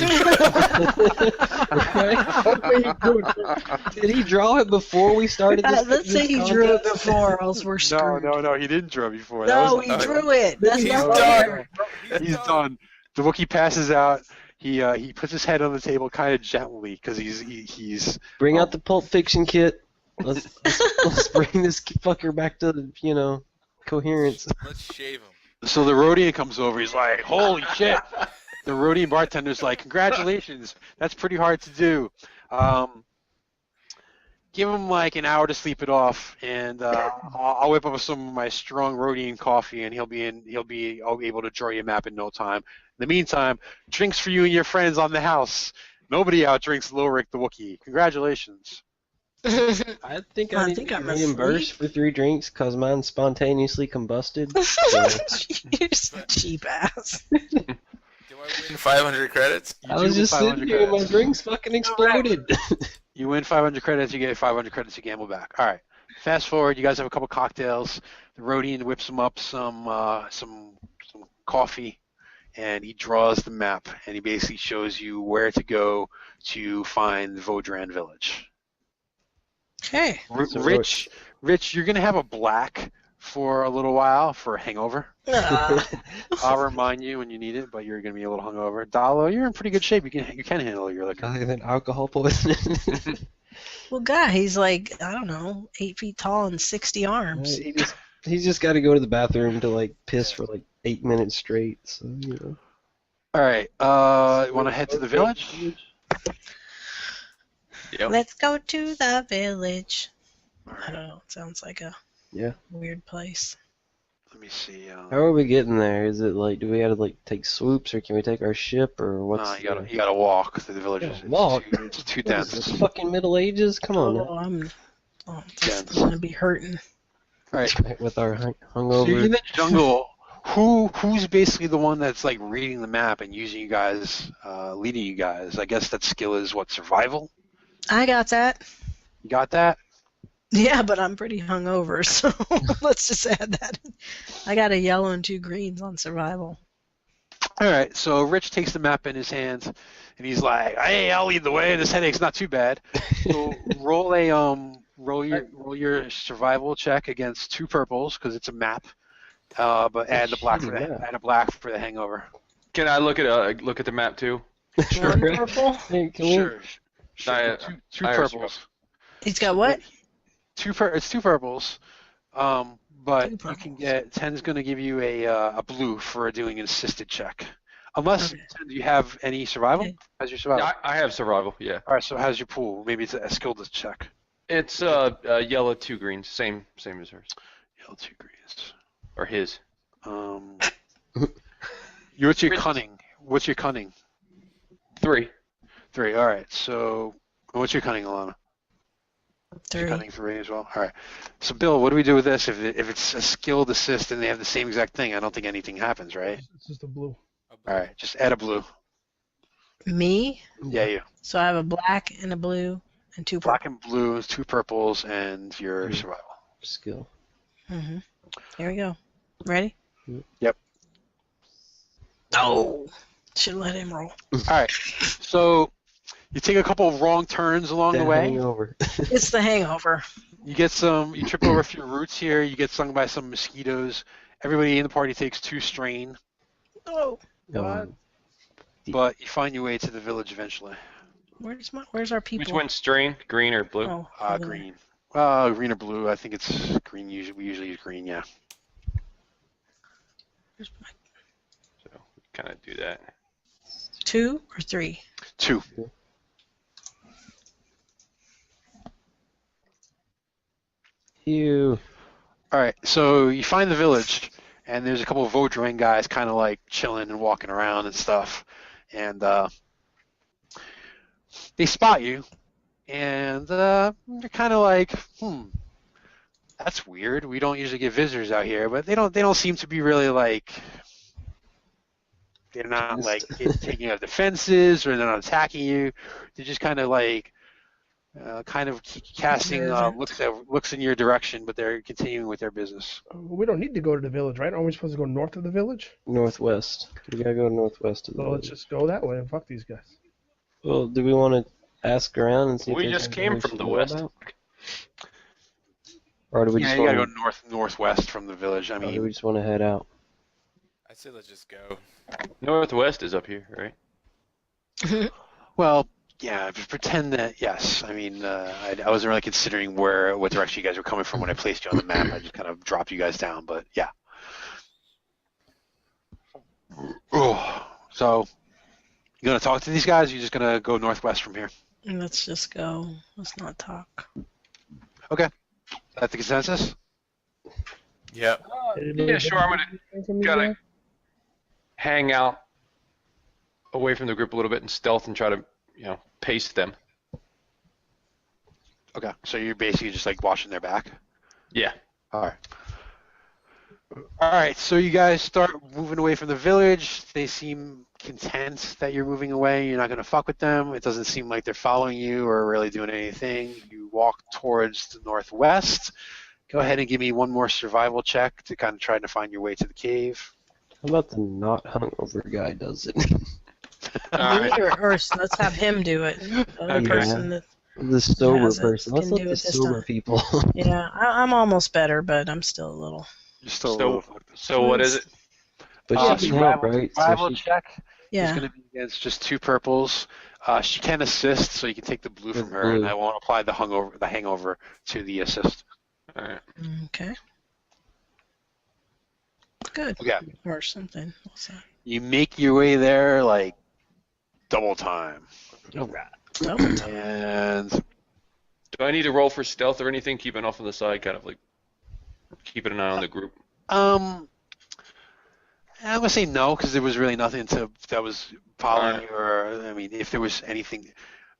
Did he draw it before we started this? Let's say he this drew it contest? before, else we're screwed. No, he didn't draw before. No, he drew it. That's He's not done. fair. He's done. The Wookiee passes out. He puts his head on the table kind of gently because he's Bring out the Pulp Fiction kit. Let's bring this fucker back to coherence. Let's shave him. So the Rhodian comes over. He's like, "Holy shit!" The Rhodian bartender's like, "Congratulations, that's pretty hard to do. Give him like an hour to sleep it off, and I'll whip up some of my strong Rhodian coffee, and he'll be able to draw you a map in no time. In the meantime, drinks for you and your friends on the house. Nobody outdrinks Lorik the Wookiee. Congratulations." I think I I need think to I'm be reimbursed for 3 drinks because mine spontaneously combusted. So, You're so cheap ass. Do I win 500 credits? You I do was just 500 sitting here and my credits. drinks fucking exploded. You win 500 credits, you get 500 credits, you gamble back. All right. Fast forward, you guys have a couple cocktails. The Rhodian whips him up some coffee, and he draws the map, and he basically shows you where to go to find Vodran Village. Okay. So Rich, you're gonna have a black for a little while for a hangover. I'll remind you when you need it, but you're gonna be a little hungover. Dalo, you're in pretty good shape. You can handle your liquor. Other than alcohol poisoning. Well, God, he's like, I don't know, 8 feet tall and 60 arms. He's just got to go to the bathroom to like piss for like 8 minutes straight. So All right. You want to head to the village? Yep. Let's go to the village. I don't know. It sounds like a Weird place. Let me see. How are we getting there? Is it like, do we have to like take swoops, or can we take our ship, or what's? You gotta walk through the villages. Yeah, walk? It's too What is dense. this, fucking Middle Ages? Come on now. I'm gonna be hurting. All right. With our So you're hungover. in the jungle. Who's basically the one that's like reading the map and using you guys, leading you guys? I guess that skill is what, survival? I got that. You got that? Yeah, but I'm pretty hungover, so let's just add that. I got a yellow and 2 greens on survival. All right. So Rich takes the map in his hands, and he's like, "Hey, I'll lead the way. This headache's not too bad." So roll your survival check against 2 purples because it's a map. But add the black for the hangover. Can I look at the map too? One purple. Hey, can we? Sure. I- Two I purples. He's got what? It's 2 purples. But 2 you purples. can get 10's going to give you a blue for doing an assisted check. Unless Okay. 10, do you have any survival? Okay. How's your survival? Yeah, I have survival. Yeah. All right. So how's your pool? Maybe it's a skill check. It's yellow 2 greens, same as hers Yellow 2 greens. or his. What's your cunning? What's your cunning? 3. 3. All right. So what's your cunning, Alana? 3. Cunning 3 as well. All right. So Bill, what do we do with this? If it's a skilled assist and they have the same exact thing, I don't think anything happens, right? It's just a blue. All right. Just add a blue. Me? Yeah, you. So I have a black and a blue and 2 purple. Black and blue, 2 purples, and your survival. Skill. Mm-hmm. Here we go. Ready? Yep. Oh! Should let him roll. All right. So you take a couple of wrong turns along the way. Hangover. It's the hangover. You trip over a few roots here. You get stung by some mosquitoes. Everybody in the party takes 2 strain, Oh! but you find your way to the village eventually. Where's our people? Which one's strain? Green or blue? Oh, over there. Green. Green or blue. I think it's green. We usually use green. Yeah. Where's my So kind of do that. 2 or 3? 2. You. All right. So you find the village, and there's a couple of Vodran guys kind of like chilling and walking around and stuff, and they spot you, and they're kind of like, that's weird. We don't usually get visitors out here, but they don't seem to be really like, they're not like taking out defenses or they're not attacking you. They're just kind of like casting looks in your direction, but they're continuing with their business. We don't need to go to the village, right? Aren't we supposed to go north of the village? Northwest. We gotta go northwest of the Well, let's village. just go that way and fuck these guys. Well, do we want to ask around and see if We there's just anything came we from should the know west. about? Or do we just You gotta want go northwest from the village. I or do we mean, just want to head out? I'd say let's just go. Northwest is up here, right? well, yeah, just pretend that yes. I mean, I wasn't really considering what direction you guys were coming from when I placed you on the map. I just kind of dropped you guys down, but yeah. Oh, so you gonna talk to these guys? Or you just gonna go northwest from here? Let's just go. Let's not talk. That's the consensus. Yep. Yeah, sure. I'm gonna hang out away from the group a little bit and stealth and try to, pace them. Okay, so you're basically just like watching their back. Yeah. All right. So you guys start moving away from the village. They seem content that you're moving away. You're not going to fuck with them. It doesn't seem like they're following you or really doing anything. You walk towards the northwest. Go ahead and give me one more survival check to kind of try to find your way to the cave. How about the not hungover guy does it? All right. Or let's have him do it. The other Okay. person that, The sober Has it, person. Let's can let do the it this sober time. people. yeah, I'm almost better, but I'm still a little. You're still a So- little fucked up. So what is it? But Uh, she can help, survival- right? Survival So she, check is Yeah. going to be against just 2 purples. She can assist, so you can take the blue from The her, and blue. I won't apply the hangover to the assist. All right. Okay. Good. Okay. Or something. What's that? You make your way there like double time, Double time. and Do I need to roll for stealth or anything? Keeping off on the side, kind of like keeping an eye on the group. I'm gonna say no because there was really nothing that was following Alright. you, or I mean, if there was anything.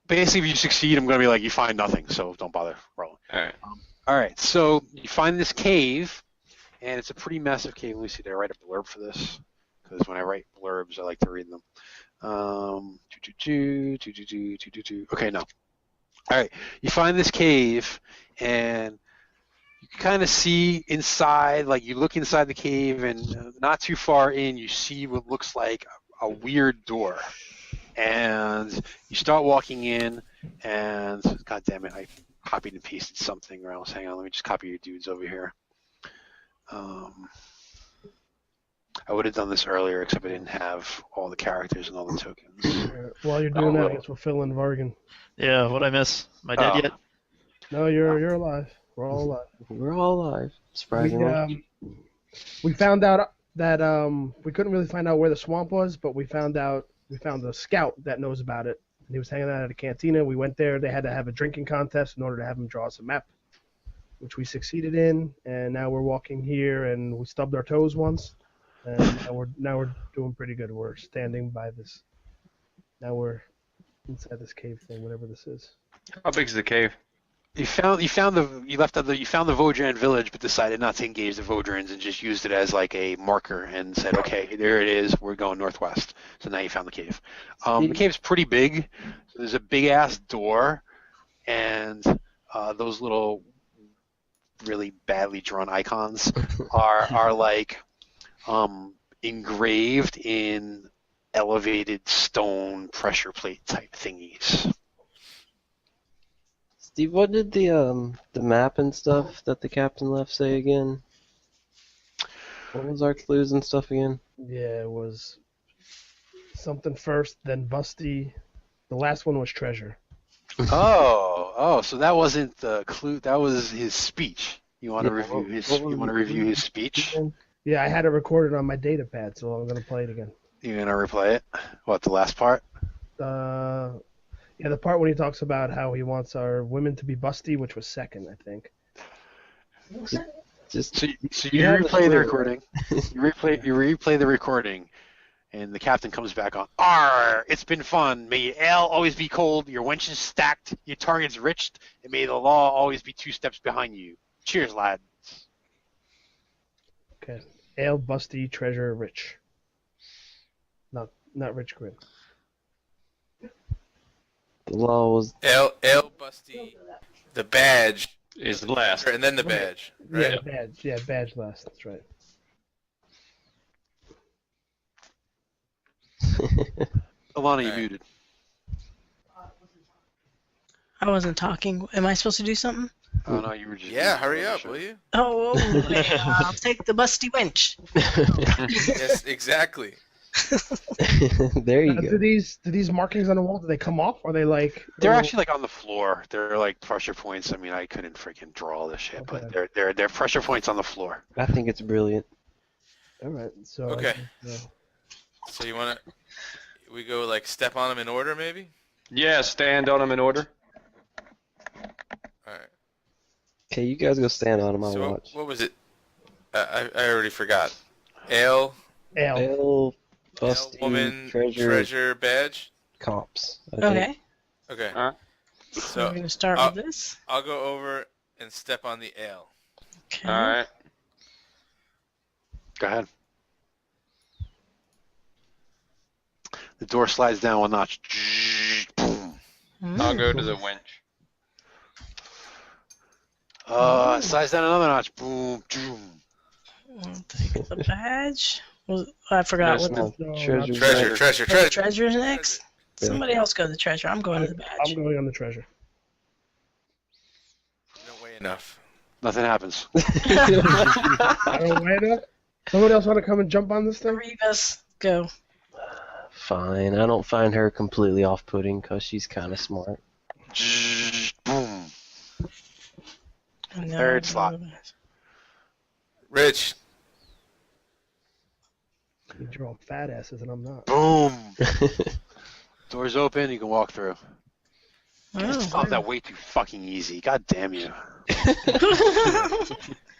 Basically, if you succeed, I'm gonna be like, you find nothing, so don't bother rolling. All right. All right, so you find this cave, and it's a pretty massive cave. Let me see. Did I write a blurb for this? Because when I write blurbs, I like to read them. Okay, no. All right, you find this cave, and you kind of see inside. Like you look inside the cave, and not too far in, you see what looks like a weird door. And you start walking in, and God damn it, I copied and pasted something else. Hang on, let me just copy your dudes over here. I would have done this earlier, except I didn't have all the characters and all the tokens. While you're doing that, well. I guess we'll fill in Vargan. Yeah, what'd I miss? Am I dead Oh. yet? No, you're alive. We're all alive. We're all alive, surprisingly. We found out that we couldn't really find out where the swamp was, but we found a scout that knows about it. And he was hanging out at a cantina. We went there. They had to have a drinking contest in order to have him draw us a map, which we succeeded in. And now we're walking here, and we stubbed our toes once. And now we're doing pretty good. We're standing by this. Now we're inside this cave thing, whatever this is. How big is the cave? You found the Vodran village, but decided not to engage the Vodrans and just used it as like a marker and said, okay, there it is. We're going northwest. So now you found the cave. The cave's pretty big. So there's a big ass door, and those little really badly drawn icons are like engraved in elevated stone pressure plate type thingies. Steve, what did the map and stuff that the captain left say again? What was our clues and stuff again? Yeah, it was something first, then Busty. The last one was treasure. Oh, so that wasn't the clue. That was his speech. You want to Yeah, review his? what You was want to the review clue? his speech? Yeah, I had it recorded on my data pad, so I'm gonna play it again. You're gonna replay it? What, the last part? Yeah, the part when he talks about how he wants our women to be busty, which was second, I think. Just So you Yeah, replay the clue. recording. You replay the recording, and the captain comes back on. Arr! It's been fun. May your ale always be cold, your wenches stacked, your targets rich, and may the law always be 2 steps behind you. Cheers, lad. Okay. Ale, busty, treasure, rich. Not rich grin. the law was L Busty, the badge, Is last. and then the badge, right? Yeah, badge. Yeah, badge last. That's right. Alana, you Alright. muted. I wasn't talking. Am I supposed to do something? Oh no, you were just. Yeah, muted. hurry up, will you? Oh, I'll take the busty wench. Yes, exactly. there you Do go. these markings on the wall? Do they come off? Or are they like? They're actually like on the floor. They're like pressure points. I mean, I couldn't freaking draw all this shit, but Okay. they're pressure points on the floor. I think it's brilliant. All right. So. Okay. So you want to? We go like step on them in order, maybe. Yeah, stand on them in order. All right. Okay, you guys go stand on him. I'll So watch. what was it? I already forgot. Ale, Ale. Ale, busty, woman, treasure, badge. cops. Okay. Okay. Alright. So So we're gonna start I'll- with this. I'll go over and step on the ale. Okay. All right. Go ahead. The door slides down 1 notch. Boom. I'll go to the wench. Slides down another notch. Boom. Boom. I'll take the badge. I forgot Yes, what No, No, treasure. Treasure. the treasure's next. Yeah. Somebody else go to the treasure. I'm going to the I'm badge. going on the treasure. No way enough. Nothing happens. I don't wait up. Someone else want to come and jump on this thing? Three of us go. Fine. I don't find her completely off-putting because she's kind of smart. Boom. No, Third slot. Rich. You draw fat asses, and I'm not. Boom. Doors open. You can walk through. Guys thought that way too fucking easy. God damn you. All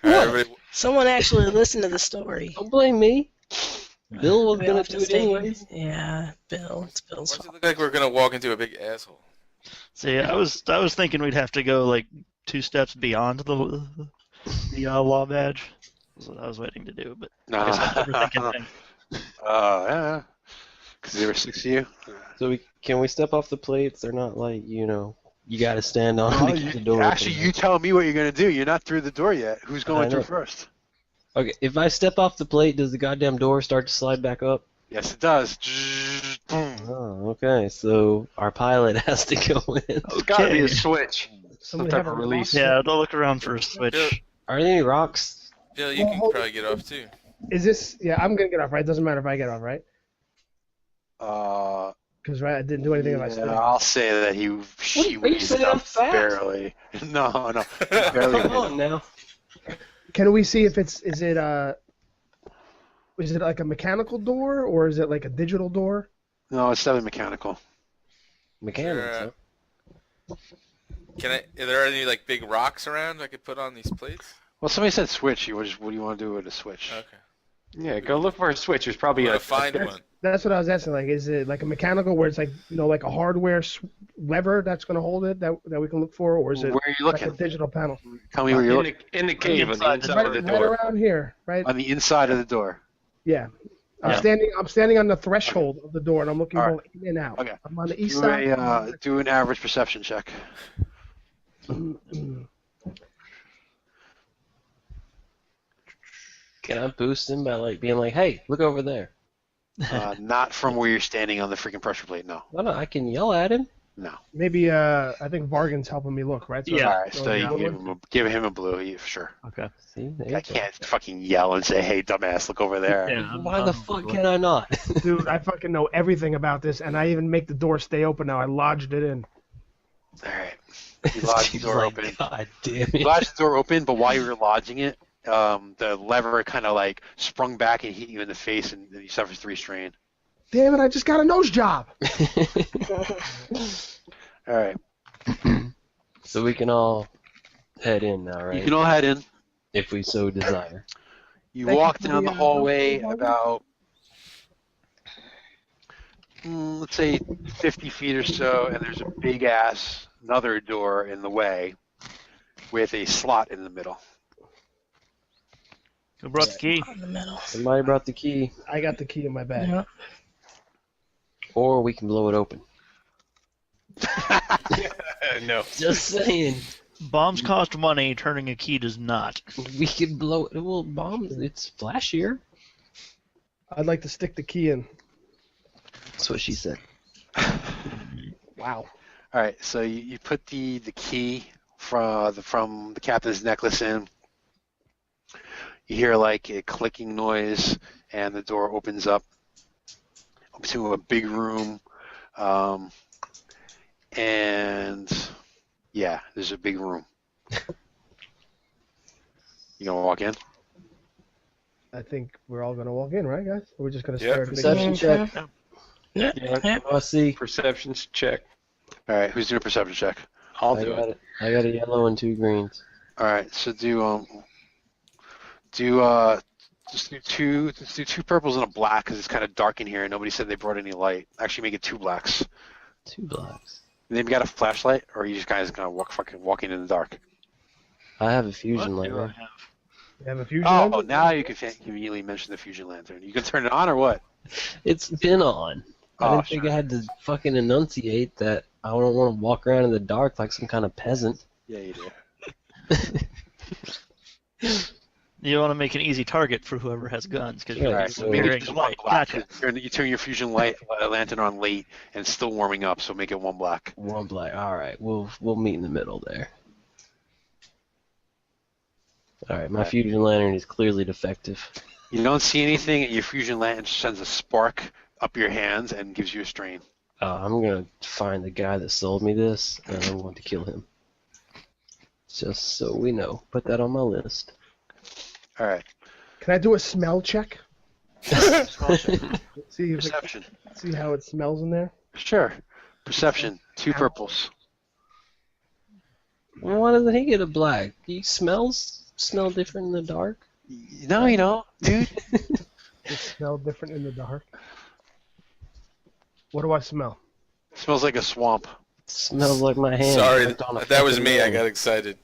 right, everybody. Someone actually listened to the story. Don't blame me. Bill was We gonna have do to it stay- anyways. Yeah, Bill. It's Bill's Why does it fault. look like we're gonna walk into a big asshole? See, I was thinking we'd have to go like 2 steps beyond the law badge. That's what I was waiting to do, but I guess I'm overthinking things. Yeah. Because there were 6 of you. So can we step off the plates? They're not like, you got to stand on them to keep the door Actually, open. you tell me what you're gonna do. You're not through the door yet. Who's going I through know. first? Okay, if I step off the plate, does the goddamn door start to slide back up? Yes, it does. Boom. Oh, okay. So our pilot has to go in. There's got to be a switch. Some Somebody type have of a release. Yeah, don't look around for a switch. Are there any rocks? Bill, you can probably get off too. Is this? Yeah, I'm gonna get off, right? Doesn't matter if I get off, right? Because right, I didn't do anything if I Yeah, stayed. I'll say that she are you was saying I'm fast? barely. No, barely. Come on now. Can we see if is it like a mechanical door or is it like a digital door? No, it's definitely mechanical. Mechanics, Sure. huh? Are there any like big rocks around I could put on these plates? Well, somebody said switch. What do you want to do with a switch? Okay. Yeah, go look for a switch. There's probably I'm a gonna find one. That's what I was asking. Like, is it like a mechanical where it's like like a hardware lever that's gonna hold it that we can look for, or is it Where are you like a looking? digital panel? Tell me where you're looking. in the cave on the Inside inside of the Right door. around here, right? On the inside of the door. Yeah. Yeah. I'm standing on the threshold of the door and I'm looking All both in and out. Okay. I'm on the east Do side. do an average perception check. Can I boost him by like being like, "Hey, look over there"? Not from where you're standing on the freaking pressure plate. No. No, I can yell at him. No. Maybe I think Vargan's helping me look, right? So Yeah. All right. So you yeah. give him a blue. Yeah, for sure. Okay. See, there I you go. can't fucking yell and say, "Hey, dumbass, look over there." Yeah, Why the fuck can I not? Dude, I fucking know everything about this, and I even make the door stay open now. I lodged it in. All right. You lodge the He's door like, open. God damn You it. lodge the door open, but while you were lodging it, the lever kind of like sprung back and hit you in the face, and you suffered 3 strain. Damn it! I just got a nose job. All right. So we can all head in now, right? You can all head in. If we so desire. You Thank walk you for down the, the hallway welcome. about, let's say 50 feet or so, and there's a big ass another door in the way with a slot in the middle. Who brought the key? In the middle. Somebody brought the key, I got the key in my bag. Yeah. or we can blow it open. No. Just saying. Bombs cost money. Turning a key does not. We can blow it. Well, bombs, it's flashier. I'd like to stick the key in. That's what she said. Wow. All right, so you put the key from the captain's necklace in. You hear like a clicking noise, and the door opens up to a big room. And yeah, there's a big room. You gonna walk in? I think we're all gonna walk in, right, guys? Or we're just gonna Yeah, stare at the big Perception check. Yeah. Yeah. Oh, I see. Perceptions check. All right, who's doing a perception check? I'll I do got it. I got a yellow and 2 greens. All right, so just do 2 purples and a black because it's kind of dark in here and nobody said they brought any light. Actually, make it 2 blacks. 2 blacks. And then you got a flashlight, or are you just guys gonna walking in the dark? I have a fusion What do I light. have? You have a fusion. Oh, lantern? now you can immediately mention the fusion lantern. You can turn it on or what? It's been on. I Oh, didn't think sure. I had to fucking enunciate that I don't want to walk around in the dark like some kind of peasant. Yeah, you do. You want to make an easy target for whoever has guns because Yeah, you're All right, so so make it wearing just the one light. black. Gotcha. You turn your fusion lantern on late and it's still warming up, so make it 1 black. 1 black. All right, we'll meet in the middle there. All right, my Alright. fusion lantern is clearly defective. You don't see anything, and your fusion lantern sends a spark up your hands and gives you a strain. I'm gonna find the guy that sold me this, and I'm going to kill him. Just so we know, put that on my list. All right. Can I do a smell check? Small check. See if Perception. see how it smells in there. Sure. Perception. 2 purples. Why doesn't he get a black? He smell different in the dark. No, you don't, dude. It smells different in the dark. What do I smell? Smells like a swamp. Smells like my hand. Sorry, left on a that was fucking me. I man. got excited.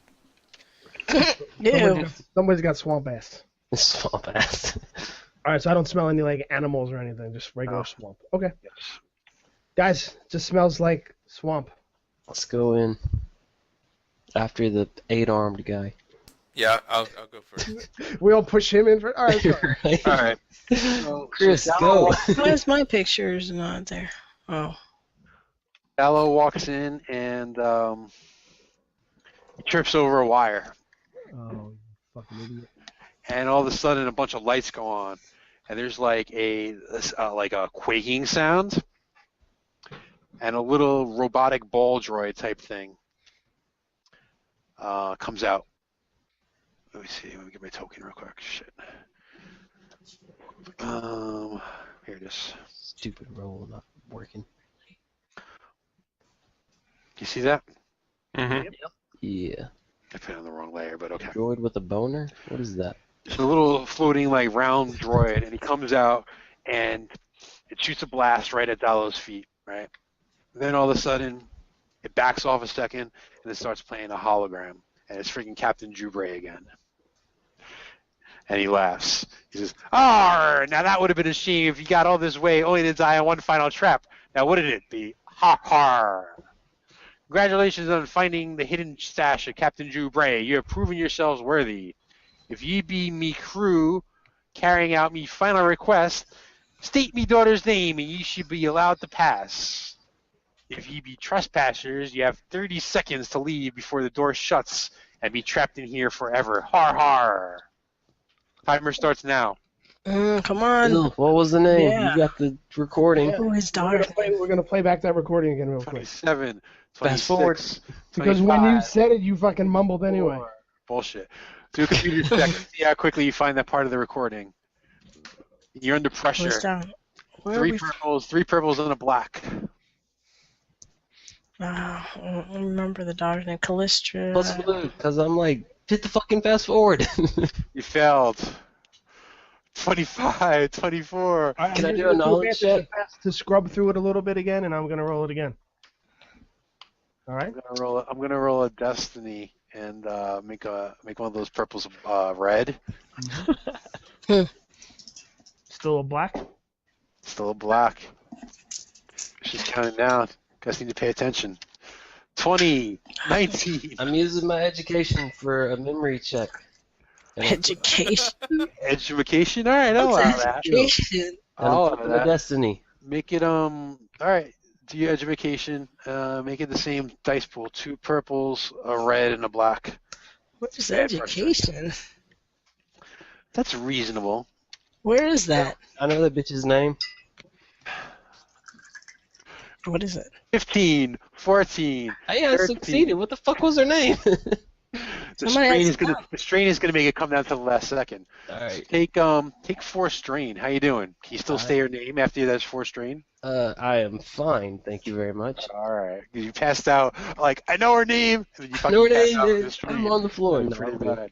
Ew. Somebody's got swamp ass. Swamp ass. All right, so I don't smell any like animals or anything, just regular No. swamp. Okay. Guys, just smells like swamp. Let's go in. After the 8-armed guy. Yeah, I'll go first. We all push him in for. All right, let's go. Right? All right. So, Chris, so go. Why is my pictures not there? Oh. Dallo walks in and he trips over a wire. Oh, you fucking idiot. And all of a sudden, a bunch of lights go on, and there's like a quaking sound, and a little robotic ball droid type thing comes out. Let me see. Let me get my token real quick. Shit. Here it is. Stupid roll not working. You see that? Mm-hmm. Yeah. I put it on the wrong layer, but okay. Droid with a boner? What is that? It's a little floating like round droid, and he comes out and it shoots a blast right at Dallo's feet, right? And then all of a sudden, it backs off a second, and it starts playing a hologram, and it's freaking Captain Jubre again. And he laughs. He says, "Arr! Now that would have been a shame if you got all this way only to die on one final trap. Now wouldn't it be? Ha ha! Congratulations on finding the hidden stash of Captain Jubre. You have proven yourselves worthy. If ye be me crew, carrying out me final request, state me daughter's name, and ye should be allowed to pass. If ye be trespassers, you have 30 seconds to leave before the door shuts and be trapped in here forever. Har har. Timer starts now. Come on. Ew, what was the name? Yeah. You got the recording. Oh, his We're daughter. gonna play back that recording again real quick. 27, 26, Fast forward. Because when you 25, said it, you fucking mumbled anyway. 4. Bullshit. Do a computer check. See how quickly you find that part of the recording. You're under pressure. What's down? Where are 3 we? purples, and a black. I don't remember the daughter's name. Callistra. Plus blue, because I'm like, hit the fucking fast forward. You failed. 25, 24. All right, Can I'm I do using a the knowledge two advantage check? to scrub through it a little bit again, and I'm gonna roll it again. All right. I'm gonna roll a destiny and make one of those purples red. Still a black. Still a black. She's counting down. Guys need to pay attention. 20, 19. I'm using my education for a memory check. Education. Education. All right, I'll allow that. Education. And I'll I'm allow flipping the that. destiny. Make it All right. Do your education. Make it the same dice pool. 2 purples, a red, and a black. What's Bad person. education? That's reasonable. Where is that? I know that bitch's name. What is it? 15, 14. Hey, I 13. succeeded. What the fuck was her name? The Somebody strain is gonna make it come down to the last second. Alright. Take 4 strain. How you doing? Can you still say your name after that's 4 strain? I am fine, thank you very much. All right. You passed out like I know her name. And then you fucking No, it passed ain't. out with the strain. I'm on the floor. No, Pretty I'm good. bad.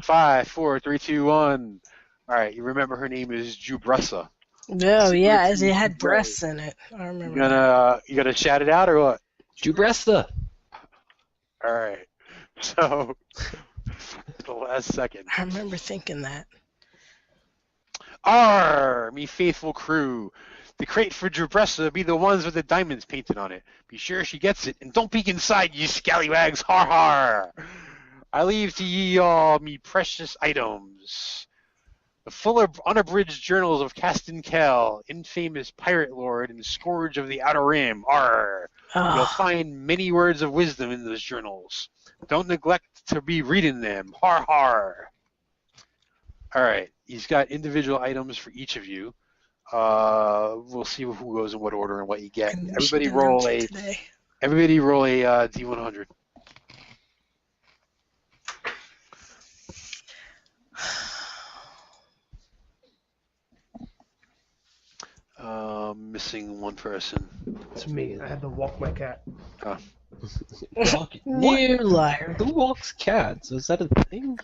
5, 4, 3, 2, 1. All right. You remember her name is Jubressa. Oh yeah, as it Jubre. had breasts in it. I remember. You gonna shout it out or what? Jubresta. All right. So the last second. I remember thinking that. Arr, me faithful crew. The crate for Jubressa be the ones with the diamonds painted on it. Be sure she gets it, and don't peek inside, you scallywags. Har har. I leave to ye all me precious items. The full of unabridged journals of Castan Kell, infamous pirate lord and scourge of the Outer Rim. Arr. You'll find many words of wisdom in those journals. Don't neglect to be reading them. Har har. All right, he's got individual items for each of you. We'll see who goes in what order and what you get. Everybody roll a D100. Missing one person. It's me. I had to walk my cat. What? You liar. Who walks cats? Is that a thing?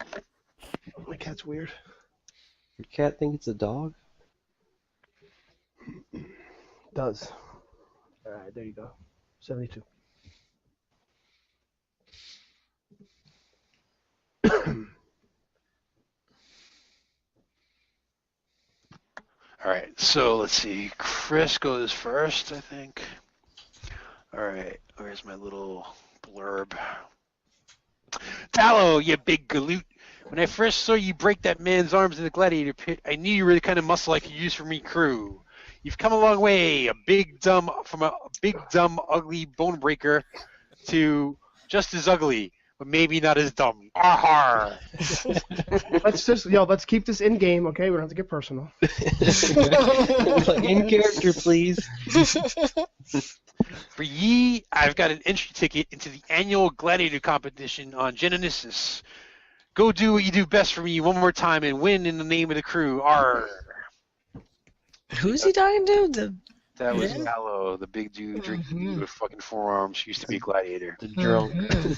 My cat's weird. Your cat think it's a dog? Does. All right, there you go. 72. All right, so let's see. Chris goes first, I think. All right, where's my little blurb? Tallow, you big galoot. When I first saw you break that man's arms in the gladiator pit, I knew you were the kind of muscle I could use for me crew. You've come a long way, from a big, dumb, ugly bone breaker to just as ugly, but maybe not as dumb. Arr! Let's keep this in game, okay? We don't have to get personal. In character, please. For ye, I've got an entry ticket into the annual gladiator competition on Genesis. Go do what you do best for me one more time and win in the name of the crew. Arr! Who's he talking to? That was Yeah. Mallow, the big dude drinking with fucking forearms. Used to be a gladiator. The drunk. I'm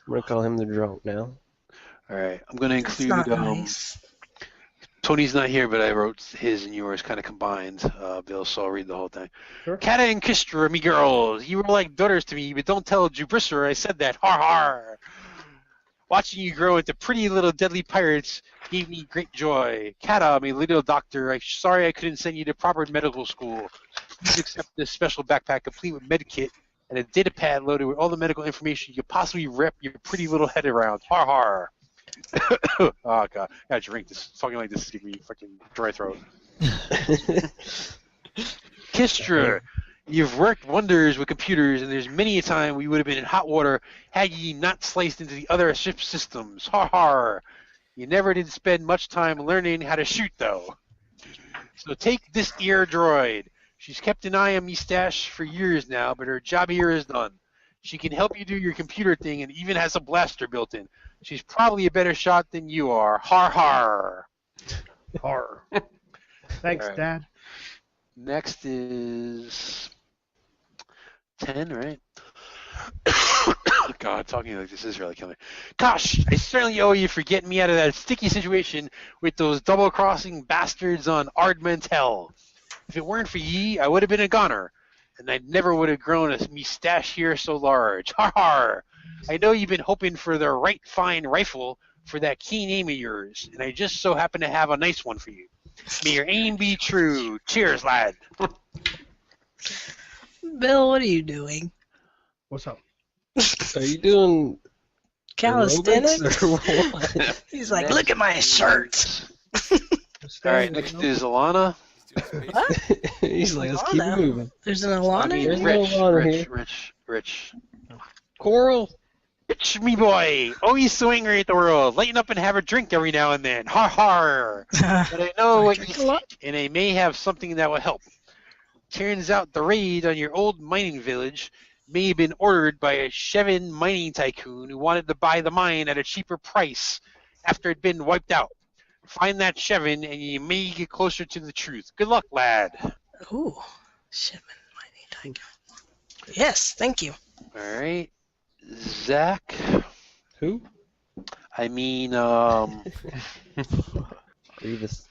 gonna call him the drunk now. All right, I'm gonna That's include. not nice. Tony's not here, but I wrote his and yours kind of combined. Bill, so I'll read the whole thing. Sure. Kata and Kistra, me girls, you were like daughters to me, but don't tell Jubrisser I said that. Har har. Watching you grow into pretty little deadly pirates gave me great joy. Kata, my little doctor, I'm sorry I couldn't send you to proper medical school. Please accept this special backpack complete with medkit and a data pad loaded with all the medical information you could possibly wrap your pretty little head around. Har har. Oh god, I gotta drink this. Talking like this is giving me fucking dry throat. Kistra, you've worked wonders with computers, and there's many a time we would have been in hot water had ye not sliced into the other ship systems. Har har. You never did spend much time learning how to shoot, though. So take this ear droid. She's kept an eye on me stash for years now, but her job here is done. She can help you do your computer thing and even has a blaster built in. She's probably a better shot than you are. Har har. Horror. Thanks, All right. Dad. Next is 10, right? God, talking like this is really killing me. Gosh, I certainly owe you for getting me out of that sticky situation with those double-crossing bastards on Ard Mantell. If it weren't for ye, I would have been a goner, and I never would have grown a mustache here so large. Har har! I know you've been hoping for the right fine rifle for that keen aim of yours, and I just so happen to have a nice one for you. May your aim be true. Cheers, lad. Bill, what are you doing? What's up? Are you doing Calisthenics? aerobics or what? He's like, look at my shirt. All right, next is Alana. He's doing space. What? He's like, let's keep it Alana. moving. There's an Alana There's in no here? Alana here. Rich. Coral. Rich, me boy. Always so angry at the world. Lighten up and have a drink every now and then. Har har. But I know what you Drink a lot. think, and I may have something that will help. Turns out the raid on your old mining village may have been ordered by a Shevin mining tycoon who wanted to buy the mine at a cheaper price after it had been wiped out. Find that Shevin, and you may get closer to the truth. Good luck, lad. Ooh, shipment mighty tiger. Yes, thank you. All right. Zach. Who? I mean, Grievous.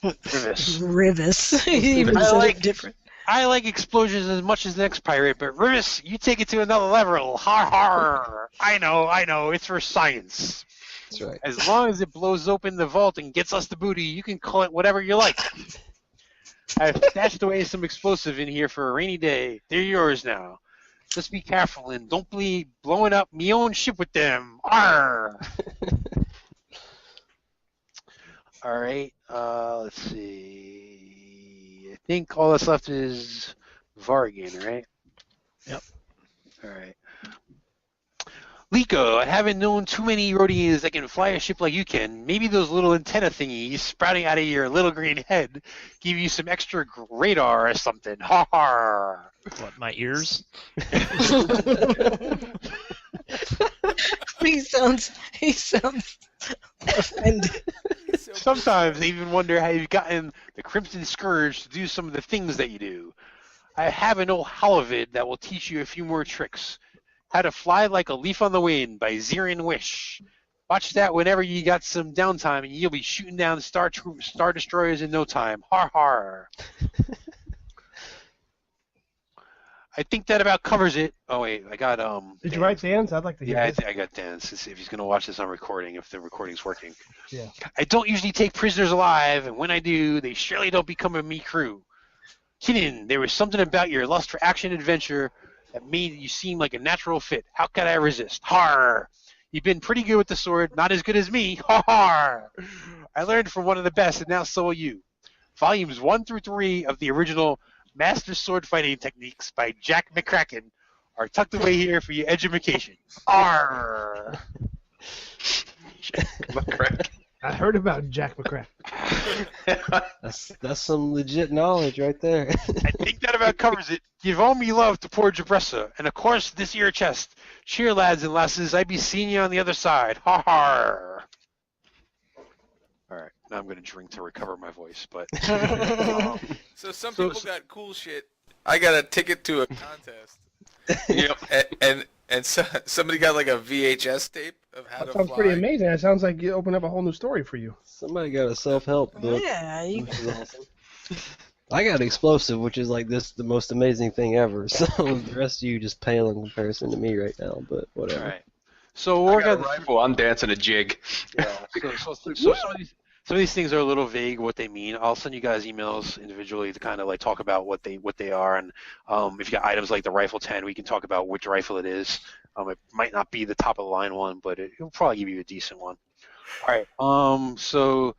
Rivis. Rivis. He even I said like- it different. I like explosions as much as the next pirate, but Rivis, you take it to another level. Har har. I know. It's for science. That's right. As long as it blows open the vault and gets us the booty, you can call it whatever you like. I've stashed away some explosive in here for a rainy day. They're yours now. Just be careful and don't be blowing up me own ship with them. Arr! All right. Let's see. I think all that's left is Vargan, right? Yep. All right. Liko, I haven't known too many Rhodians that can fly a ship like you can. Maybe those little antenna thingies sprouting out of your little green head give you some extra radar or something. Ha ha! What, my ears? He sounds offended. Sometimes I even wonder how you've gotten the Crimson Scourge to do some of the things that you do. I have an old Halavid that will teach you a few more tricks. How to Fly Like a Leaf on the Wind by Zirin Wish. Watch that whenever you got some downtime, and you'll be shooting down Star Destroyers in no time. Har har. I think that about covers it. Oh wait, I got Did you write Dan's? I'd like to hear. Yeah, his. I got Dan's. If he's gonna watch this on recording, if the recording's working. Yeah. I don't usually take prisoners alive, and when I do, they surely don't become a me crew. Kinin, there was something about your lust for action and adventure that made you seem like a natural fit. How could I resist? Har! You've been pretty good with the sword, not as good as me. Har! I learned from one of the best, and now so will you. Volumes 1 through 3 of the original Master Sword Fighting Techniques by Jack McCracken are tucked away here for your education. Arr! McCracken. I heard about Jack McCracken. That's some legit knowledge right there. I think that about covers it. Give all me love to poor Jabressa, and of course this ear chest. Cheer, lads and lasses, I be seeing you on the other side. Ha ha! Alright, now I'm going to drink to recover my voice, but... So some people got cool shit. I got a ticket to a contest. Yep. And somebody got like a VHS tape of how That to sounds fly. pretty amazing. It sounds like you opened up a whole new story for you. Somebody got a self-help book. Yeah, you, Which is awesome. I got explosive, which is like the most amazing thing ever. So the rest of you just pale in comparison to me right now, but whatever. Alright. So I we're got a going rifle. I'm dancing a jig. Yeah. So some of these things are a little vague what they mean. I'll send you guys emails individually to kind of like talk about what they are, and if you got items like the rifle 10, we can talk about which rifle it is. It might not be the top of the line one, but it'll probably give you a decent one. All right. So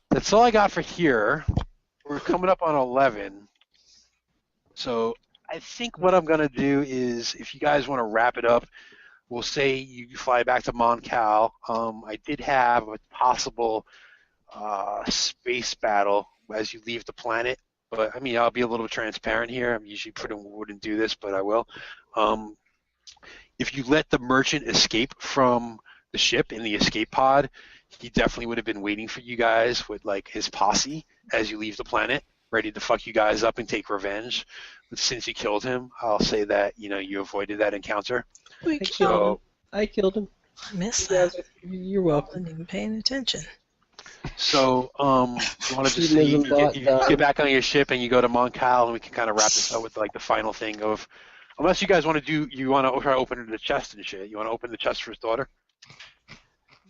that's all I got for here. We're coming up on 11. So I think what I'm gonna do is, if you guys want to wrap it up, we'll say you fly back to Mon Cal. I did have a possible space battle as you leave the planet, but I mean, I'll be a little transparent here. I'm usually wouldn't do this, but I will. If you let the merchant escape from the ship in the escape pod, he definitely would have been waiting for you guys with like his posse as you leave the planet, ready to fuck you guys up and take revenge. But since you killed him, I'll say that you avoided that encounter. we I killed killed him. I killed him. I missed You guys that. You're I welcome. wasn't even paying attention. So, you want to just He lives in you Bot- get back on your ship and you go to Mon Cal, and we can kind of wrap this up with like the final thing of, unless you guys want to try to open the chest and shit. You want to open the chest for his daughter?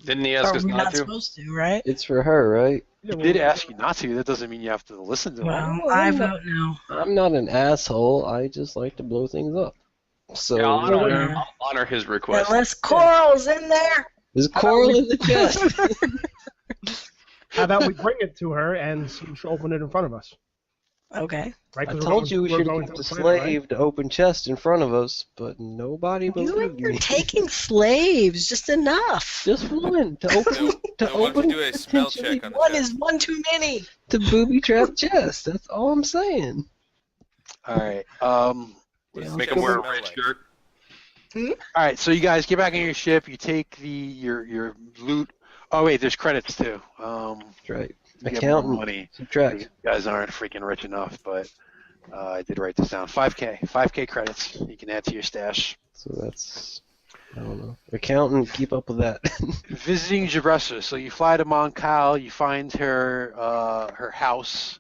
Didn't he ask Or us we're not not to? supposed to, right? It's for her, right? He did ask you not to. That doesn't mean you have to listen to him. Well, Oh, I I'm vote no. I'm not an asshole. I just like to blow things up. So Yeah, Yeah. I'll honor his request. Unless Coral's in there. there's coral in the chest. How about we bring it to her and she'll open it in front of us? Okay. Right? I 'Cause we're told going- you we we're should going get to the the planet, slave to open chest in front of us, but nobody You believed and your me. taking slaves, just enough. Just one to open to No, why don't open you do a smell potentially check on the One chest? is one too many. to booby trap chest. That's all I'm saying. All right. What does Make it him wear a smell red like? shirt. All right. So you guys get back on your ship. You take your loot. Oh wait, there's credits too. That's right. You get more Accountant. money. You Subtract. guys aren't freaking rich enough, but I did write this down. 5K credits. You can add to your stash. So that's I don't know. Accountant, keep up with that. Visiting Jabressa. So you fly to Mon Cal. You find her her house,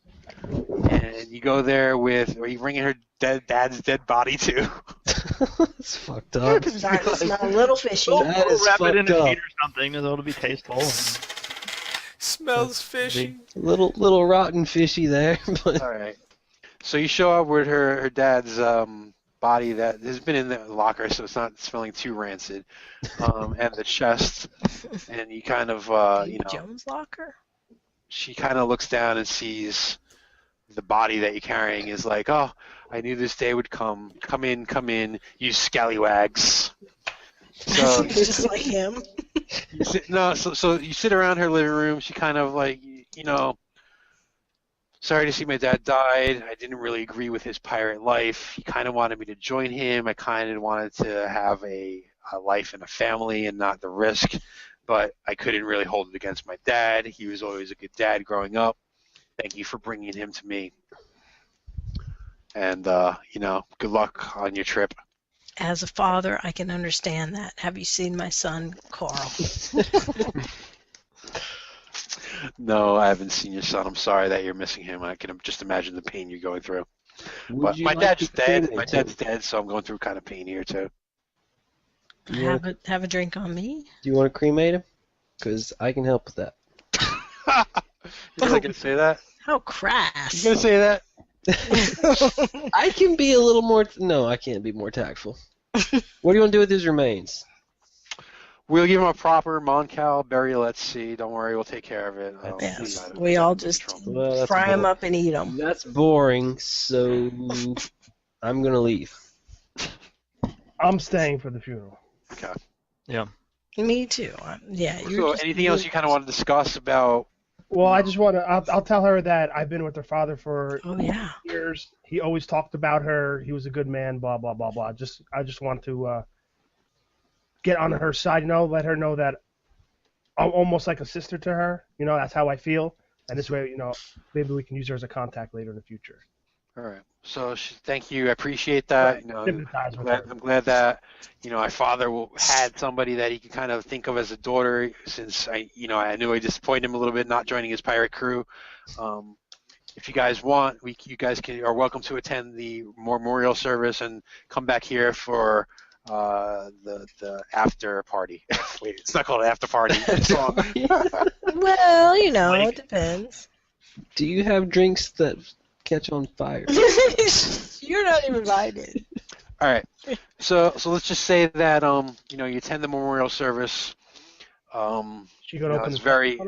and you go there with. Are you bringing her dad's dead body too? That's fucked up. Starting to smell a little fishy. That is wrap it in fucked a up. sheet or something, and it'll be tasteful. And Smells fishy. Little rotten fishy there, but All right. So you show up with her dad's body that has been in the locker, so it's not smelling too rancid, and the chest, and you kind of Jones locker? she kind of looks down and sees the body that you're carrying is like, oh, I knew this day would come. Come in, you scallywags. So It's just like him. so you sit around her living room. She kind of like, sorry to see my dad died. I didn't really agree with his pirate life. He kind of wanted me to join him. I kind of wanted to have a life and a family and not the risk, but I couldn't really hold it against my dad. He was always a good dad growing up. Thank you for bringing him to me. And, good luck on your trip. As a father, I can understand that. Have you seen my son, Carl? No, I haven't seen your son. I'm sorry that you're missing him. I can just imagine the pain you're going through. Would But you my like dad's to dead. cremate My him? dad's dead, so I'm going through kind of pain here too. Have a drink on me? Do you want to cremate him? Because I can help with that. You're really gonna say that? How crass. You gonna say that? I can be a little more. No, I can't be more tactful. What do you want to do with his remains? We'll give him a proper Moncal burial at sea. Don't worry, we'll take care of it. Yes, we all just Well, that's fry them boring. up and eat them. That's boring, so I'm going to leave. I'm staying for the funeral. Okay. Me too. Yeah. So, anything else you kind of want to discuss about? Well, I just want to. I'll tell her that I've been with her father for Oh yeah. years. He always talked about her. He was a good man. Blah blah blah blah. I just want to get on her side. Let her know that I'm almost like a sister to her. That's how I feel. And this way, maybe we can use her as a contact later in the future. All right. So, thank you. I appreciate that. Sympathize with her. I'm glad that my father had somebody that he could kind of think of as a daughter. Since I knew I disappointed him a little bit not joining his pirate crew. If you guys want, you guys are welcome to attend the memorial service and come back here for the after party. Wait, it's not called an after party. It's wrong. Well, it depends. Do you have drinks that catch on fire? You're not invited. All right. So let's just say that you attend the memorial service. She gonna open It's the very.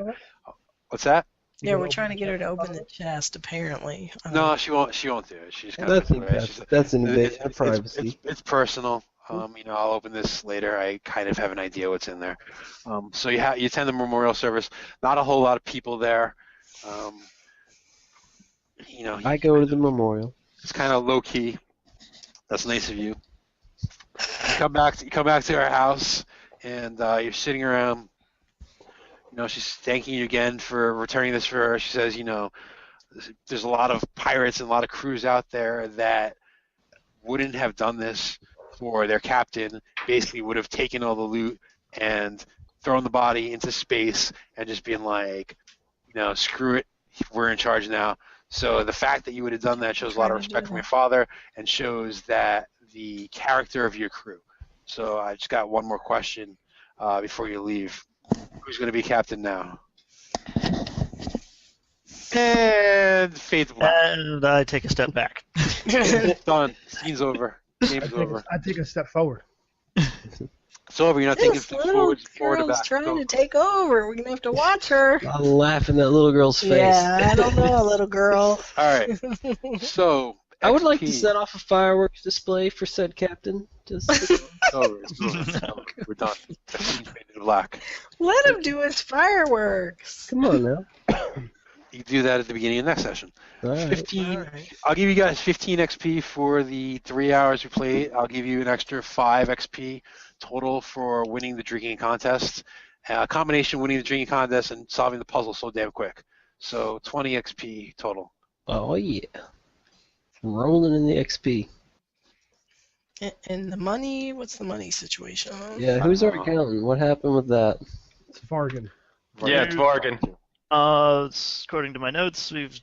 What's that? Yeah, we're trying to get her to open the chest, apparently. No, she won't. She won't do it. She's kind of. That's an invasion of privacy. It's personal. I'll open this later. I kind of have an idea what's in there. So you attend the memorial service. Not a whole lot of people there. I go to the memorial. It's kind of low key. That's nice of you. You come back to our house, and you're sitting around. She's thanking you again for returning this for her. She says, there's a lot of pirates and a lot of crews out there that wouldn't have done this for their captain. Basically, would have taken all the loot and thrown the body into space and just been like, screw it, we're in charge now. So the fact that you would have done that shows a lot of respect from your father and shows that the character of your crew. So I just got one more question before you leave. Who's going to be captain now? And fade to black. And I take a step back. Done. Scene's over. Game's over. I take a step forward. It's over. You're not taking This steps little forward to girl's back. trying Go. to take over. We're going to have to watch her. I'll laugh in that little girl's face. Yeah, I don't know, little girl. All right. So I would like to XP. set off a fireworks display for said captain. Just It's over. It's over. We're done. Scene's faded to black. Let him do his fireworks. come on now. You can do that at the beginning of the next session. All right. 15. All right. I'll give you guys 15 XP for the 3 hours we played. I'll give you an extra 5 XP total for winning the drinking contest. A combination winning the drinking contest and solving the puzzle so damn quick. So 20 XP total. Oh yeah. Rolling in the XP. And the money, what's the money situation? Yeah, who's our accountant? What happened with that? It's Vargan. Yeah, it's bargain. According to my notes, we've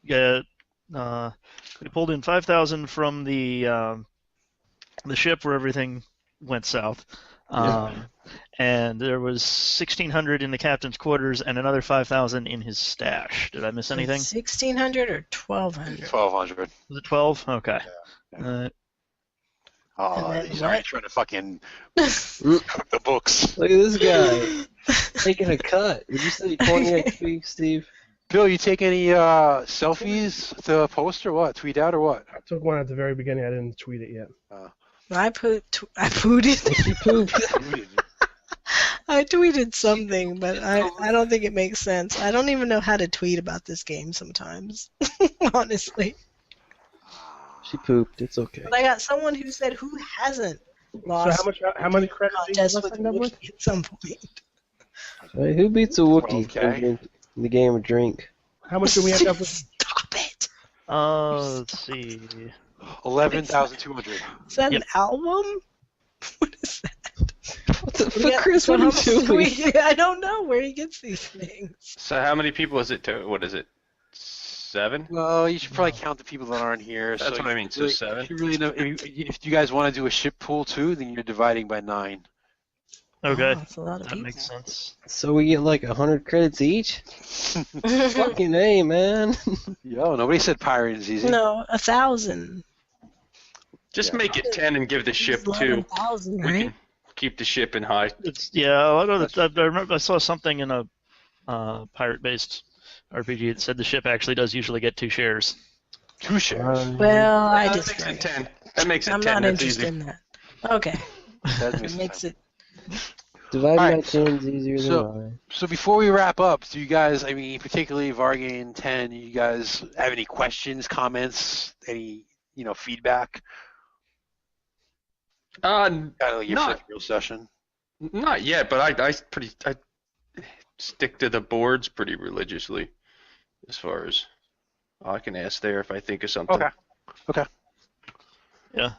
got we pulled in 5,000 from the ship where everything went south, and there was 1,600 in the captain's quarters and another 5,000 in his stash. Did I miss anything? 1,600 or 1,200? 1,200. Was it 12? Okay. Oh, And then he's already what? trying to fucking cook the books. Look at this guy taking a cut. Did you say 20 XP, Steve? Bill, you take any selfies to post or what? Tweet out or what? I took one at the very beginning. I didn't tweet it yet. I pooted. She pooped. I tweeted something, but I don't think it makes sense. I don't even know how to tweet about this game sometimes, honestly. She pooped. It's okay. But I got someone who said who hasn't lost So how many credits did contest you with end up with? Wookiee at some point. Hey, who beats a Wookiee 12K. in the game of drink? How much do we end up with? Stop it! Let's see. 11,200. Is that Yep. an album? What is that? What the Yeah, fuck, Chris? so What are how you much doing? do we- I don't know where he gets these things. So how many people is it to? What is it? 7? Well, you should probably count the people that aren't here. That's so what I mean, so really- 7? If you really know, if you guys want to do a ship pool too, then you're dividing by 9. Okay, Oh, that's a lot of that people. makes sense. So we get like 100 credits each? Fucking A, man. Yo, nobody said pirating is easy. No, 1,000. Just make it 10 and give the ship 2. 11,000, We right? can keep the ship in high. It's I know that I remember I saw something in a pirate-based RPG that said the ship actually does usually get 2 shares. 2 shares. Well, I That just. makes it 10. That makes it I'm 10. not That's interested easy. in that. Okay, That it makes makes sense. it. Dividing by Alright, 10 is easier so- than mine. So before we wrap up, do you guys, I mean, particularly Vargane 10, you guys have any questions, comments, any, feedback? Uh, Kind of like your Not- first real session. Not yet, but I stick to the boards pretty religiously, as far as I can ask there if I think of something. Okay. Yeah,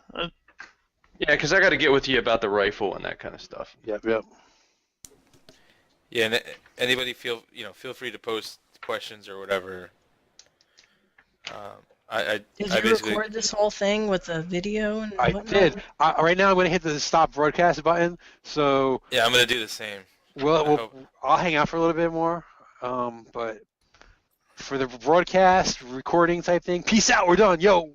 Yeah, because I got to get with you about the rifle and that kind of stuff. Yep. Yeah, and anybody feel free to post questions or whatever. I Did I you basically record this whole thing with the video and I whatnot? did. Right now I'm going to hit the stop broadcast button. So yeah I'm gonna do the same. we'll I'll hang out for a little bit more. But for the broadcast recording type thing, peace out. We're done. Yo.